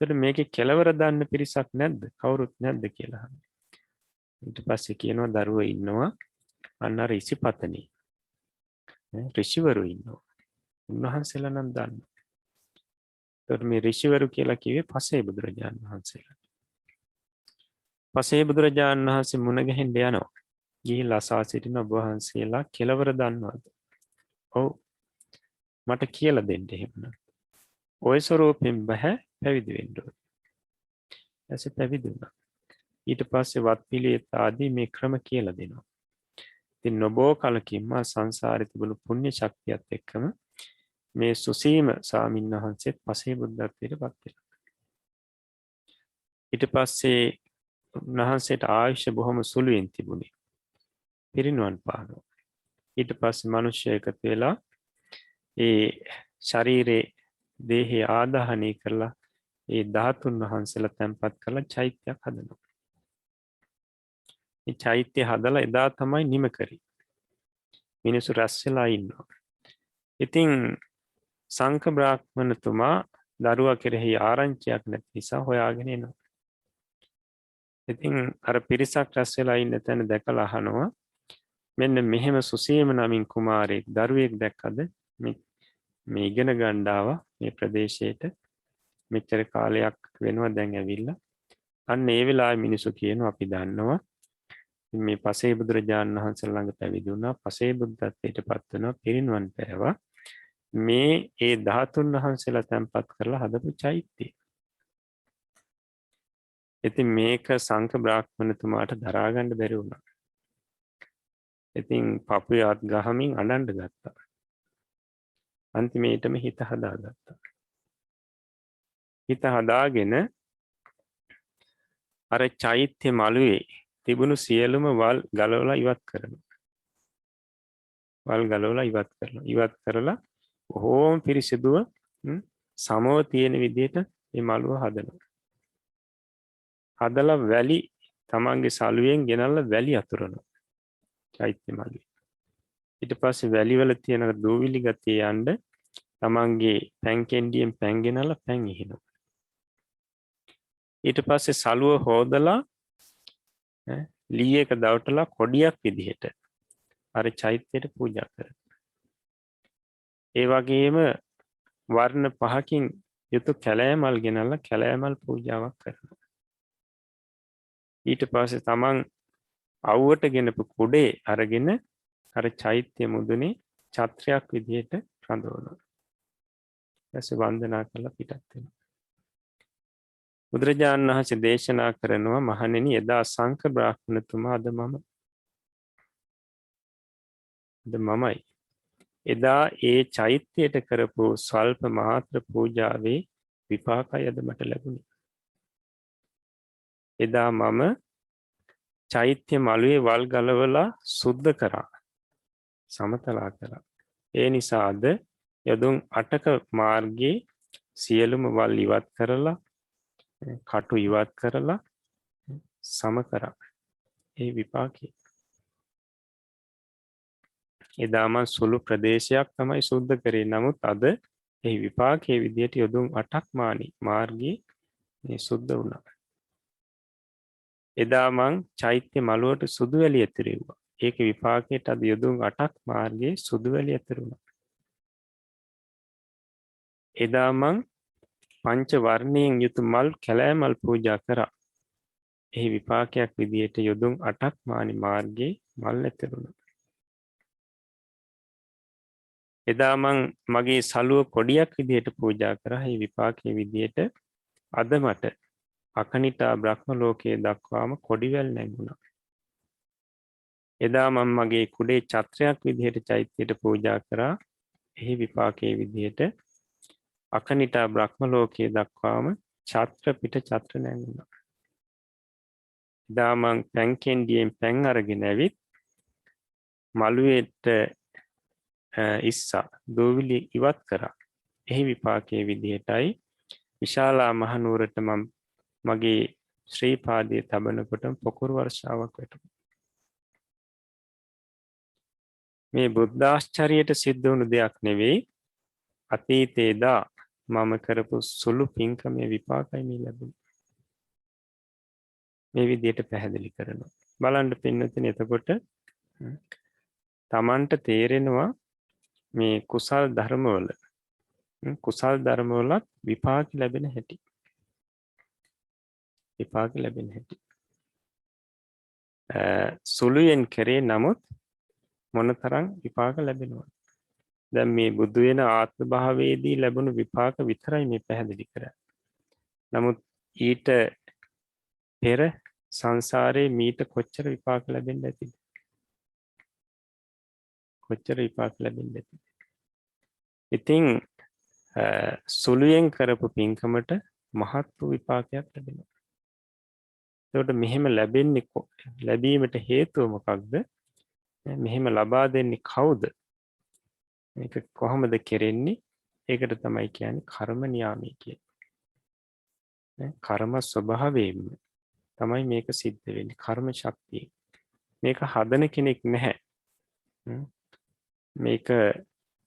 [SPEAKER 2] එතකොට මේකේ කෙලවර දන්න පිරිසක් නැද්ද? කවුරුත් නැද්ද කියලා අහනවා. ඊට පස්සේ කියනවා දරුවෝ ඉන්නවා අන්න අර ඉසිපතනේ. ඍෂිවරු ඉන්නවා. උන්වහන්සේලා නම් දන්නවා. එතකොට මේ ඍෂිවරු කියලා කිව්වේ පසේ බුදුරජාණන් වහන්සේලා. පසේ බුදුරජාණන් වහන්සේ මුණ ගැහෙන්න යනවා. ගිහිල්ලා අසා සිටින ඔබ වහන්සේලා කෙලවර දන්නවද? ඔව්. මට කියලා දෙන්න එහෙමනම්. ඔය ස්වරූපෙන් බෑ පැවිදි වෙන්න ඕනේ. ඊපස්සේ පැවිදි වුණා. ඊට පස්සේ වත්පිළිවෙත් ආදී මේ ක්‍රම කියලා දෙනවා. ඉතින් නොබෝ කලකින්ම සංසාරේ තිබුණු පුණ්‍ය ශක්තියත් එක්කම මේ සුසීම ස්වාමීන් වහන්සේත් පසේ බුද්ධත්වයට පත් වෙනවා. ඊට පස්සේ උන්වහන්සේට ආයුෂ බොහොම සුළුෙන් තිබුණේ. පිරිනුවන් පානවා. ඊට පස්සේ මිනිස්සු එකතු වෙලා ඒ ශරීරේ දේහය ආදාහනය කරලා ඒ ධාතුන් වහන්සේලා තැන්පත් කරලා චෛත්‍යයක් හදනවා. මේ චෛත්‍ය හදලා එදා තමයි නිම කරේ. මිනිස්සු රැස් වෙලා ඉන්නවා. ඉතින් සංක බ්‍රාහ්මණතුමා දරුවා කෙරෙහි ආරංචියක් නැති නිසා හොයාගෙන එනවා. ඉතින් අර පිරිසක් රැස් වෙලා ඉන්න තැන දැකලා අහනවා මෙන්න මෙහෙම සුසීම නමින් කුමාරයෙක් දරුවෙක් දැක්කද මේ ඉගෙන ගන්න ආවා මේ ප්‍රදේශයට මෙච්චර කාලයක් වෙනවා දැන් ඇවිල්ලා අන්න ඒ වෙලාවේ මිනිස්සු කියනවා අපි දන්නවා මේ පසේ බුදුරජාණන් වහන්සේ ළඟ පැවිදි වුණා පසේ බුද්ධත්වයට පත් වෙනවා පිරිනුවන් පෑවා මේ ඒ ධාතුන් වහන්සේලා තැන්පත් කරලා හදපු චෛත්‍යය. ඉතින් මේක සංක බ්‍රාහ්මණතුමාට දරා ගන්න බැරි වුණා. ඉතින් පපුවේ අත් ගහමින් අඬන්න ගත්තා. අන්තිමේටම හිත හදාගත්තා. හිත හදාගෙන අර චෛත්‍ය මළුවේ තිබුණු සියලුම වල් ගලවලා ඉවත් කරනවා. වල් ගලවලා ඉවත් කරනවා. ඉවත් කරලා බොහෝම පිරිසිදුව සමව තියෙන විදිහට මේ මළුව හදනවා. හදලා වැලි තමන්ගේ සලුවෙන් ගෙනල්ලා වැලි අතුරනවා. චෛත්‍ය මළුවේ. ඊට පස්සේ වැලි වල තියෙන දූවිලි ගතිය යන්න තමන්ගේ පැන් කෙන්ඩියෙන් පැන් ගෙනල්ලා පැන් ඉහිනවා. ඊට පස්සේ සලුව හෝදලා ලී එක දවටලා කොඩියක් විදිහට අර චෛත්‍යයට පූජා කරනවා. ඒ වගේම වර්ණ 5කින් යුතු කැලෑමල් ගෙනල්ලා කැලෑමල් පූජාවක් කරනවා. ඊට පස්සේ තමන් අවුවට ගෙනපු කුඩේ අරගෙන අර චෛත්‍ය මුදුනේ ඡත්‍රයක් විදිහට රඳවනවා. ඊපස්සේ වන්දනා කරලා පිටත් වෙනවා. බුදුරජාණන් වහන්සේ දේශනා කරනවා මහණෙනි එදා සංඝ බ්‍රාහ්මණතුමා අද මමයි. එදා ඒ චෛත්‍යයට කරපු ස්වල්ප මාත්‍ර පූජාවේ විපාකය අද මට ලැබුණේ. එදා මම චෛත්‍ය මළුවේ වල් ගලවලා සුද්ධ කරා. සමතලා කරා. ඒ නිසා අද යදුන් 8ක මාර්ගයේ සියලුම වල් ඉවත් කරලා කටු ඉවත් කරලා සම කරා. ඒ විපාකේ. එදා මම සුළු ප්‍රදේශයක් තමයි සුද්ධ කරේ. නමුත් අද ඒ විපාකයේ විදියට යදුන් 8ක් මාර්ගයේ මේ සුද්ධ වුණා. එදා මං චෛත්‍ය මළුවට සුදු වැලි ඇතිරෙව්වා. ඒක විපාකයට අද යදුන් 8ක් මාර්ගයේ සුදු වැලි ඇතිරුණා. එදා මං පංච වර්ණයෙන් යුතු මල් කැලෑමල් පූජා කරා. එහි විපාකයක් විදියට යොදුන් 8ක් මාර්ගයේ මල් ඇතිරුණා. එදා මං මගේ සලුව කොඩියක් විදියට පූජා කරා. එහි විපාකයේ විදියට අද මට අකනිටා බ්‍රහ්ම ලෝකයේ දක්වාම කොඩිවැල් නැගුණා. එදා මම මගේ කුඩේ ඡත්‍රයක් විදියට චෛත්‍යයට පූජා කරා. එහි විපාකයේ විදියට අකනිටා බ්‍රහ්ම ලෝකයේ දක්වාම ඡත්‍ර පිට ඡත්‍ර නැගුණා. එදා මං පැන් කෙන්ඩියෙන් පැන් අරගෙන ඇවිත් මළුවේට ඉස්සා දෝවිලි ඉවත් කරා. එහි විපාකයේ විදියටයි විශාලා මහනුවරට මම මගේ ශ්‍රී පාදයේ තබනකොටම පොකුරු වර්ෂාවක් වැටුණා. මේ බුද්ධාශ්චර්යයට සිද්ධ වුණු දෙයක් නෙවෙයි. අතීතයේදා මම කරපු සුළු පින්කමේ විපාකයි මේ ලැබුණේ. මේ විදිහට පැහැදිලි කරනවා. බලන්න පින්නතුනි එතකොට තමන්ට තේරෙනවා මේ කුසල් ධර්මවලත් විපාක ලැබෙන හැටි. සුළුයෙන් කරේ නමුත් මොනතරම් විපාක ලැබෙනවා. දැන් මේ බුදු වෙන ආත්ම භාවයේදී ලැබුණු විපාක විතරයි මේ පැහැදිලි කරන්නේ. නමුත් ඊට පෙර සංසාරේ මීට කොච්චර විපාක ලැබෙන්න ඇතිද? ඉතින් සුළුයෙන් කරපු පින්කමට මහත් වූ විපාකයක් ලැබෙනවා. ඒකට මෙහෙම ලැබීමට හේතුව මොකක්ද? මෙහෙම ලබා දෙන්නේ කවුද? මේක කොහොමද කෙරෙන්නේ? ඒකට තමයි කියන්නේ කර්ම නියාමී කියන්නේ. කර්ම ස්වභාවයෙන්ම තමයි මේක සිද්ධ වෙන්නේ. කර්ම ශක්තිය. මේක හදන කෙනෙක් නැහැ. මේක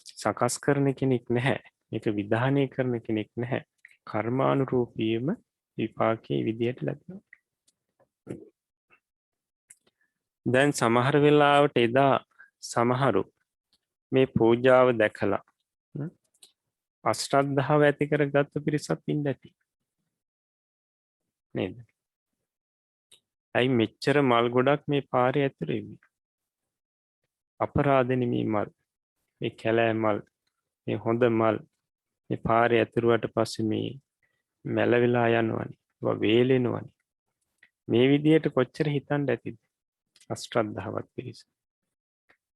[SPEAKER 2] සකස් කරන කෙනෙක් නැහැ. මේක විධානය කරන කෙනෙක් නැහැ. කර්මානුරූපීවම විපාකයේ විදියට ලැබෙනවා. දැන් සමහර වෙලාවට එදා සමහරු මේ පූජාව දැකලා අශ්‍රද්ධාව ඇති කරගත්තු පිරිසක් ඉන්න ඇති. නේද? ඇයි මෙච්චර මල් ගොඩක් මේ පාරේ ඇතුලේ ඉන්නේ? අපරාධ නෙමේ මල්. මේ කැලෑ මල්, මේ හොඳ මල් මේ පාරේ ඇතුරුවට පස්සේ මේ මැල වෙලා යනවනේ. ඒවා වේලෙනවනේ. මේ විදියට කොච්චර හිතන්න ඇතිද? අශ්‍රද්ධාවත් පිරිස.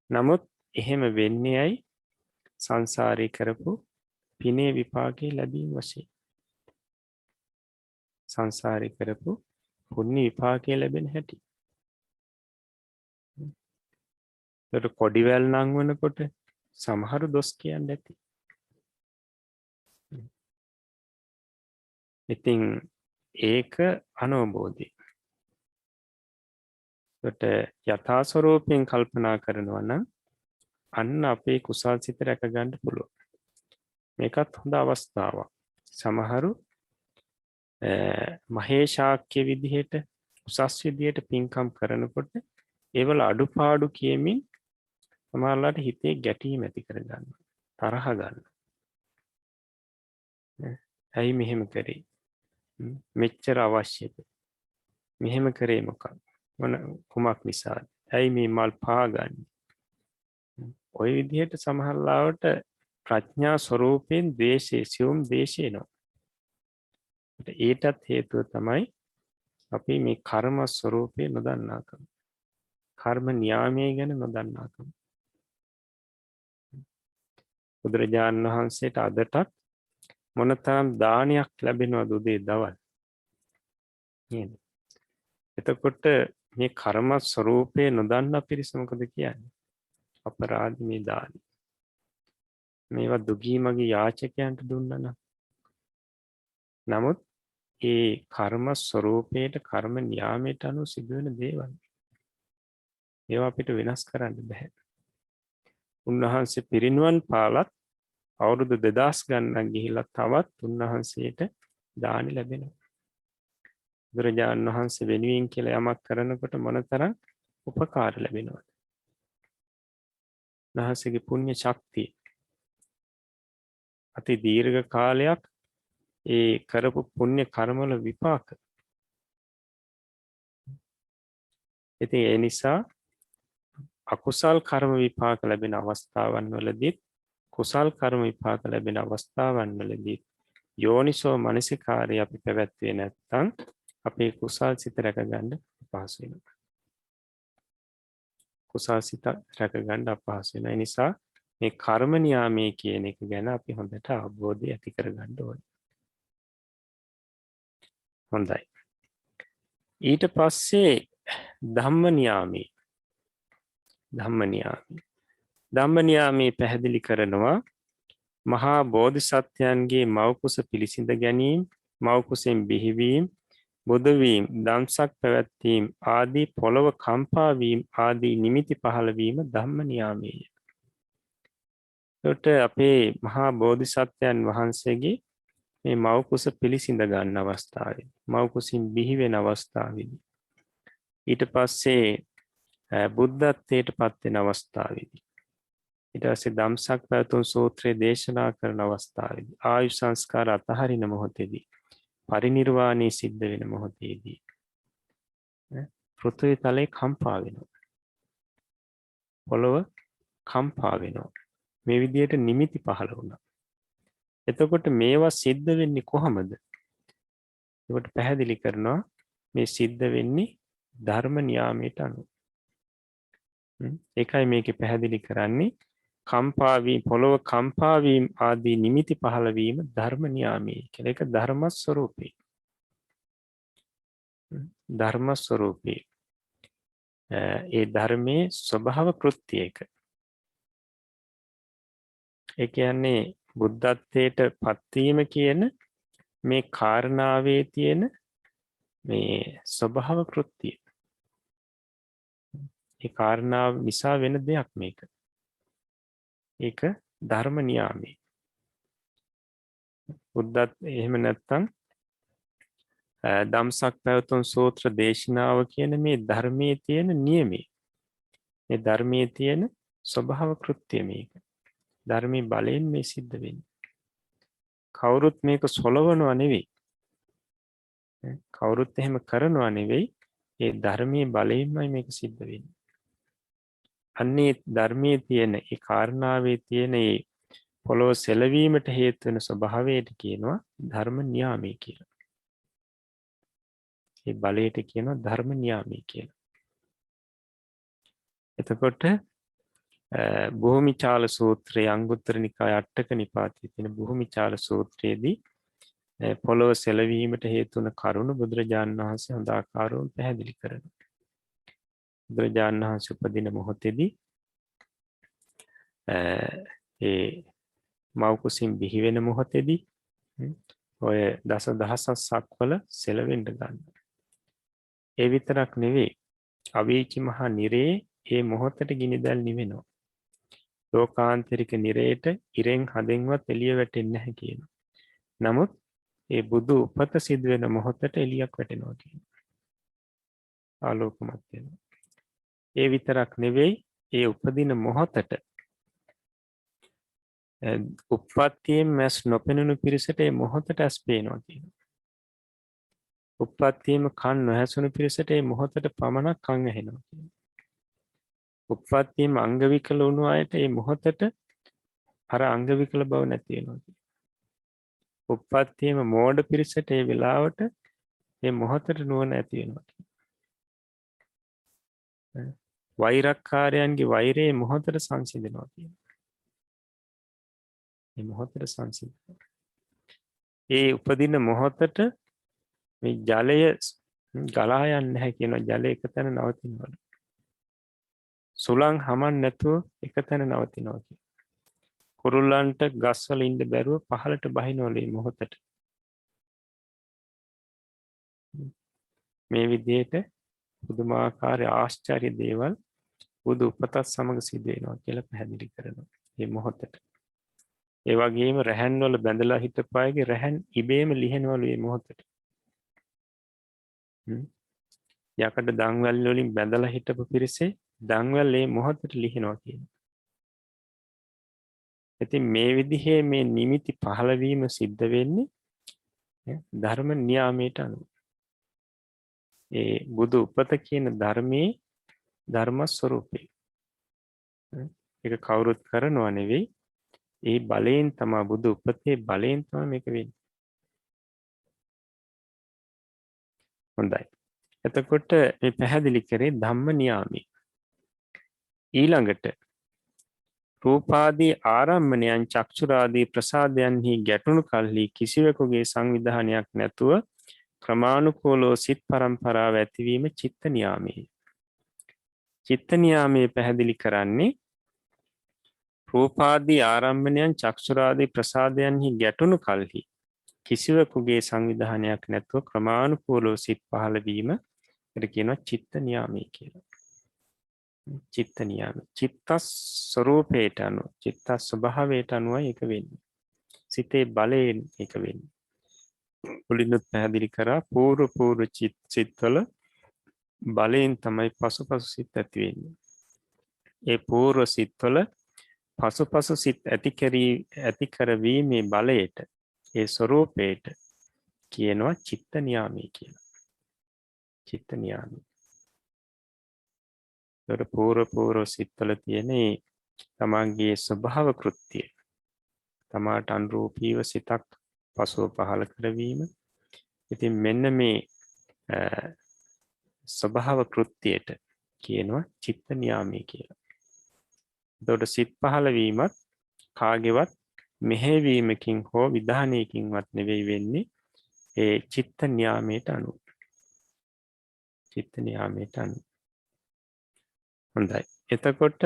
[SPEAKER 2] නමුත් එහෙම වෙන්නේ ඇයි? සංසාරේ කරපු පිනේ විපාකේ ලැබීම වශයෙන්. සංසාරේ කරපු පුණ්‍ය විපාකේ ලැබෙන හැටි. ඒකට කොඩිවැල් නම් වෙනකොට සමහරු දොස් කියන්නේ ඇති. ඉතින් ඒක අනවබෝධය. ඒකට යථා ස්වરૂපයෙන් කල්පනා කරනවා නම් අන්න අපේ කුසල් සිත රැක ගන්න පුළුවන්. මේකත් හොඳ අවස්ථාවක්. සමහරු මහේශාක්‍ය විදිහට උසස් විදිහට පින්කම් කරනකොට ඒවල අඩුපාඩු කියමින් සමහරලාට හිතේ ගැටීම් ඇති කරගන්න. තරහ ගන්න. ඇයි මෙහෙම කරේ? මෙච්චර අවශ්‍යද? මෙහෙම කරේ මොකක්ද? මොන කුමක් නිසාද? ඇයි මේ මල් පාගන්නේ? ඔය විදිහට සමහරලාවට ප්‍රඥා ස්වરૂපයෙන් ද්වේෂයේ සියුම් ද්වේෂය එනවා. ඒටත් හේතුව තමයි අපි මේ කර්ම ස්වરૂපය නොදන්නාකම. කර්ම න්‍යාමයේ ගැන නොදන්නාකම. බුදුරජාණන් වහන්සේට අදටත් මොනතරම් දානයක් ලැබෙනවද උදේ දවල් නේද? එතකොට මේ කර්ම ස්වરૂපය නොදන්නා පිරිස මොකද කියන්නේ? අපරාධ මේ දාන. මේවා දුගී මගේ යාචකයන්ට දුන්නා නම්. නමුත් ඒ කර්ම ස්වરૂපයට කර්ම න්‍යාමයට අනුව සිදුවෙන දේවල්. ඒවා අපිට වෙනස් කරන්න බෑ. උන්වහන්සේ පිරිනුවන් පාලත් අවුරුදු 2000 ගණනක් ගිහිල්ලා තවත් උන්වහන්සේට දානි ලැබෙනවා. බුදුරජාණන් වහන්සේ වෙනුවෙන් කියලා යමක් කරනකොට මොනතරම් උපකාර ලැබෙනවද? උන්වහන්සේගේ පුණ්‍ය ශක්තිය අති දීර්ඝ කාලයක් ඒ කරපු පුණ්‍ය කර්මවල විපාක. ඉතින් ඒ නිසා අකුසල් කර්ම විපාක ලැබෙන අවස්ථාවන් වලදී කුසල් කර්ම විපාක ලැබෙන අවස්ථාවන් වලදී යෝනිසෝ මනසිකාරය අපි පැවැත්වේ නැත්නම් අපේ කුසල් සිත රැකගන්න අපහසු වෙනවා. කුසල් සිත රැකගන්න අපහසු වෙන නිසා මේ කර්ම නියාමයේ කියන එක ගැන අපි හොඳට අවබෝධය ඇති කරගන්න ඕනේ. හොඳයි. ඊට පස්සේ ධම්ම නියාමයේ ධම්ම නියාමයේ පැහැදිලි කරනවා මහා බෝධිසත්වයන්ගේ මව්කුස පිළිසිඳ ගැනීම, මව්කුසෙන් බිහිවීම, බුදුවීම, දම්සක් පැවැත්වීම ආදී පොළව කම්පා වීම ආදී නිමිති පහළ වීම ධම්ම නියාමයේය. ඒකට අපේ මහා බෝධිසත්වයන් වහන්සේගේ මේ මව්කුස පිළිසිඳ ගන්න අවස්ථාවේ, මව්කුසින් බිහි වෙන අවස්ථාවේදී, ඊට පස්සේ බුද්ධත්වයට පත් වෙන අවස්ථාවේදී, ඊට පස්සේ ධම්සක් පැවතුම් සූත්‍රය දේශනා කරන අවස්ථාවේදී, ආයු සංස්කාර අතහරින මොහොතේදී, පරිනිර්වාණය සිද්ධ වෙන මොහොතේදී පෘථිවි තලයේ කම්පා වෙනවා. පොළව කම්පා වෙනවා. මේ විදිහට නිමිති පහළ වුණා. එතකොට මේවා සිද්ධ වෙන්නේ කොහොමද? ඒකට පැහැදිලි කරනවා මේ සිද්ධ වෙන්නේ ධර්ම නියාමයට අනුව. ඒකයි මේකේ පැහැදිලි කරන්නේ කම්පා වී පොළව කම්පා වීම ආදී නිමිති පහළ වීම ධර්ම නියාමයේ කියලා. ඒක ධර්ම ස්වરૂපේ. ධර්ම ස්වરૂපේ. ඒ ධර්මයේ ස්වභාව කෘත්‍යයක. ඒ කියන්නේ බුද්ධත්වයට පත්වීම කියන මේ කාරණාවේ තියෙන මේ ස්වභාව කෘත්‍යය. ඒ කාරණාව නිසා වෙන දෙයක් මේක. ඒක ධර්ම නියාමයේ. බුද්ධත් එහෙම නැත්නම් ධම්සක් පැවතුම් සූත්‍ර දේශනාව කියන මේ ධර්මයේ තියෙන නියමයි. මේ ධර්මයේ තියෙන ස්වභාව කෘත්‍යය මේක. ධර්මයේ බලයෙන් මේ සිද්ධ වෙන්නේ. කවුරුත් මේක සොලවනවා නෙවෙයි. කවුරුත් එහෙම කරනවා නෙවෙයි. ඒ ධර්මයේ බලයෙන්මයි මේක සිද්ධ වෙන්නේ. අන්නේ ධර්මයේ තියෙන ඒ කාරණාවේ තියෙන ඒ පොළොව සෙලවීමට හේතු වෙන ස්වභාවයට කියනවා ධර්ම නියාමය කියලා. ඒ බලයට කියනවා ධර්ම නියාමය කියලා. එතකොට භූමිචාල සූත්‍රයේ අංගුත්තර නිකාය අට්ඨක නිපාතයේ තියෙන භූමිචාල සූත්‍රයේදී පොළොව සෙලවීමට හේතු වන කරුණු බුදුරජාණන් වහන්සේ හොඳ ආකාරව පැහැදිලි කරනවා. බුදුරජාණන් වහන්සේ උපදින මොහොතේදී ඒ මව්කුසින් බිහි වෙන මොහොතේදී ඔය දසදහසක් වල සෙලවෙන්න ගන්නවා. ඒ විතරක් නෙවෙයි අවීචි මහා නිරේ ඒ මොහොතට ගිනිදැල් නිවෙනවා. ලෝකාන්තරික නිරේට ඉරෙන් හදෙන්වත් එළිය වැටෙන්නේ නැහැ කියනවා. නමුත් ඒ බුදු උපත සිදු වෙන මොහොතට එළියක් වැටෙනවා කියනවා. ආලෝකමත් වෙනවා. ඒ විතරක් නෙවෙයි ඒ උපදින මොහොතට උප්පත්තියෙන් මැස් නොපෙනුණු පිරිසට ඒ මොහොතට ඇස් පේනවා කියනවා. උප්පත්තියම කන් නොහැසුණු පිරිසට ඒ මොහොතට පමණක් කන් ඇහෙනවා කියනවා. උප්පත්තියම අංග විකල වුණු අයට ඒ මොහොතට අර අංග විකල බව නැති වෙනවා කියනවා. උප්පත්තියම මෝඩ පිරිසට ඒ වෙලාවට ඒ මොහොතට නුවණ ඇති වෙනවා කියනවා. වෛරක්කාරයන්ගේ වෛරයේ මොහොතට සංසිඳනවා කියනවා. මේ මොහොතට සංසිඳනවා. ඒ උපදින මොහොතට මේ ජලය ගලා යන්නේ නැහැ කියනවා. ජලය එක තැන නවතිනවා. සුළං හමන් නැතුව එක තැන නවතිනවා කියනවා. කුරුල්ලන්ට ගස්වල ඉන්න බැරුව පහළට බහිනවලු මේ මොහොතට. මේ විදිහට පුදුමාකාර ආශ්චර්ය දේවල් බුදු උපතත් සමග සිදු වෙනවා කියලා පැහැදිලි කරනවා මේ මොහොතට. ඒ වගේම රැහන් වල බැඳලා හිටපු අයගේ රැහන් ඉබේම ලිහෙනවලු මේ මොහොතට. යකඩ දන්වැල් වලින් බැඳලා හිටපු පිරිසේ දන්වැල් මේ මොහොතට ලිහිනවා කියනවා. ඉතින් මේ විදිහේ මේ නිමිති පහළ වීම සිද්ධ වෙන්නේ ධර්ම නියාමයට අනුව. ඒ බුදු උපත කියන ධර්මයේ ධර්ම ස්වરૂපේ. ඒක කවුරුත් කරනව නෙවෙයි. ඒ බලයෙන් තමයි බුදු උපතේ බලයෙන් තමයි මේක වෙන්නේ. හොඳයි. එතකොට මේ පැහැදිලි කරේ ධම්ම නියාමී. ඊළඟට රූපාදී ආරම්මණයන් චක්ෂුරාදී ප්‍රසාදයන්හි ගැටුණු කල්හි කිසිවෙකුගේ සංවිධානයක් නැතුව ක්‍රමානුකූලව සිත් පරම්පරාව ඇතිවීම චිත්ත නියාමයේ. චිත්ත නියාමයේ පැහැදිලි කරන්නේ රූපාදී ආරම්මණයන් චක්ෂුරාදී ප්‍රසාදයන්හි ගැටුණු කල්හි කිසිවෙකුගේ සංවිධානයක් නැතුව ක්‍රමානුකූලව සිත් පහළ වීම කියනවා චිත්ත නියාමයේ කියලා. චිත්ත නියාම. චිත්ත ස්වરૂපයට අනුව, චිත්ත ස්වභාවයට අනුවයි ඒක වෙන්නේ. සිතේ බලයෙන් ඒක වෙන්නේ. මුලින්ම පැහැදිලි කරා පූර්ව සිත්වල බලයෙන් තමයි පසුපසු සිත් ඇති වෙන්නේ. ඒ පූර්ව සිත්වල පසුපසු සිත් ඇති කරවීමේ බලයට, ඒ ස්වરૂපයට කියනවා චිත්ත නියාමී කියලා. චිත්ත නියාමී. ඒතර පූර්ව සිත්වල තියෙන තමන්ගේ ස්වභාව කෘත්‍යය, තමාට අනුරූපීව සිතක් පසුව පහළ කරවීම. ඉතින් මෙන්න මේ ස්වභාව කෘත්‍යයට කියනවා චිත්ත නියාමී කියලා. එතකොට සිත් පහළ වීමත් කාගේවත් මෙහෙවීමකින් හෝ විධානයකින්වත් නෙවෙයි වෙන්නේ, ඒ චිත්ත නියාමයට අනුව. චිත්ත නියාමයට අනුව. හොඳයි. එතකොට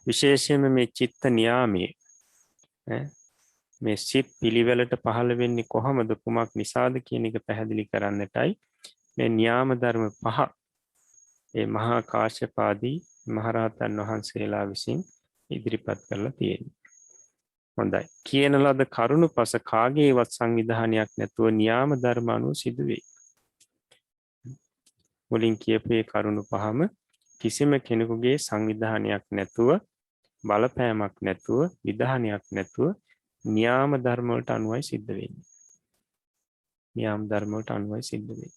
[SPEAKER 2] විශේෂයෙන්ම මේ චිත්ත නියාමයේ මේ සිත් පිළිවෙලට පහළ වෙන්නේ කොහොමද, කුමක් නිසාද කියන එක පැහැදිලි කරන්නටයි මේ න්‍යාම ධර්ම පහ ඒ මහා කාශ්‍යපාදී මහරහතන් වහන්සේලා විසින් ඉදිරිපත් කරලා තියෙනවා. හොඳයි. කියන ලද කරුණු පස කාගේවත් සංවිධානයක් නැතුව න්‍යාම ධර්ම අනුව සිදුවේ. මුලින් කියපේ කරුණු පහම කිසිම කෙනෙකුගේ සංවිධානයක් නැතුව, බලපෑමක් නැතුව, විධානයක් නැතුව න්‍යාම ධර්ම වලට අනුවයි සිද්ධ වෙන්නේ. න්‍යාම ධර්ම වලට අනුවයි සිද්ධ වෙන්නේ.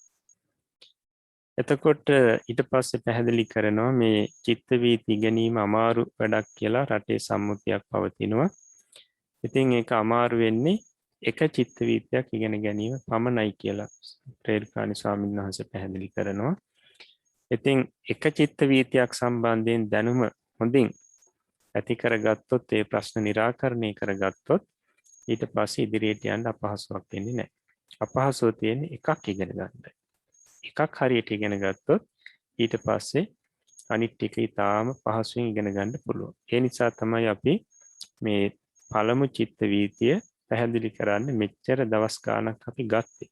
[SPEAKER 2] එතකොට ඊට පස්සේ පැහැදිලි කරනවා මේ චිත්ත වීති ඉගෙනීම අමාරු වැඩක් කියලා රටේ සම්මුතියක් පවතිනවා. ඉතින් ඒක අමාරු වෙන්නේ එක චිත්ත වීතියක් ඉගෙන ගැනීම පමණයි කියලා රේරුකාණි ස්වාමීන් වහන්සේ පැහැදිලි කරනවා. ඉතින් එක චිත්ත වීතියක් සම්බන්ධයෙන් දැනුම හොඳින් ඇති කරගත්තොත්, ඒ ප්‍රශ්න निराකරණය කරගත්තොත් ඊට පස්සේ ඉදිරියට යන්න අපහසුයක් වෙන්නේ නැහැ. අපහසුව තියෙන්නේ එකක් ඉගෙන ගන්නයි. එකක් හරියට ඉගෙන ගත්තොත් ඊට පස්සේ අනිත් ටික ඉතාම පහසුවෙන් ඉගෙන ගන්න පුළුවන්. ඒ නිසා තමයි අපි මේ පළමු චිත්ත වීතිය පැහැදිලි කරන්න මෙච්චර දවස් ගාණක් අපි ගත්තේ.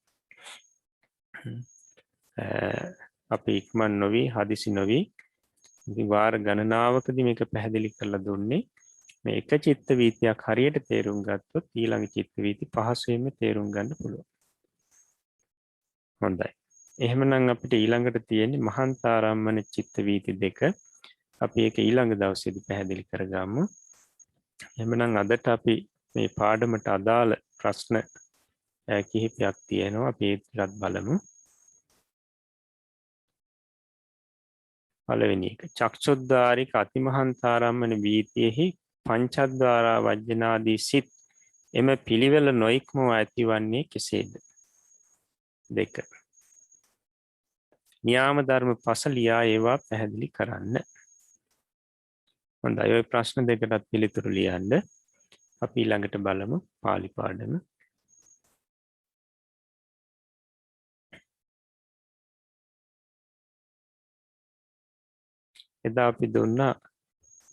[SPEAKER 2] අපි ඉක්මන් නොවි, හදිසි නොවි ඉතින් වාර ගණනාවකදී මේක පැහැදිලි කරලා දුන්නේ මේ එක චිත්ත වීතියක් හරියට තේරුම් ගත්තොත් ඊළඟ චිත්ත වීති පහසුවෙන්ම තේරුම් ගන්න පුළුවන්. හොඳයි. එහෙමනම් අපිට ඊළඟට තියෙන්නේ මහන්තාරම්මන චිත්ත වීති දෙක. අපි ඒක ඊළඟ දවසේදී පැහැදිලි කරගමු. එහෙමනම් අදට අපි මේ පාඩමට අදාළ ප්‍රශ්න කිහිපයක් තියෙනවා. අපි ඒකත් බලමු. පළවෙනි එක චක්ෂුද්්වාරික අතිමහන්තාරම්මන වීතියෙහි පංචද්වාරා වජ්ජනාදී සිත් එම පිළිවෙල නොයික්මව ඇතිවන්නේ කෙසේද? දෙක න්‍යාම ධර්ම පස ලියා ඒවා පැහැදිලි කරන්න. හොඳයි ඔය ප්‍රශ්න දෙකටත් පිළිතුරු ලියන්න. අපි ඊළඟට බලමු පාලි පාඩම. එදා අපි දුන්නා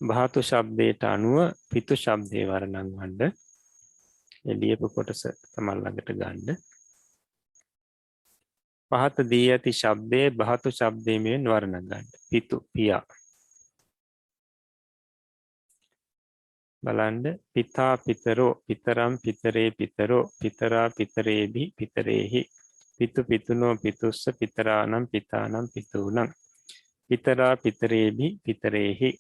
[SPEAKER 2] භාතු ශබ්දයට අනුව පිතු ශබ්දේ වර්ණන්වන්න. එළියපු කොටස තමන් ළඟට ගන්න. පහත දී ඇති ශබ්දයේ භාතු ශබ්දයෙන් වර්ණ ගන්න. පිතු පියා. බලන්න පිතා පිතරෝ පිතරම් පිතරේ පිතරෝ පිතරා පිතරේභි පිතරේහි පිතු පිතුනෝ පිතුස්ස පිතරානම් පිතානම් පිතූනම් පිතරා පිතරේභි පිතරේහි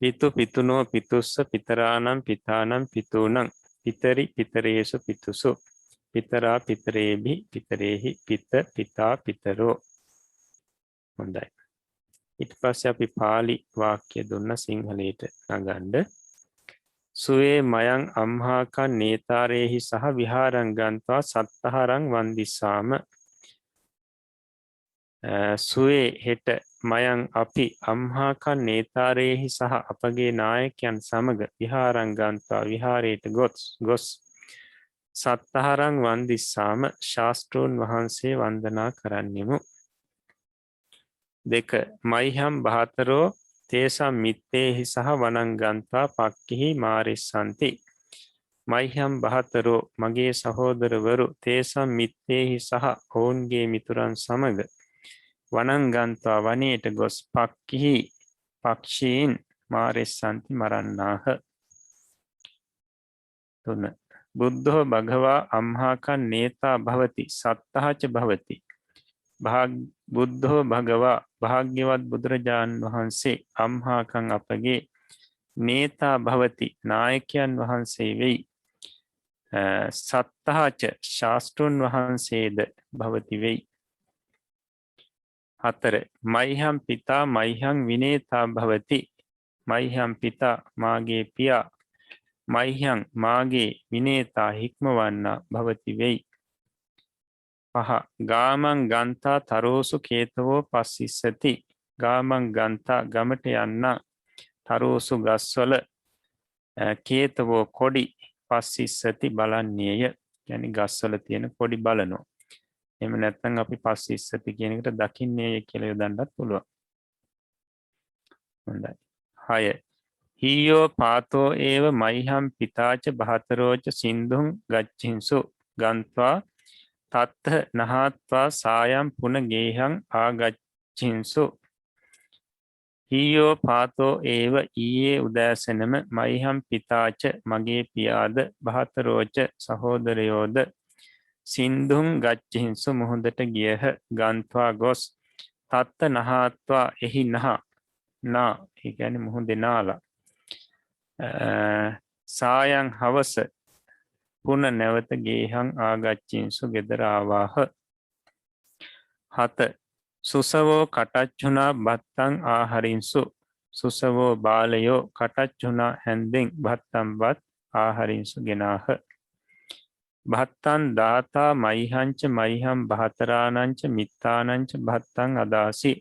[SPEAKER 2] පිතු පිතුනෝ පිතුස්ස පිතරානම් පිතානම් පිතූනම් පිතරි පිතරේසු පිතුසු පිතරා පිතරේභි පිතරේහි පිත පිතා පිතරෝ. හොඳයි. ඊට පස්සේ අපි පාලි වාක්‍ය දුන්න සිංහලයට නගන්න. සුවේ මයං අම්හාකන් නේතාරේහි සහ විහාරං ගන්වා සත්තහරං වන්දිස්සාම. සුවේ හෙට මයං අපි අම්හාකන් නේතාරේහි සහ අපගේ නායකයන් සමග විහාරං ගන්වා විහාරයට ගොස් සත්තහරං වන්දිස්සාම ශාස්තෘන් වහන්සේ වන්දනා කරන්නෙමු. දෙක මයිහම් බහතරෝ තේසම් මිත්තේහි සහ වනංගන්තා පක්කිහි මාරිස්සන්ති. මයිහම් බහතරෝ මගේ සහෝදරවරු තේසම් මිත්තේහි සහ ඔවුන්ගේ මිතුරන් සමග වනංගන්තා වනයට ගොස් පක්කිහි පක්ෂීන් මාරිස්සන්ති මරන්නාහ. තුන බුද්ධෝ භගවා අම්හාකන් නේතා භවති සත්තහච භවති. බුද්ධෝ භගවා භාග්‍යවත් බුදුරජාණන් වහන්සේ අම්හාකං අපගේ නේතා භවති නායකයන් වහන්සේ වෙයි. සත්තහච ශාස්තෘන් වහන්සේද භවති වෙයි. හතර මයිහම් පිතා මයිහං විනේතා භවති. මයිහම් පිතා මාගේ පියා මයිහං මාගේ විනේතා හික්මවන්න භවති වෙයි. පහ ගාමං ගන්තා තරෝසු කේතවෝ පස්සිස්සති. ගාමං ගන්තා ගමට යන්න තරෝසු ගස්වල කේතවෝ කොඩි පස්සිස්සති බලන්නේය. යැනි ගස්වල තියෙන කොඩි බලනෝ. එම නැත්තන් අපි පස්සිස්සති කියන එකට දකින්නේය කියලා යොදන්නත් පුළුවන්. හොඳයි. 6 හීයෝ පාතෝ ඒව මයිහම් පිතාච බහතරෝච සින්දුන් ගච්ඡින්සු ගන්ත්වා තත්ත නහත්වා සායම් පුන ගේහං ආගච්ඡින්සු. හීයෝ පාතෝ ඒව ඊයේ උදෑසනම මයිහම් පිතාච මගේ පියාද බහතරෝච සහෝදරයෝද සින්දුන් ගච්ඡින්සු මුහුදට ගියහ ගන්ත්වා ගොස් තත්ත නහත්වා එහි නහ නා ඒ කියන්නේ මුහුදේ නාලා සායන් හවස පුන නැවත ගේහං ආගච්ඡින්සු ගෙදර ආවාහ. 7 සුසවෝ කටච්චුනා බත්තං ආහරින්සු. සුසවෝ බාලයෝ කටච්චුනා හැන්දෙන් බත්තම් බත් ආහරින්සු ගෙනාහ. භත්තන් දාතා මයිහංච මයිහම් බහතරානංච මිත්තානංච භත්තං අදාසි.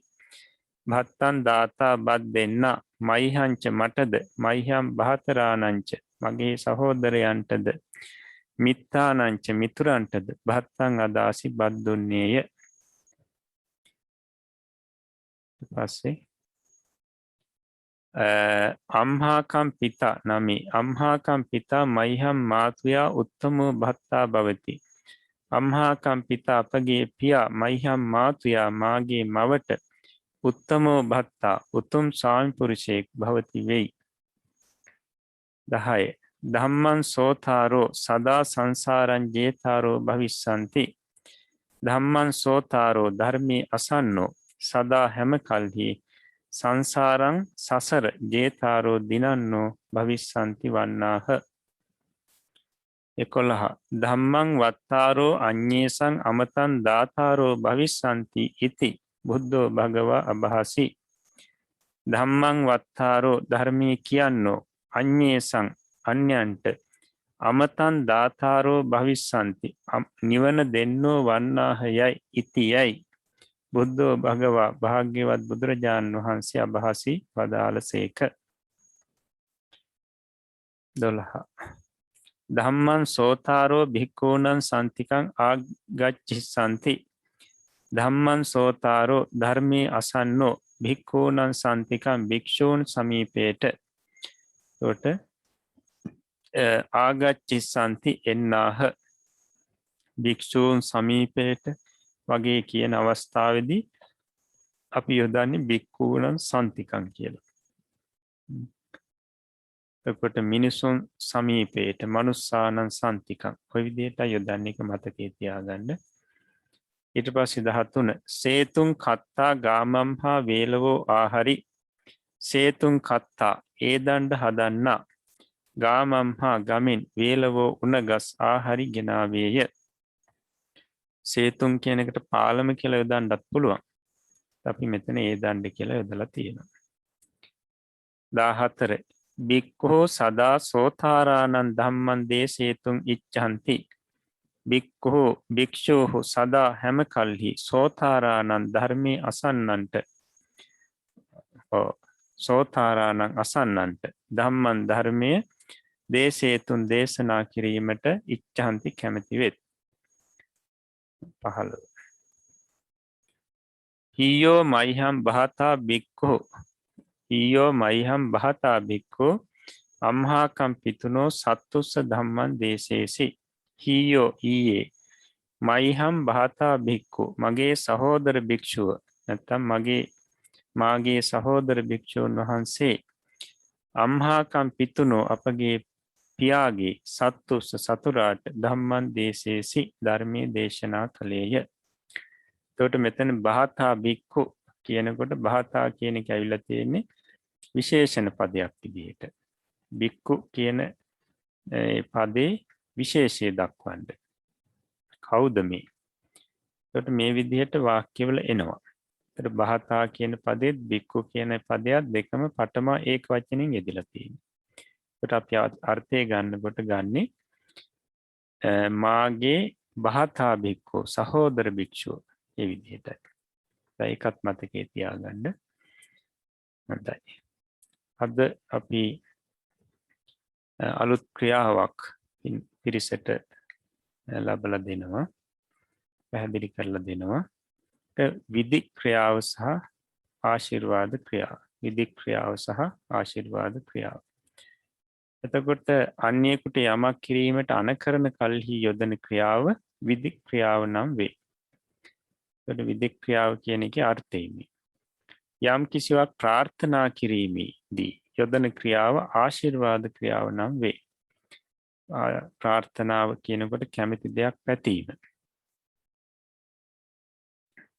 [SPEAKER 2] භත්තන් දාතා බත් දෙන්න මයිහංච මටද මයිහම් බහතරානංච මගේ සහෝදරයන්ටද මිත්තානංච මිතුරන්ටද භත්තං අදාසි බත් දුන්නේය. පස්සේ අම්හාකම් පිතා නමි අම්හාකම් පිතා මයිහම් මාතුයා උත්තමෝ භත්තා භවති. අම්හාකම් පිතා අපගේ පියා මයිහම් මාතුයා මාගේ මවට උත්තමෝ භත්තා උතුම් ස්වාමි පුරුෂයෙක් භවති වෙයි. 10. ධම්මං සෝතාරෝ සදා සංසාරං ජේතාරෝ භවිස්සanti. ධම්මං සෝතාරෝ ධර්මී අසන්නෝ සදා හැම කල්හි සංසාරං සසර ජේතාරෝ දිනන්නෝ භවිස්සanti වන්නාහ. 11. ධම්මං වත්තාරෝ අඤ්ඤේසං අමතං දාතාරෝ භවිස්සanti ඉති බුද්ධෝ භගවා අභාසි. ධම්මං වත්තාරෝ ධර්මී කියන්නෝ අඤ්ඤේසං අන්‍යයන්ට අමතං දාතාරෝ භවිස්සanti නිවන දෙන්නෝ වන්නාහ යයි ඉති යයි බුද්ධෝ භගවා භාග්‍යවත් බුදුරජාණන් වහන්සේ අභාසි වදාළසේක. 12. ධම්මං සෝතාරෝ භික්ඛූණං සන්තිකං ආගච්ඡිසanti. ධම්මං සෝතාරෝ ධර්මී අසන්නෝ භික්ඛූණං සන්තිකං භික්ෂූන් සමීපේට කොට ආගච්ඡිසanti එන්නාහ. භික්ෂූන් සමීපේට වගේ කියන අවස්ථාවේදී අපි යොදන්නේ භික්ඛූණං සන්තිකං කියලා. එතකොට මිනිසුන් සමීපේට මනුස්සානං සන්තිකං ඔය විදිහට යොදන්නේ එක මතකයේ තියාගන්න. ඊට පස්සේ 13 සේතුං කත්තා ගාමම්හා වේලවෝ ආහරි. සේතුං කත්තා ඒ දණ්ඩ හදන්නා ගාමම්හා ගමින් වේලවෝ උණගස් ආහරි ගෙනාවේය. සේතුන් කියන එකට පාලම කියලා යොදන්නත් පුළුවන්. අපි මෙතන ඒ දණ්ඩ කියලා යොදලා තියෙනවා. 14 බික්ඛෝ සදා සෝතාරාණං ධම්මං දේසේතුං ඉච්ඡanti. බික්ඛෝ භික්ෂූහු සදා හැම කල්හි සෝතාරාණං ධර්මී අසන්නන්ට සෝතාරාණං අසන්නන්ට ධම්මං ධර්මයේ දේශේතුන් දේශනා කිරීමට ඉච්ඡanti කැමැති වෙත්. 15 හියෝ මයිහම් බහතා බික්ඛෝ හියෝ මයිහම් බහතා බික්ඛෝ අම්හාකම් පිතුනෝ සත්තුස්ස ධම්මං දේශේසි. හියෝ ඊයේ මයිහම් බහතා බික්ඛු මගේ සහෝදර භික්ෂුව නැත්නම් මාගේ සහෝදර භික්ෂූන් වහන්සේ අම්හාකම් පිතුනෝ අපගේ පියාගේ සත්තුස්ස සතුරාට ධම්මං දේශේසි ධර්මයේ දේශනා කළේය. එතකොට මෙතන බහතා බික්ඛු කියනකොට බහතා කියන එක ඇවිල්ලා තියෙන්නේ විශේෂණ පදයක් විදිහට. බික්ඛු කියන පදේ විශේෂය දක්වන්න. කවුද මේ? එතකොට මේ විදිහට වාක්‍යවල එනවා. එතකොට බහතා කියන පදෙත් බික්ඛු කියන පදයක් දෙකම පඨම ඒක වචනෙන් යෙදලා තියෙනවා. එතකොට අපි අර්ථය ගන්නකොට ගන්නේ මාගේ බහතා බික්ඛු සහෝදර භික්ෂුව ඒ විදිහටයි. ඒකත් මතකයේ තියාගන්න. හොඳයි. අද අපි අලුත් ක්‍රියාවක් පිරිසට ලබලා දෙනවා. පැහැදිලි කරලා දෙනවා. විධි ක්‍රියාව සහ ආශිර්වාද ක්‍රියාව. විධි ක්‍රියාව සහ ආශිර්වාද ක්‍රියාව. එතකොට අන්‍යයෙකුට යමක් කිරීමට අනකරන කල්හි යොදන ක්‍රියාව විධි ක්‍රියාව නම් වේ. එතකොට විධි ක්‍රියාව කියන එකේ අර්ථය මේ. යම් කිසිවක් ප්‍රාර්ථනා කිරීමේදී යොදන ක්‍රියාව ආශිර්වාද ක්‍රියාව නම් වේ. ප්‍රාර්ථනාව කියනකොට කැමති දෙයක් පැතීම.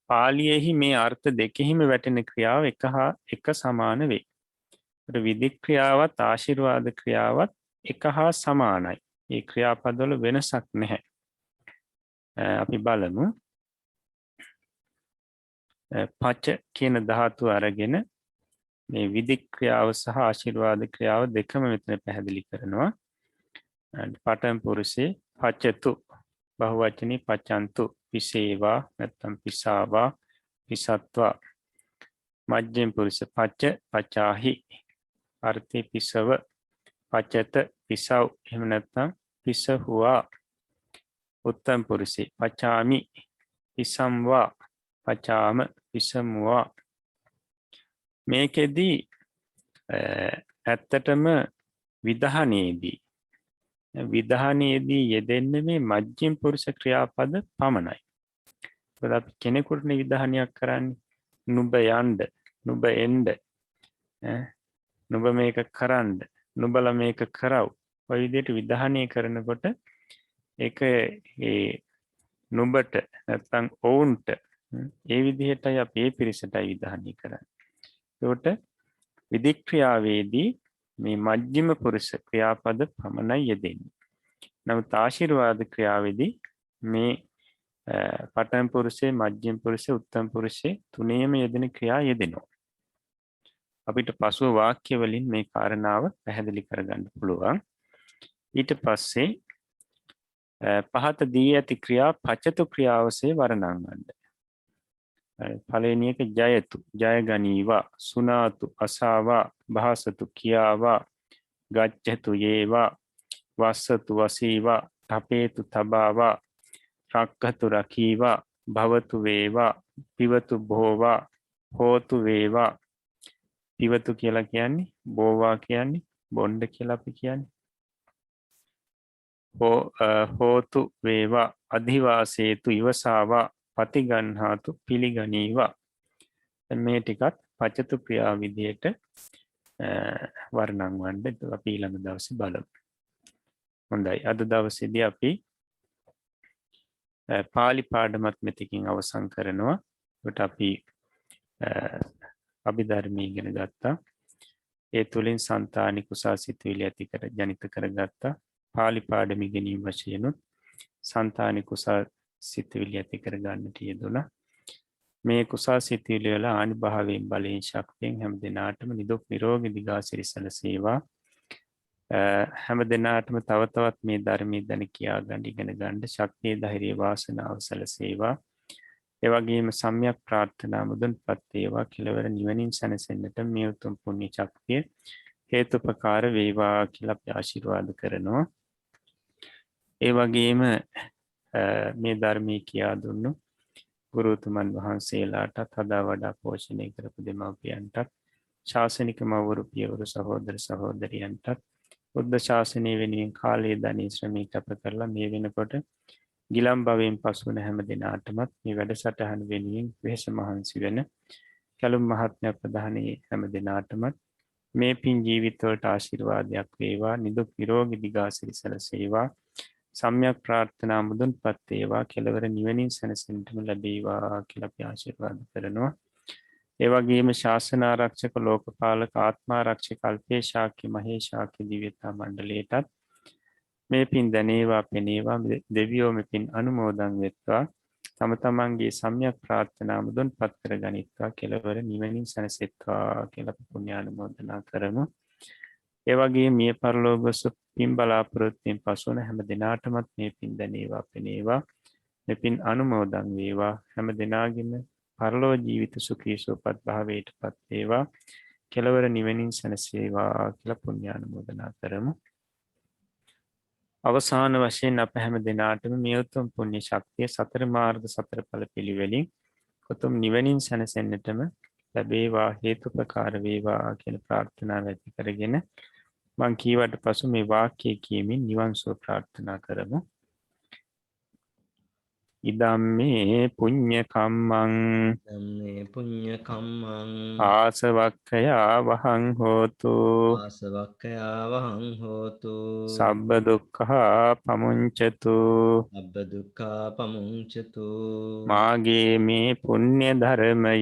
[SPEAKER 2] පාලියෙහි මේ අර්ථ දෙකෙහිම වැටෙන ක්‍රියාව එක සමාන වේ. විධි ක්‍රියාවත් ආශිර්වාද ක්‍රියාවත් එක හා සමානයි. ඒ ක්‍රියාපදවල වෙනසක් නැහැ. අපි බලමු. පච කියන ධාතුව අරගෙන මේ විධි ක්‍රියාව සහ ආශිර්වාද ක්‍රියාව දෙකම මෙතන පැහැදිලි කරනවා. පඨම පුරුෂේ පචතු බහුවචනේ පචන්තු පිසේවා නැත්නම් පිසාවා පිසත්වා. මජ්ජිම පුරුෂ පච පචාහි අර්ථේ පිසව පචත පිසව් එහෙම නැත්නම් පිසහුවා. උත්තම පුරුෂේ පචාමි පිසම්වා පචාම පිසමුවා. මේකෙදී ඇත්තටම විධානයේදී යෙදෙන්නේ මේ මජ්ජිම පුරුෂ ක්‍රියාපද පමණයි. මොකද අපි කෙනෙකුට විධානයක් කරන්නේ නුඹ යන්න, නුඹ එන්න, නුඹ මේක කරන්න, නුඹලා මේක කරව. ඔය විදිහට විධානය කරනකොට ඒක ඒ නුඹට නැත්නම් ඔවුන්ට ඒ විදිහටයි අපි ඒ පිරිසටයි විධානය කරන්නේ. ඒකට විධික්‍රියාවේදී මේ මජ්ක්‍ධිම පුරුෂ ක්‍රියාපද පමණයි යෙදෙන්නේ. නමුත් ආශිර්වාද ක්‍රියාවේදී මේ පඨම පුරුෂේ, මජ්ක්‍ධිම පුරුෂේ, උත්තම පුරුෂේ තුනේම යෙදෙන ක්‍රියා යෙදෙනවා. අපිට පසුව වාක්‍ය වලින් මේ කාරණාව පැහැදිලි කරගන්න පුළුවන්. ඊට පස්සේ පහත දී ඇති ක්‍රියා පචතු ක්‍රියාවසේ වර්ණංවන්න. පළවෙනි එක ජයතු, ජය ගනීවා, සුනාතු, අසාවා, භාසතු, කියාවා, ගච්ඡතු, යේවා, වස්සතු, වසීවා, තපේතු, තබාවා, රක්ඛතු, රකීවා, භවතු, වේවා, පිවතු, භෝවා, හෝතු, වේවා. පිවතු කියලා කියන්නේ බෝවා කියන්නේ බොණ්ඩ කියලා අපි කියන්නේ. හෝතු වේවා, අධිවාසේතු, ඉවසාවා, පතිගන්හාතු, පිළිගනීවා. මේ ටිකත් පචතු ක්‍රියා විදියට වර්ණංවන්න අපි ඊළඟ දවසේ බලමු. හොඳයි, අද දවසේදී අපි පාලි පාඩමත් මෙතකින් අවසන් කරනවා. ඒකට අපි අභිධර්මය ඉගෙන ගත්තා. ඒ තුලින් సంతాනික කුසල් සිතුවිලි ඇති කර ජනිත කරගත්තා. පාලි පාඩම ඉගෙනීම වශයෙන් సంతాනික කුසල් සිතුවිලි ඇති කර ගන්නට යෙදුණා. මේ කුසල් සිතුවිලි වල ආනිභාවයෙන් බලයෙන් ශක්තියෙන් හැම දිනාටම නිදුක් නිරෝගී දිගාසිරි සැලසේවා. හැම දිනාටම තව තවත් මේ ධර්මයේ දැන කියා ගන්න ඉගෙන ගන්න ශක්තිය ධෛර්යය වාසනාව සැලසේවා. ඒ වගේම සම්‍යක් ප්‍රාර්ථනා මුදුන්පත් වේවා. කෙලවර නිවනින් සැනසෙන්නට මේ උතුම් පුණ්‍ය ශක්තිය හේතුපකාර වේවා කියලා අපි ආශිර්වාද කරනවා. ඒ වගේම මේ ධර්මයේ කියා දුන්නු ගුරුතුමන් වහන්සේලාටත් හදා වඩා පෝෂණය කරපු දෙමව්පියන්ටත් ශාසනික මව්වරු පියවරු සහෝදර සහෝදරියන්ටත් බුද්ධ ශාසනය වෙනුවෙන් කාලය ධනය ශ්‍රමය කැප කරලා මේ වෙනකොට ගිලම් භවයෙන් පසු වන හැම දිනාටමත් මේ වැඩසටහන වෙනුවෙන් වෙහෙස මහන්සි වෙන කැලුම් මහත්මයා ප්‍රධානී හැම දිනාටමත් මේ පින් ජීවිතවලට ආශිර්වාදයක් වේවා. නිදුක් නිරෝගී දිගාසිරි සැලසේවා. සම්‍යක් ප්‍රාර්ථනා මුදුන්පත් වේවා. කෙලවර නිවනින් සැනසෙන්නටම ලැබේවා කියලා අපි ආශිර්වාද කරනවා. ඒ වගේම ශාසන ආරක්ෂක, ලෝකපාලක, ආත්මාරක්ෂක, අල්පේශාක්‍ය, මහේශාක්‍ය දිව්‍යතා මණ්ඩලයටත් මේ පින් දැනේවා පෙනේවා. දෙවියෝ මේ පින් අනුමෝදන් වෙත්වා. තම තමන්ගේ සම්‍යක් ප්‍රාර්ථනා මුදුන්පත් කර ගනිත්වා. කෙලවර නිවනින් සැනසෙත්වා කියලා පුණ්‍යානුමෝදනා කරමු. ඒ වගේ මිය පරලෝකසු පින් බලාපොරොත්තුෙන් පසු වන හැම දිනාටමත් මේ පින් දැනේවා පෙනේවා. මේ පින් අනුමෝදන් වේවා. හැම දිනාගෙම පරලෝ ජීවිත සුඛී සුවපත් භාවයටපත් වේවා. කෙලවර නිවනින් සැනසේවා කියලා පුණ්‍යානුමෝදනා කරමු. අවසාන වශයෙන් අප හැම දිනාටම මේ උතුම් පුණ්‍ය ශක්තිය සතර මාර්ග සතර ඵල පිළිවෙලින් උතුම් නිවනින් සැනසෙන්නටම ලැබේවා. හේතුපකාර වේවා කියලා ප්‍රාර්ථනාව ඇති කරගෙන මං කීවට පසු මේ වාක්‍ය කියමින් නිවන් සුව ප්‍රාර්ථනා කරමු. ඉදම්මේ පුඤ්ඤ කම්මං
[SPEAKER 1] ධම්මේ පුඤ්ඤ කම්මං
[SPEAKER 2] ආසවක්ඛයා වහං හෝතු
[SPEAKER 1] ආසවක්ඛයා වහං හෝතු
[SPEAKER 2] සබ්බ දුක්ඛා පමුංචතු
[SPEAKER 1] අබ්බ දුක්ඛා පමුංචතු
[SPEAKER 2] මාගේ මේ පුණ්‍ය ධර්මය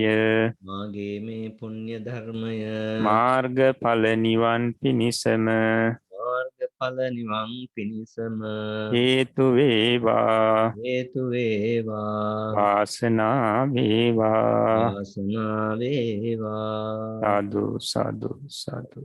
[SPEAKER 1] මාගේ මේ පුණ්‍ය ධර්මය
[SPEAKER 2] මාර්ගඵල නිවන් පිණිසම
[SPEAKER 1] මාර්ගඵල නිවන් පිණිසම
[SPEAKER 2] හේතු වේවා.
[SPEAKER 1] හේතු වේවා.
[SPEAKER 2] වාසනා වේවා.
[SPEAKER 1] වාසනා වේවා.
[SPEAKER 2] සාදු සාදු සාදු.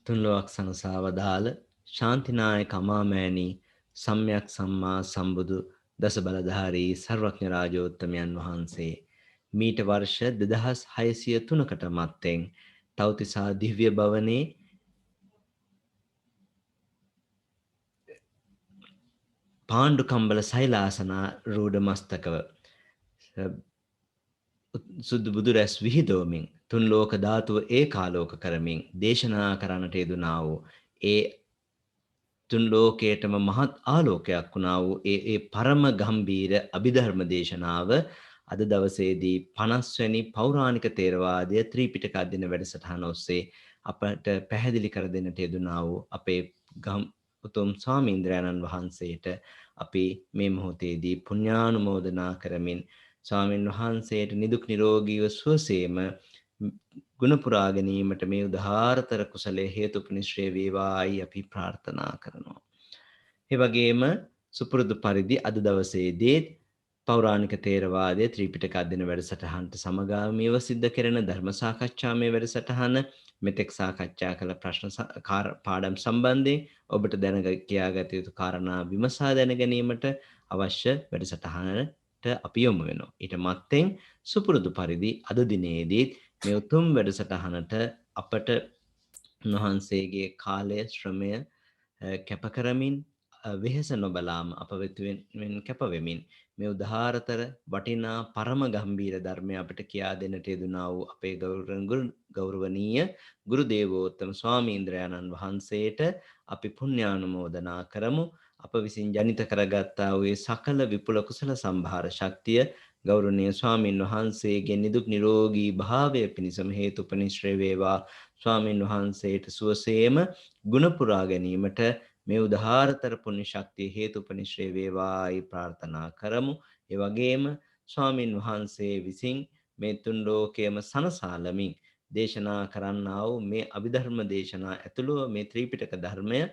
[SPEAKER 1] තුන්ලොවක් සනසාවදාල ශාන්තිනායක අමාමෑණී සම්්‍යක් සම්මා සම්බුදු දස බලධාරී සර්වඥ රාජෝත්තමයන් වහන්සේ මීට වර්ෂ 2603කට මත්තෙන් තව්තිසා දිව්‍ය භවනයේ පාණ්ඩු කම්බල සෛලාසනා රූඪ මස්තකව සුදු බුදු රැස් විහිදෝමින් තුන් ලෝක ධාතුව ඒකාලෝක කරමින් දේශනා කරන්නට යෙදුනා වූ ඒ තුන් ලෝකයටම මහත් ආලෝකයක් වුණා වූ ඒ පරම ගම්බීර අභිධර්ම දේශනාව අද දවසේදී 50 වෙනි පෞරාණික ථේරවාදය ත්‍රිපිටක අධ්‍යයන වැඩසටහන ඔස්සේ අපට පැහැදිලි කර දෙන්නට යෙදුනා වූ අපේ උතුම් ස්වාමීන්ද්‍රයන්න් වහන්සේට අපි මේ මොහොතේදී පුණ්‍යානුමෝදනා කරමින් ස්වාමින් වහන්සේට නිදුක් නිරෝගීව සුවසේම ගුණ පුරා ගැනීමට මේ උදාාරතර කුසලයේ හේතුපනිශ්‍රේ වේවායි අපි ප්‍රාර්ථනා කරනවා. ඒ වගේම සුපුරුදු පරිදි අද දවසේදී පෞරාණික ථේරවාදයේ ත්‍රිපිටක අධ්‍යයන වැඩසටහනට සමගාමීව සිද්ධ කෙරෙන ධර්ම සාකච්ඡාමය වැඩසටහන මෙතෙක් සාකච්ඡා කළ ප්‍රශ්න පාඩම් සම්බන්ධයෙන් ඔබට දැන කියාගත යුතු කාරණා විමසා දැන ගැනීමට අවශ්‍ය වැඩසටහනට අපි යොමු වෙනවා. ඊට මත්තෙන් සුපුරුදු පරිදි අද දිනේදී මේ උතුම් වැඩසටහනට අපට උන්වහන්සේගේ කාලය ශ්‍රමය කැප කරමින් වෙහෙස නොබලාම අප වෙනුවෙන් කැප වෙමින් මේ උදාාරතර වටිනා පරම ගම්බීර ධර්මය අපට කියා දෙන්නට යෙදුනා වූ අපේ ගෞරවනීය ගුරු දේවෝත්තම ස්වාමීන්ද්‍රයන්න් වහන්සේට අපි පුණ්‍යානුමෝදනා කරමු. අප විසින් ජනිත කරගත්තා වූ සකල විපුල කුසල සම්භාර ශක්තිය ගෞරවනීය ස්වාමින් වහන්සේගේ නිදුක් නිරෝගී භාවය පිණිසම හේතුපනිශ්‍රේ වේවා. ස්වාමින් වහන්සේට සුවසේම ගුණ පුරා ගැනීමට මේ උදාාරතර පුණ්‍ය ශක්තිය හේතුපනිශ්‍රේ වේවායි ප්‍රාර්ථනා කරමු. ඒ වගේම ස්වාමින් වහන්සේ විසින් මේ තුන් ලෝකයේම සනසාලමින් දේශනා කරන්නා වූ මේ අභිධර්ම දේශනා ඇතුළුව මේ ත්‍රිපිටක ධර්මය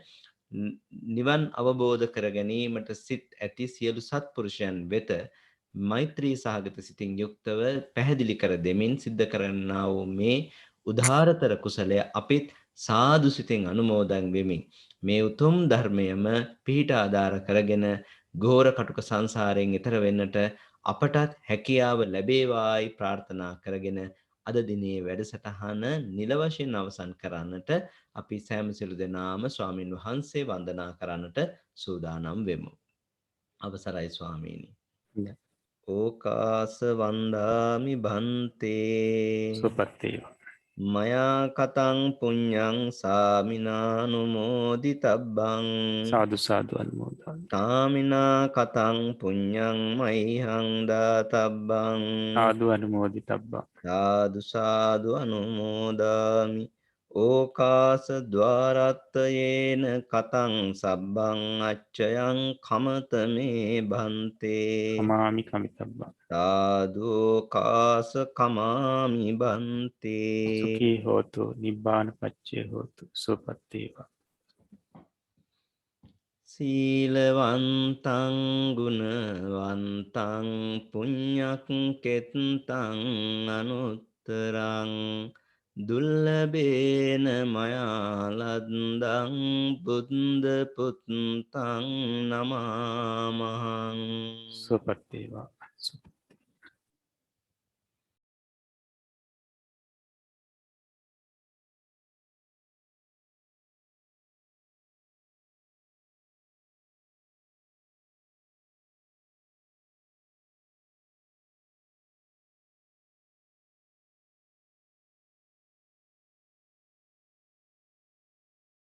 [SPEAKER 1] නිවන් අවබෝධ කර ගැනීමට සිත් ඇති සියලු සත්පුරුෂයන් වෙත මෛත්‍රී සහගත සිතින් යුක්තව පැහැදිලි කර දෙමින් සිද්ධ කරන්නා වූ මේ උදාාරතර කුසලය අපිත් සාදු සිතින් අනුමෝදන් වෙමින් මේ උතුම් ධර්මයම පිහිට ආධාර කරගෙන ගෝර කටුක සංසාරයෙන් එතර වෙන්නට අපටත් හැකියාව ලැබේවායි ප්‍රාර්ථනා කරගෙන අද දිනේ වැඩසටහන නිල වශයෙන් අවසන් කරන්නට අපි සෑම සිළු දෙනාම ස්වාමින් වහන්සේ වන්දනා කරන්නට සූදානම් වෙමු. අවසරයි ස්වාමීනි. ඕකාස වන්දාමි බන්තේ
[SPEAKER 2] සුපත්තේ
[SPEAKER 1] මයා කතං පුඤ්ඤං සාමිනානුමෝදිතබ්බං
[SPEAKER 2] සාදු සාදු අනුමෝදන්
[SPEAKER 1] සාමිනා කතං පුඤ්ඤං මයිහං දාතබ්බං
[SPEAKER 2] සාදු අනුමෝදිතබ්බා
[SPEAKER 1] සාදු සාදු අනුමෝදාමි. ඕකාස ద్వාරත්තයේන කතං සබ්බං අච්චයං කමතමේ බන්තේ
[SPEAKER 2] කමාමි කමිතබ්බා
[SPEAKER 1] සාදු කාස කමාමි බන්තේ
[SPEAKER 2] සුඛී හෝතු නිබ්බාන පච්චේ හෝතු සුපත්තේවා.
[SPEAKER 1] සීලවන්තං ගුණවන්තං පුඤ්ඤක්කෙත්තං අනුත්තරං දුල්ලභේන මයා ලද්දං බුද්ධ පුත්තං නමාමහං
[SPEAKER 2] සුපත්තේවා.